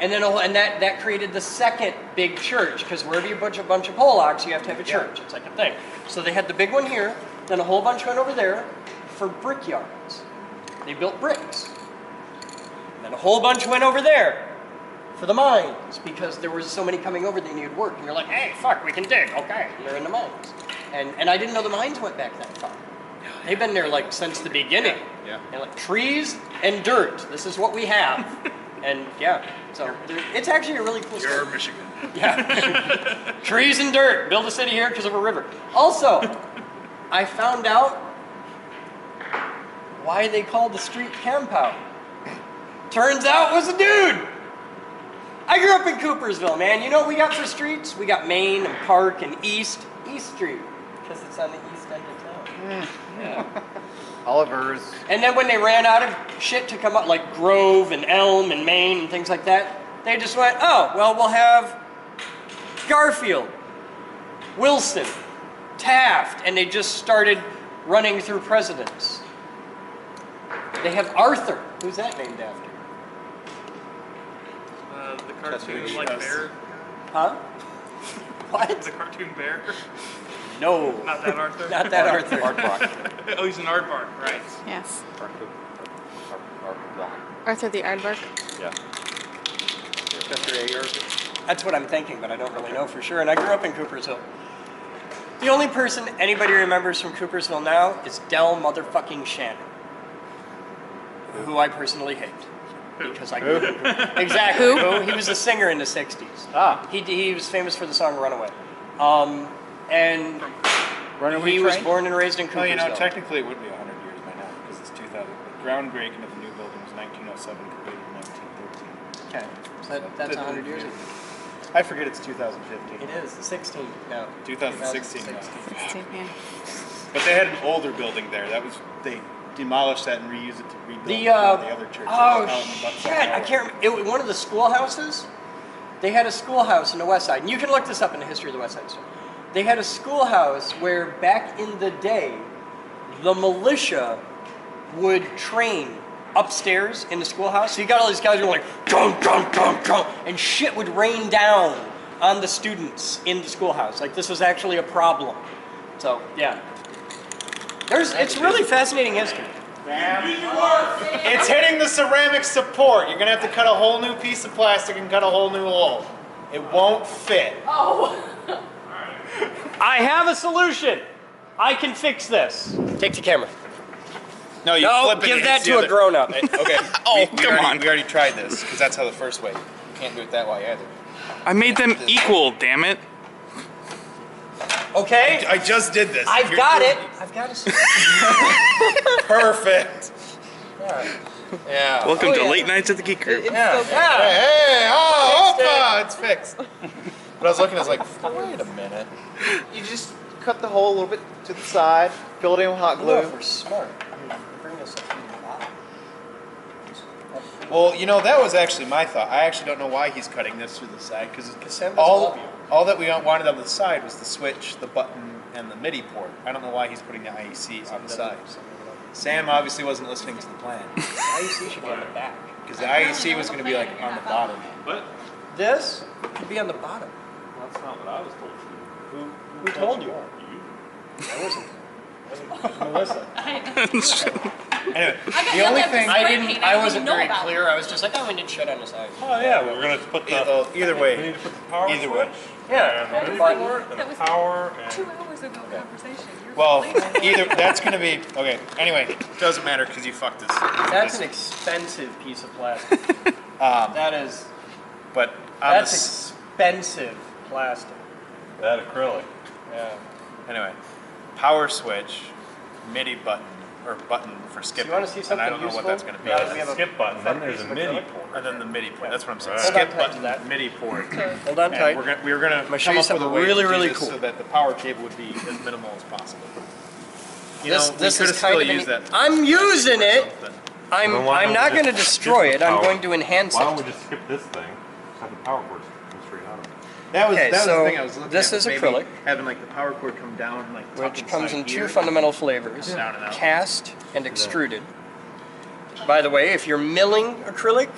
Speaker 1: and then that created the second big church, because wherever you put a bunch of Polacks, you have to have a church. It's like a thing. So they had the big one here, then a whole bunch went over there for brickyards. They built bricks. And then a whole bunch went over there for the mines, because there was so many coming over they needed work. And you're like, hey, fuck, we can dig, okay. And they're in the mines. And I didn't know the mines went back that far. They've been there like since the beginning.
Speaker 6: Yeah.
Speaker 1: And like trees and dirt. This is what we have. And yeah, so it's actually a really cool story.
Speaker 6: You're Michigan.
Speaker 1: Yeah. Trees and dirt. Build a city here because of a river. Also, I found out why they called the street Campout. Turns out it was a dude. I grew up in Coopersville, man. You know what we got for streets? We got Main and Park and East Street, because it's on the east end of town. Yeah.
Speaker 6: Oliver's.
Speaker 1: And then when they ran out of shit to come up, like Grove and Elm and Main and things like that, they just went, oh, well, we'll have Garfield, Wilson, Taft, and they just started running through presidents. They have Arthur. Who's that named after?
Speaker 3: The cartoon like bear.
Speaker 1: Huh? What?
Speaker 3: The cartoon bear.
Speaker 1: No.
Speaker 3: Not that Arthur.
Speaker 1: Not that Arthur.
Speaker 3: Aardvark. Oh, he's an aardvark, right?
Speaker 7: Yes.
Speaker 9: Arthur.
Speaker 7: Arthur the Aardvark.
Speaker 9: Yeah.
Speaker 6: Chester A. Arthur.
Speaker 1: That's what I'm thinking, but I don't really know for sure. And I grew up in Coopersville. The only person anybody remembers from Coopersville now is Del motherfucking Shannon, who I personally hate. Because I grew up in Coopersville. Exactly. Who? He was a singer in the 60s.
Speaker 6: Ah.
Speaker 1: He was famous for the song Runaway. And
Speaker 6: Runaway
Speaker 1: he was
Speaker 6: Train?
Speaker 1: born and raised in Coopersville.
Speaker 6: Well, you know, technically it would be 100 years by now, because it's 2000. The groundbreaking of the new building was 1907, completed in 1913.
Speaker 1: Okay. That's 100 years ago.
Speaker 4: I forget it's 2015.
Speaker 1: It is 16 now.
Speaker 4: 2016.
Speaker 7: 16, yeah.
Speaker 4: But they had an older building there. They demolished that and reused it to rebuild
Speaker 1: The
Speaker 4: the other churches.
Speaker 1: oh
Speaker 4: out in Buckeye
Speaker 1: shit! I
Speaker 4: Valley.
Speaker 1: can't remember. One of the schoolhouses. They had a schoolhouse in the West Side, and you can look this up in the history of the West Side. They had a schoolhouse where back in the day, the militia would train upstairs in the schoolhouse. So you got all these guys who were like, dunk, dunk, dunk, dunk, and shit would rain down on the students in the schoolhouse. Like this was actually a problem. So yeah, it's really fascinating history.
Speaker 4: It's hitting the ceramic support. You're gonna have to cut a whole new piece of plastic and cut a whole new hole. It won't fit.
Speaker 2: Oh.
Speaker 1: I have a solution. I can fix this. Take the camera.
Speaker 4: No, you
Speaker 1: No,
Speaker 4: flip it.
Speaker 1: give
Speaker 4: and
Speaker 1: that
Speaker 4: it's the
Speaker 1: to a
Speaker 4: other-
Speaker 1: grown-up.
Speaker 4: Okay.
Speaker 3: Oh,
Speaker 4: we
Speaker 3: come
Speaker 4: already,
Speaker 3: on.
Speaker 4: We already tried this because that's how the first way. You can't do it that way either.
Speaker 3: I made them equal, damn it.
Speaker 1: Okay.
Speaker 4: I just did this.
Speaker 1: I've got it. I've got it.
Speaker 4: Perfect.
Speaker 1: Yeah.
Speaker 3: Welcome to Late Nights at the Geek Group.
Speaker 1: Yeah.
Speaker 4: Hey, oh, opa, it's fixed. But I was looking, I was like, wait a minute.
Speaker 18: You just cut the hole a little bit to the side, fill it in with hot glue.
Speaker 1: We're smart. Bring us up from the bottom.
Speaker 4: Well, you know, that was actually my thought. I actually don't know why he's cutting this through the side, because
Speaker 1: Sam doesn't love you.
Speaker 4: all that we wanted on the side was the switch, the button, and the MIDI port. I don't know why he's putting the IEC on the side. Sam obviously wasn't listening to the plan.
Speaker 1: IEC should be on the back.
Speaker 4: Because the IEC was going to be like on the bottom.
Speaker 16: But
Speaker 1: This should be on the bottom.
Speaker 16: that's not what I was told to do.
Speaker 1: Who told you?
Speaker 16: You.
Speaker 1: I wasn't. Melissa.
Speaker 4: Anyway,
Speaker 2: I got
Speaker 4: the
Speaker 2: yelled
Speaker 4: only
Speaker 2: at for
Speaker 4: thing...
Speaker 2: spray
Speaker 1: I
Speaker 2: paint.
Speaker 1: didn't. I
Speaker 2: didn't
Speaker 1: wasn't
Speaker 2: even know
Speaker 1: very
Speaker 2: about
Speaker 1: clear. I was just like, oh, we need shit on the side.
Speaker 16: Oh yeah, we're gonna put the.
Speaker 4: Either
Speaker 16: We
Speaker 4: way.
Speaker 16: need to put the power
Speaker 4: Either
Speaker 16: switch.
Speaker 4: way.
Speaker 1: Yeah.
Speaker 16: And the MIDI
Speaker 1: Button.
Speaker 16: port and
Speaker 14: That
Speaker 16: the
Speaker 14: was
Speaker 16: power
Speaker 14: 2
Speaker 16: and.
Speaker 14: hours ago conversation. You're
Speaker 4: Well,
Speaker 14: completely-
Speaker 4: either that's going to be... Okay, anyway, doesn't matter because you fucked this.
Speaker 1: That's an expensive piece of plastic. That is.
Speaker 4: But on
Speaker 1: That's
Speaker 4: the
Speaker 1: expensive plastic.
Speaker 16: That acrylic.
Speaker 1: Yeah.
Speaker 4: Anyway, power switch, MIDI button, or button for skipping.
Speaker 1: you wanna see something
Speaker 4: and I don't know
Speaker 1: useful?
Speaker 4: what that's going to be.
Speaker 1: Yeah, we have a
Speaker 16: Skip button. Then there's a
Speaker 1: piece of
Speaker 16: MIDI
Speaker 1: acrylic.
Speaker 16: port.
Speaker 4: And then the MIDI port. That's what I'm saying.
Speaker 16: Right.
Speaker 1: Hold on
Speaker 4: Skip
Speaker 1: tight to
Speaker 4: button,
Speaker 1: that.
Speaker 4: MIDI port.
Speaker 1: Hold on tight.
Speaker 4: And we're gonna
Speaker 1: gonna show
Speaker 4: come
Speaker 1: you
Speaker 4: up with a
Speaker 1: something
Speaker 4: way to
Speaker 1: really,
Speaker 4: do
Speaker 1: really
Speaker 4: this
Speaker 1: cool.
Speaker 4: so that the power cable would be as minimal as possible. You
Speaker 1: This
Speaker 4: know,
Speaker 1: this
Speaker 4: we
Speaker 1: is
Speaker 4: could have
Speaker 1: kind
Speaker 4: still
Speaker 1: of.
Speaker 4: used that.
Speaker 1: I'm using it.
Speaker 4: something.
Speaker 1: I'm not going to destroy it. I'm going to enhance
Speaker 16: Why don't
Speaker 1: it.
Speaker 16: we just skip this thing? Just have the power cord come straight out of it.
Speaker 4: That was
Speaker 1: Okay,
Speaker 4: the
Speaker 1: so
Speaker 4: thing I was looking
Speaker 1: this
Speaker 4: at.
Speaker 1: is
Speaker 4: maybe
Speaker 1: acrylic.
Speaker 4: Having like the power cord come down like
Speaker 1: Which
Speaker 4: tucked
Speaker 1: comes in
Speaker 4: inside
Speaker 1: two
Speaker 4: here.
Speaker 1: fundamental flavors:
Speaker 4: Down and out.
Speaker 1: cast and extruded. By the way, if you're milling acrylic,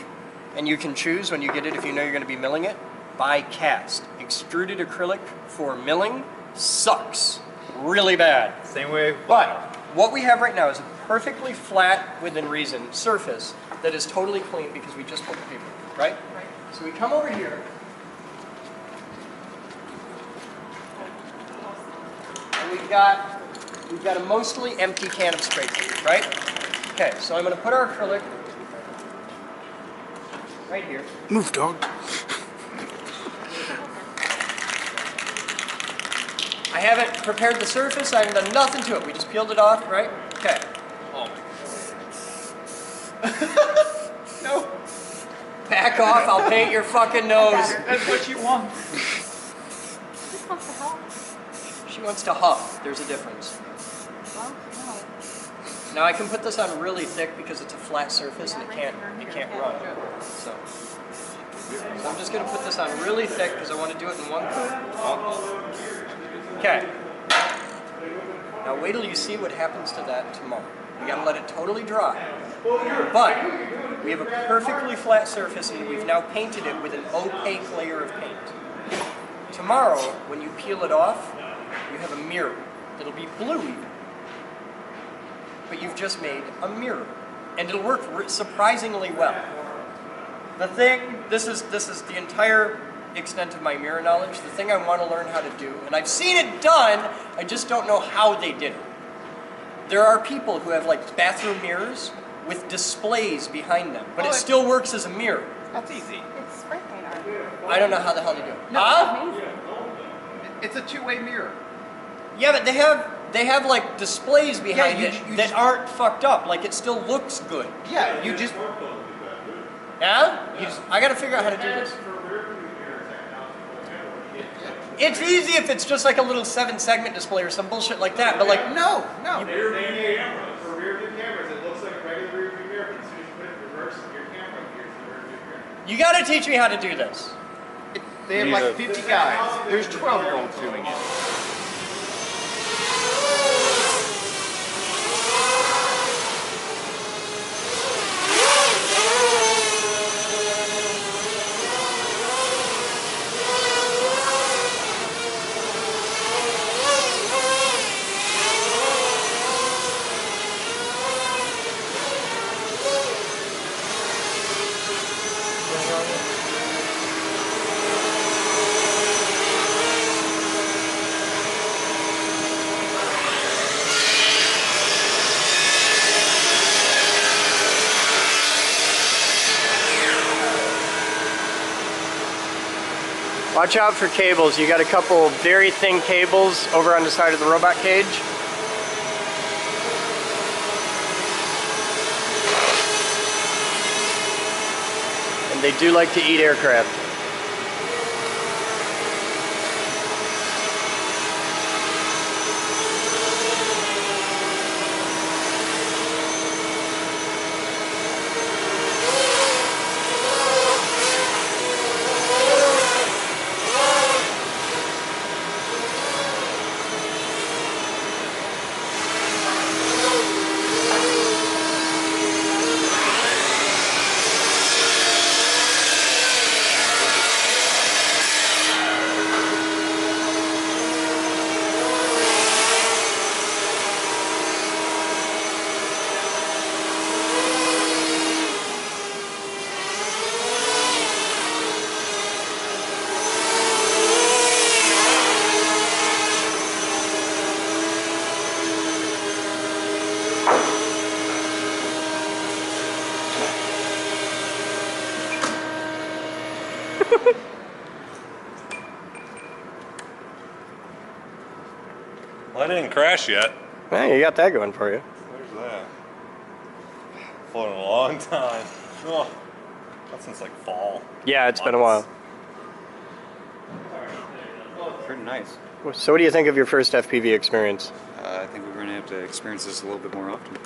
Speaker 1: and you can choose when you get it if you know you're going to be milling it, buy cast. Extruded acrylic for milling sucks really bad.
Speaker 4: Same way.
Speaker 1: But what we have right now is a perfectly flat, within reason, surface that is totally clean because we just put the paper, right? Right. So we come over here. And we've got a mostly empty can of spray paint, right? Okay, so I'm going to put our acrylic right here.
Speaker 3: Move, dog.
Speaker 1: I haven't prepared the surface. I haven't done nothing to it. We just peeled it off, right? Okay.
Speaker 4: Oh my
Speaker 1: No. Back off. I'll paint your fucking nose.
Speaker 3: That's what you want.
Speaker 14: This wants to help.
Speaker 1: She wants to huff. There's a difference.
Speaker 14: Well, no.
Speaker 1: Now I can put this on really thick because it's a flat surface and it can't run. So I'm just gonna put this on really thick because I want to do it in one coat. Okay. Now wait till you see what happens to that tomorrow. We gotta let it totally dry. But we have a perfectly flat surface and we've now painted it with an opaque layer of paint. Tomorrow, when you peel it off, you have a mirror. It'll be blue even. But you've just made a mirror. And it'll work surprisingly well. The thing, this is the entire extent of my mirror knowledge, the thing I want to learn how to do, and I've seen it done, I just don't know how they did it. There are people who have like bathroom mirrors with displays behind them, but it still works as a mirror.
Speaker 18: That's easy.
Speaker 14: It's spray paint art.
Speaker 1: I don't know how the hell they do it.
Speaker 14: No,
Speaker 1: Huh?
Speaker 14: it's amazing.
Speaker 18: It's a two-way mirror.
Speaker 1: Yeah, but they have like displays behind
Speaker 18: you
Speaker 1: it
Speaker 18: just-
Speaker 1: that aren't fucked up. Like it still looks good.
Speaker 18: Yeah, you just
Speaker 1: Yeah? I gotta figure out how to do this. It's easy if it's just like a little 7-segment display or some bullshit like that, but like, no.
Speaker 6: Rear view camera. For rear view cameras, it looks like a regular rear view mirror, but as soon as you put it in reverse, your camera appears in the rear view mirror.
Speaker 1: You gotta teach me how to do this.
Speaker 4: They have like 50 guys. There's 12-year-olds doing it.
Speaker 1: Watch out for cables. You got a couple very thin cables over on the side of the robot cage. And they do like to eat aircraft.
Speaker 16: Well, I didn't crash yet.
Speaker 1: Hey, you got that going for you.
Speaker 16: Where's that? Flown a long time. Oh, that's since like fall.
Speaker 1: Yeah, it's been a while.
Speaker 8: Pretty nice.
Speaker 1: So what do you think of your first FPV experience?
Speaker 8: I think we're going to have to experience this a little bit more often.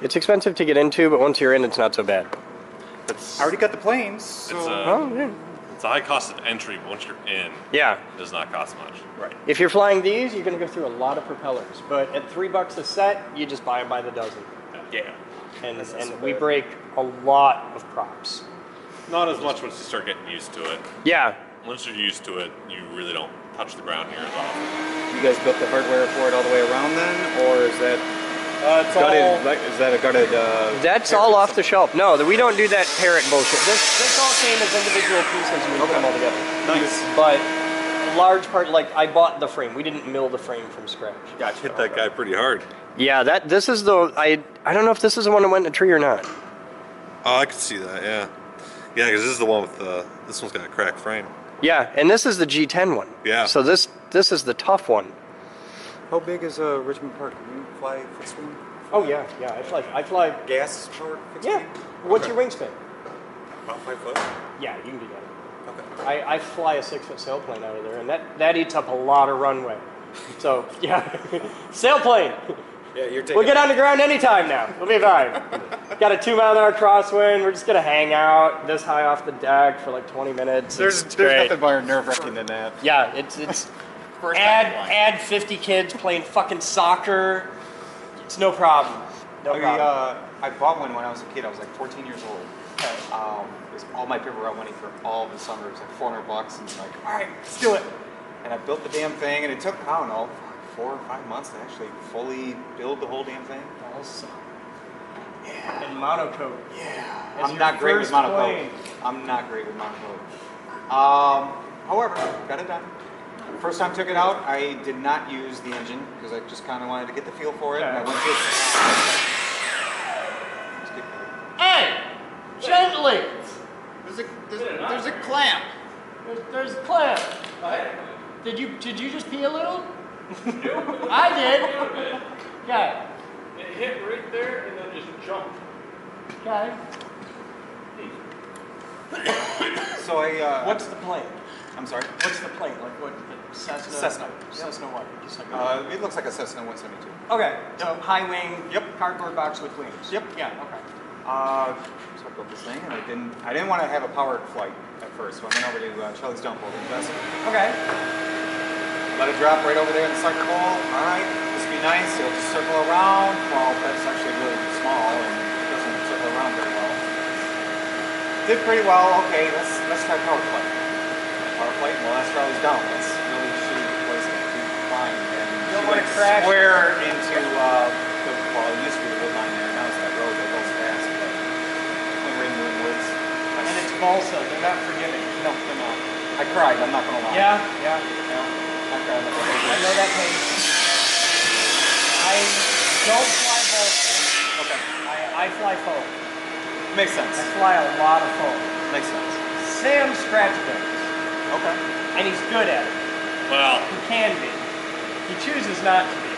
Speaker 1: It's expensive to get into, but once you're in, it's not so bad.
Speaker 8: I already got the planes, so...
Speaker 16: It's a high cost of entry, but once you're in,
Speaker 1: yeah,
Speaker 16: it does not cost much.
Speaker 1: Right. If you're flying these, you're going to go through a lot of propellers, but at $3 a set, you just buy them by the dozen.
Speaker 16: Yeah.
Speaker 1: And we break a lot of props.
Speaker 16: Not as much once you start getting used to it.
Speaker 1: Yeah.
Speaker 16: Once you're used to it, you really don't touch the ground near as often.
Speaker 8: You guys built the hardware for it all the way around then, or is that
Speaker 1: it's
Speaker 8: gutted?
Speaker 1: all,
Speaker 8: Is that a gutted?
Speaker 1: That's all off the shelf. No, we don't do that parrot bullshit. This all came as individual pieces and we put them all together.
Speaker 8: Nice.
Speaker 1: But a large part, like I bought the frame. We didn't mill the frame from scratch.
Speaker 16: Gotcha. Hit that guy pretty hard.
Speaker 1: Yeah, this is the I don't know if this is the one that went in a tree or not.
Speaker 16: Oh, I could see that. Yeah. Yeah, because this is the one with this one's got a cracked frame.
Speaker 1: Yeah, and this is the G10 one.
Speaker 16: Yeah.
Speaker 1: So this is the tough one.
Speaker 8: How big is Richmond Park? Can you fly fixed wing?
Speaker 1: Oh yeah. I fly
Speaker 8: gas powered fixed
Speaker 1: yeah.
Speaker 8: wing?
Speaker 1: What's your wingspan?
Speaker 8: About 5 foot.
Speaker 1: Yeah, you can do that.
Speaker 8: Okay.
Speaker 1: I fly a 6-foot sailplane out of there, and that eats up a lot of runway. So yeah, sailplane.
Speaker 8: Yeah, you're taking.
Speaker 1: We'll get on the ground anytime now. We'll be fine. Got a 2-mile-an-hour crosswind. We're just gonna hang out this high off the deck for like 20 minutes.
Speaker 8: There's nothing more nerve-wracking than that.
Speaker 1: Yeah, it's add 50 kids playing fucking soccer. It's no problem. No problem.
Speaker 8: I bought one when I was a kid. I was like 14 years old. It was all my paperwork money for all the summer. It was like $400, and like, all right, let's do it. And I built the damn thing, and it took, I don't know, 4 or 5 months to actually fully build the whole damn thing.
Speaker 1: Awesome. Yeah. And monocoque.
Speaker 8: Yeah. I'm not great with monocoque. I'm not great with monocoque. However, got it done. First time I took it out, I did not use the engine because I just kind of wanted to get the feel for it. And I went to
Speaker 1: Hey! Gently!
Speaker 8: There's a clamp.
Speaker 1: There's a clamp. Did you just pee a little? I did. Okay.
Speaker 3: It hit right there and then just jumped.
Speaker 1: Okay.
Speaker 4: So I.
Speaker 1: What's the plane?
Speaker 4: I'm sorry?
Speaker 1: What's the plane? Like what? Cessna?
Speaker 4: Cessna.
Speaker 1: Cessna what? Just like
Speaker 4: It looks like a Cessna 172.
Speaker 1: okay, so high wing, cardboard box with wings.
Speaker 4: Yep.
Speaker 1: Yeah, okay.
Speaker 4: So I built this thing, and I didn't want to have a powered flight at first, so I went over to Charlie's dump over in Jessup.
Speaker 1: Okay.
Speaker 4: Let it drop right over there in the cycle hole. All right, this will be nice. It'll just circle around. Well, that's actually really small, and it doesn't circle around very well. Did pretty well. Okay, let's try power flight. Power flight. Well, that's Charlie's dump. That's really shitty place to be flying. And
Speaker 1: you don't want to crash
Speaker 4: square into well, it used to be the wood line there. Now it's that road that goes past. Point right into the woods.
Speaker 1: And it's balsa. They're not forgiving.
Speaker 4: No, they're not. I cried. I'm not gonna lie.
Speaker 1: Yeah.
Speaker 4: I cried.
Speaker 1: I know that pain. I don't fly balsa.
Speaker 4: Okay.
Speaker 1: I fly foam.
Speaker 4: Makes sense.
Speaker 1: I fly a lot of foam.
Speaker 4: Makes sense.
Speaker 1: Sam scratch builds.
Speaker 4: Okay.
Speaker 1: And he's good at it.
Speaker 16: Well,
Speaker 1: he can be. He chooses not to be.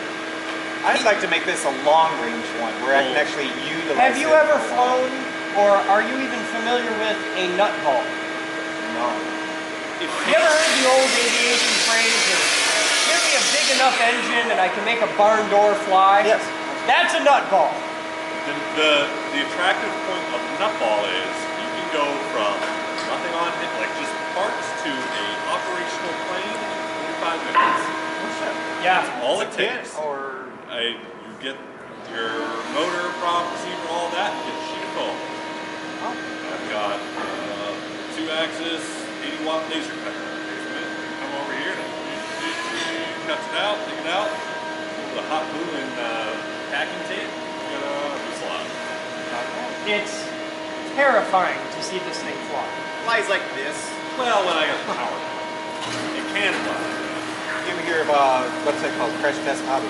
Speaker 4: I'd like to make this a long-range one where I can actually utilize.
Speaker 1: Have you ever flown, or are you even familiar with a nut ball?
Speaker 4: No.
Speaker 1: You ever heard the old aviation phrase of, give me a big enough engine and I can make a barn door fly?
Speaker 4: Yes.
Speaker 1: That's a nut ball.
Speaker 16: The attractive point of the nut ball is you can go from nothing on it, like just parts, to a operational plane in 45 minutes.
Speaker 1: Yeah.
Speaker 16: That's all it takes.
Speaker 4: Or
Speaker 16: you get your motor, prop, receiver, all that, you get a sheet of foam.
Speaker 4: Oh.
Speaker 16: I've got 2-axis 80-watt laser cutter. Come over here, cuts it out, take it out, with a hot glue and packing tape, you got a slot.
Speaker 1: It's terrifying to see this thing fly.
Speaker 4: Flies like this.
Speaker 16: Well, when I got the power, it can fly.
Speaker 4: You ever hear of a website called Crash Test Hobby?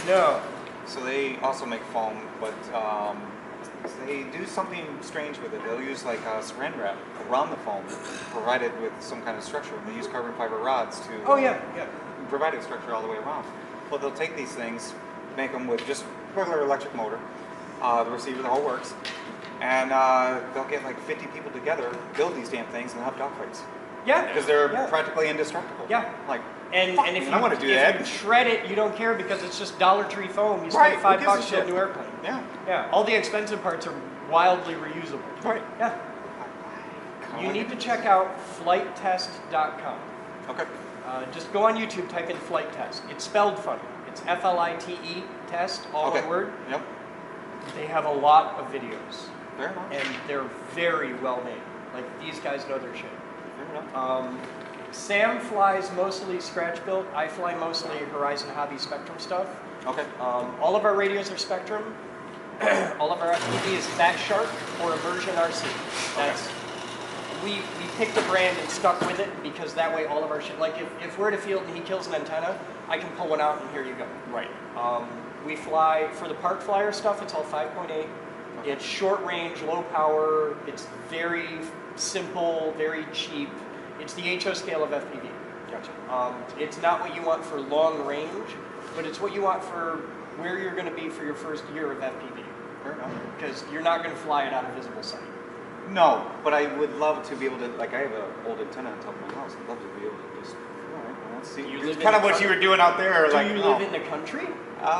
Speaker 1: No.
Speaker 4: So they also make foam, but they do something strange with it. They'll use like saran wrap around the foam, provided with some kind of structure. And they use carbon fiber rods to provide a structure all the way around. Well, they'll take these things, make them with just regular electric motor, the receiver, the whole works, and they'll get like 50 people together, build these damn things, and have dogfights.
Speaker 1: Yeah.
Speaker 4: Because they're practically indestructible.
Speaker 1: Yeah.
Speaker 4: Like,
Speaker 1: and if you,
Speaker 4: I want to do that.
Speaker 1: If you shred it, you don't care because it's just Dollar Tree foam. You
Speaker 4: Right,
Speaker 1: spend
Speaker 4: who gives a
Speaker 1: $5 to build a
Speaker 4: shit?
Speaker 1: new airplane.
Speaker 4: Yeah.
Speaker 1: Yeah. All the expensive parts are wildly reusable.
Speaker 4: Right.
Speaker 1: Yeah. You need to check out flighttest.com.
Speaker 4: Okay.
Speaker 1: Just go on YouTube, type in flight test. It's spelled funny. It's F-L-I-T-E test, all one word.
Speaker 4: Yep.
Speaker 1: They have a lot of videos.
Speaker 4: Fair enough.
Speaker 1: And they're very well made. Like, these guys know their shit.
Speaker 4: Fair enough.
Speaker 1: Sam flies mostly scratch built. I fly mostly Horizon Hobby Spectrum stuff.
Speaker 4: Okay.
Speaker 1: All of our radios are Spectrum. All of our FPV is Fat Shark or Immersion RC. That's we picked a brand and stuck with it because that way all of our shit, like if we're at a field and he kills an antenna, I can pull one out and here you go.
Speaker 4: Right.
Speaker 1: We fly, for the park flyer stuff, it's all 5.8. It's short range, low power, it's very simple, very cheap. It's the HO scale of FPV.
Speaker 4: Gotcha.
Speaker 1: It's not what you want for long range, but it's what you want for where you're going to be for your first year of FPV.
Speaker 4: Fair enough.
Speaker 1: Because you're not going to fly it out of visible sight.
Speaker 4: No, but I would love to be able to, like I have an old antenna on top of my house. I'd love to be able to just, all right, well, let's see. It's kind of what you were doing out there.
Speaker 1: Do you live in the country?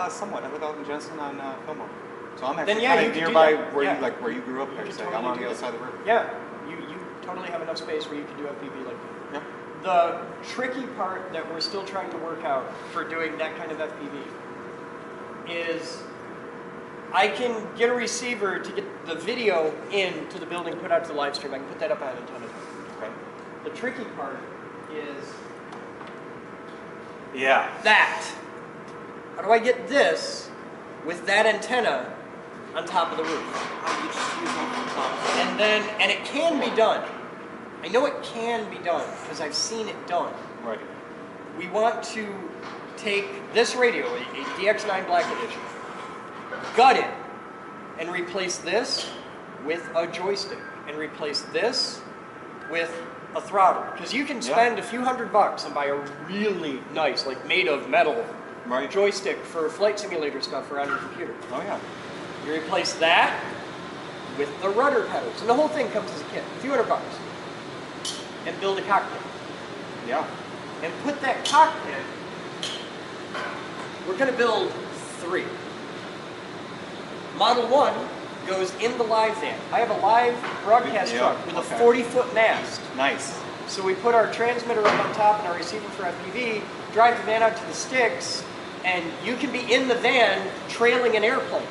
Speaker 4: Somewhat. I live out in Jensen on Fillmore. So I'm actually
Speaker 1: Then,
Speaker 4: kind of nearby where you grew up there. So I'm on the other side of the river.
Speaker 1: Yeah, you totally have enough space where you can do FPV like that.
Speaker 4: Yep.
Speaker 1: The tricky part that we're still trying to work out for doing that kind of FPV is I can get a receiver to get the video into the building, put out to the live stream. I can put that up on an antenna.
Speaker 4: Okay.
Speaker 1: The tricky part is
Speaker 4: that.
Speaker 1: How do I get this with that antenna on top of the roof? And it can be done. I know it can be done because I've seen it done.
Speaker 4: Right.
Speaker 1: We want to take this radio, a DX9 Black Edition, gut it, and replace this with a joystick, and replace this with a throttle. Because you can spend a few $100 and buy a really nice, like made of metal, joystick for flight simulator stuff around your computer.
Speaker 4: Oh yeah.
Speaker 1: You replace that with the rudder pedals. And the whole thing comes as a kit, a few $100. And build a cockpit.
Speaker 4: Yeah.
Speaker 1: And put that cockpit, we're going to build 3. Model 1 goes in the live van. I have a live broadcast truck with a 40-foot mast.
Speaker 4: Nice.
Speaker 1: So we put our transmitter up on top and our receiver for FPV, drive the van out to the sticks, and you can be in the van trailing an airplane.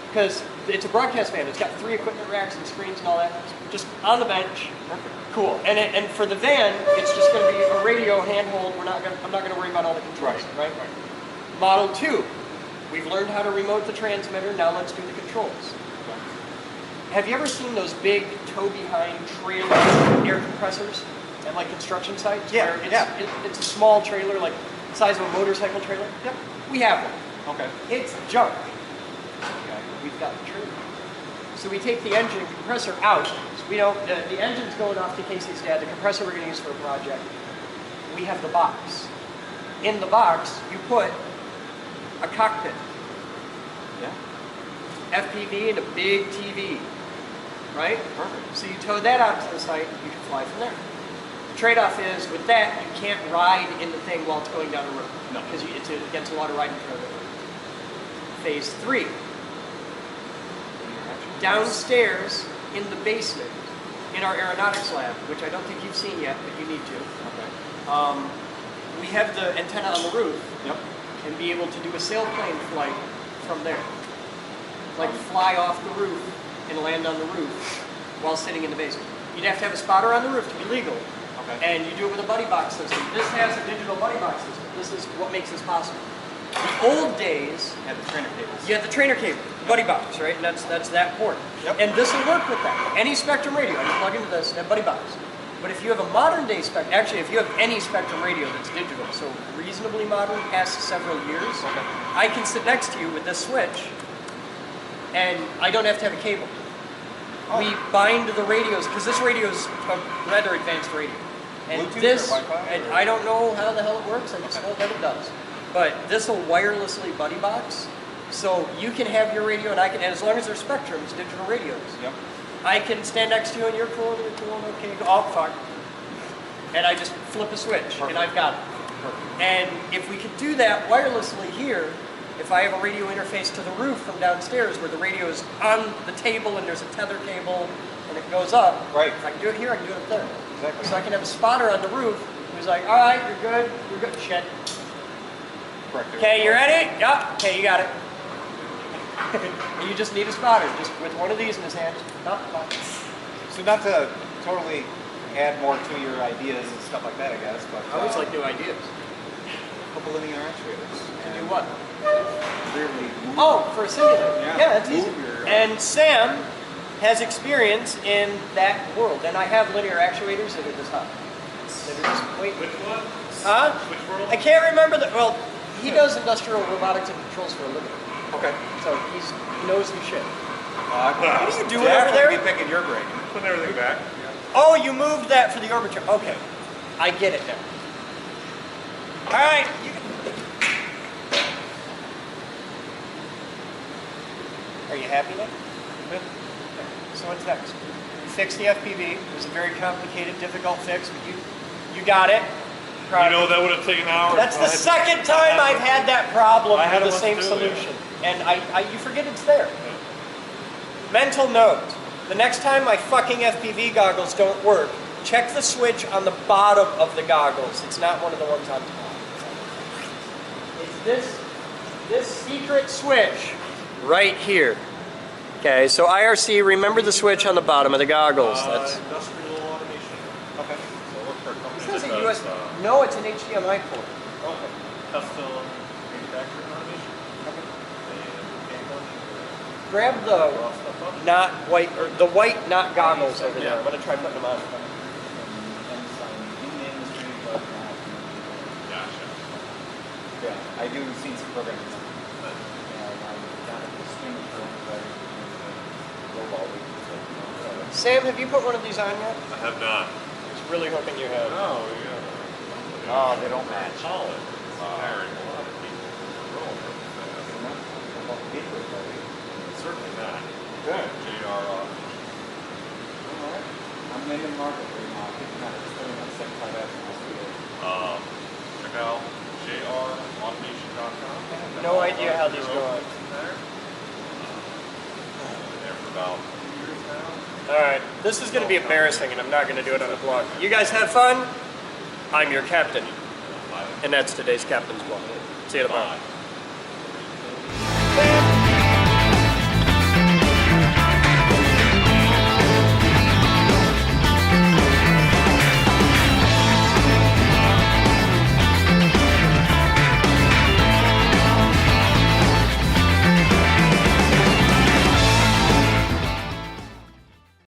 Speaker 1: Because it's a broadcast van. It's got 3 equipment racks and screens and all that. Just on the bench.
Speaker 4: Perfect.
Speaker 1: Cool. And for the van, it's just going to be a radio handhold. I'm not going to worry about all the controls. Right. Model 2. We've learned how to remote the transmitter. Now let's do the controls. Have you ever seen those big tow-behind trailer air compressors at like construction sites?
Speaker 4: Yeah.
Speaker 1: It's a small trailer, like the size of a motorcycle trailer. Yep. We have one.
Speaker 4: Okay.
Speaker 1: It's junk. Okay. We've got the trailer. So we take the engine and compressor out. So we don't. The engine's going off to Casey's dad. The compressor we're going to use for a project. We have the box. In the box, you put a cockpit. Yeah. FPV and a big TV. Right? Perfect. So you tow that out to the site, you can fly from there. The trade-off is, with that, you can't ride in the thing while it's going down the road. No. Because it's against a lot of riding for it. Phase 3. Downstairs in the basement, in our aeronautics lab, which I don't think you've seen yet, but you need to. Okay. We have the antenna on the roof. Yep. And be able to do a sailplane flight from there. Like fly off the roof and land on the roof while sitting in the basement. You'd have to have a spotter on the roof to be legal. Okay. And you do it with a buddy box system. This has a digital buddy box system. This is what makes this possible. The old days,
Speaker 4: you had the trainer cables.
Speaker 1: You had the trainer cable, buddy box, right? And that's that port. Yep. And this will work with that. Any Spectrum radio, I can plug into this and have buddy box. But if you have a modern day Spectrum, actually if you have any Spectrum radio that's digital, so reasonably modern, past several years, I can sit next to you with this switch and I don't have to have a cable. Oh. We bind the radios, because this radio is a rather advanced radio. And
Speaker 4: Bluetooth
Speaker 1: this,
Speaker 4: or Wi-Fi?
Speaker 1: and I don't know how the hell it works, I just know that it does. But this will wirelessly buddy box, so you can have your radio and I can, and as long as they're Spectrums, digital radios. Yep. I can stand next to you and you're cool, okay, oh fuck. And I just flip a switch. Perfect. And I've got it. Perfect. And if we could do that wirelessly here, if I have a radio interface to the roof from downstairs where the radio is on the table and there's a tether cable and it goes up, right? If I can do it here, I can do it up there. Exactly. So I can have a spotter on the roof who's like, all right, you're good, shit. Okay, you ready? Yeah. Okay, you got it. And you just need a spotter, just with one of these in his hand.
Speaker 4: So not to totally add more to your ideas and stuff like that, I guess, but
Speaker 1: I always like new ideas.
Speaker 4: A couple linear actuators.
Speaker 1: To do what?
Speaker 4: Really
Speaker 1: oh, for a simulator. Yeah, that's easy. And Sam has experience in that world, and I have linear actuators that are this hot. That are just wait.
Speaker 16: Which one?
Speaker 1: Huh?
Speaker 16: Which world?
Speaker 1: I can't remember the. Well, he does industrial robotics and controls for a living.
Speaker 4: Okay.
Speaker 1: So he knows his shit.
Speaker 4: What
Speaker 1: are you doing over there?
Speaker 4: Be picking your brain.
Speaker 16: Putting everything back.
Speaker 1: Oh, you moved that for the orbiter. Okay, I get it now. All right. Are you happy now? Good. So what's next? Fix the FPV. It was a very complicated, difficult fix, but you got it.
Speaker 16: You know that would have taken hours.
Speaker 1: That's the second time I've had that problem with the same solution. And you forget it's there. Mental note. The next time my fucking FPV goggles don't work, check the switch on the bottom of the goggles. It's not one of the ones on top. It's this secret switch right here. Okay, so IRC, remember the switch on the bottom of the goggles. That's
Speaker 16: industrial automation. Okay. So look for a company
Speaker 1: It says
Speaker 16: that
Speaker 1: a
Speaker 16: does,
Speaker 1: US. No, it's an HDMI port.
Speaker 16: Okay. Custom manufacturing automation.
Speaker 1: Grab the not white or the white not goggles over there. I'm gonna try putting them on.
Speaker 16: Gotcha.
Speaker 4: Yeah, I do see some programs.
Speaker 1: Sam, have you put one of these on yet?
Speaker 16: I have not.
Speaker 1: I was really hoping you had.
Speaker 16: No, yeah.
Speaker 4: Oh, they don't match.
Speaker 16: Solid. Hiring a lot of people. Certainly not.
Speaker 4: Good.
Speaker 16: JR off.
Speaker 8: I'm in the market right now. I think I'm not spending on 75 after my studio.
Speaker 16: Check out jrautomation.com.
Speaker 1: No idea how these go on.
Speaker 16: Been there for about 2 years now.
Speaker 1: Alright, this is going to be embarrassing and I'm not going to do it on the blog. You guys have fun? I'm your captain. And that's today's captain's blog. See you tomorrow.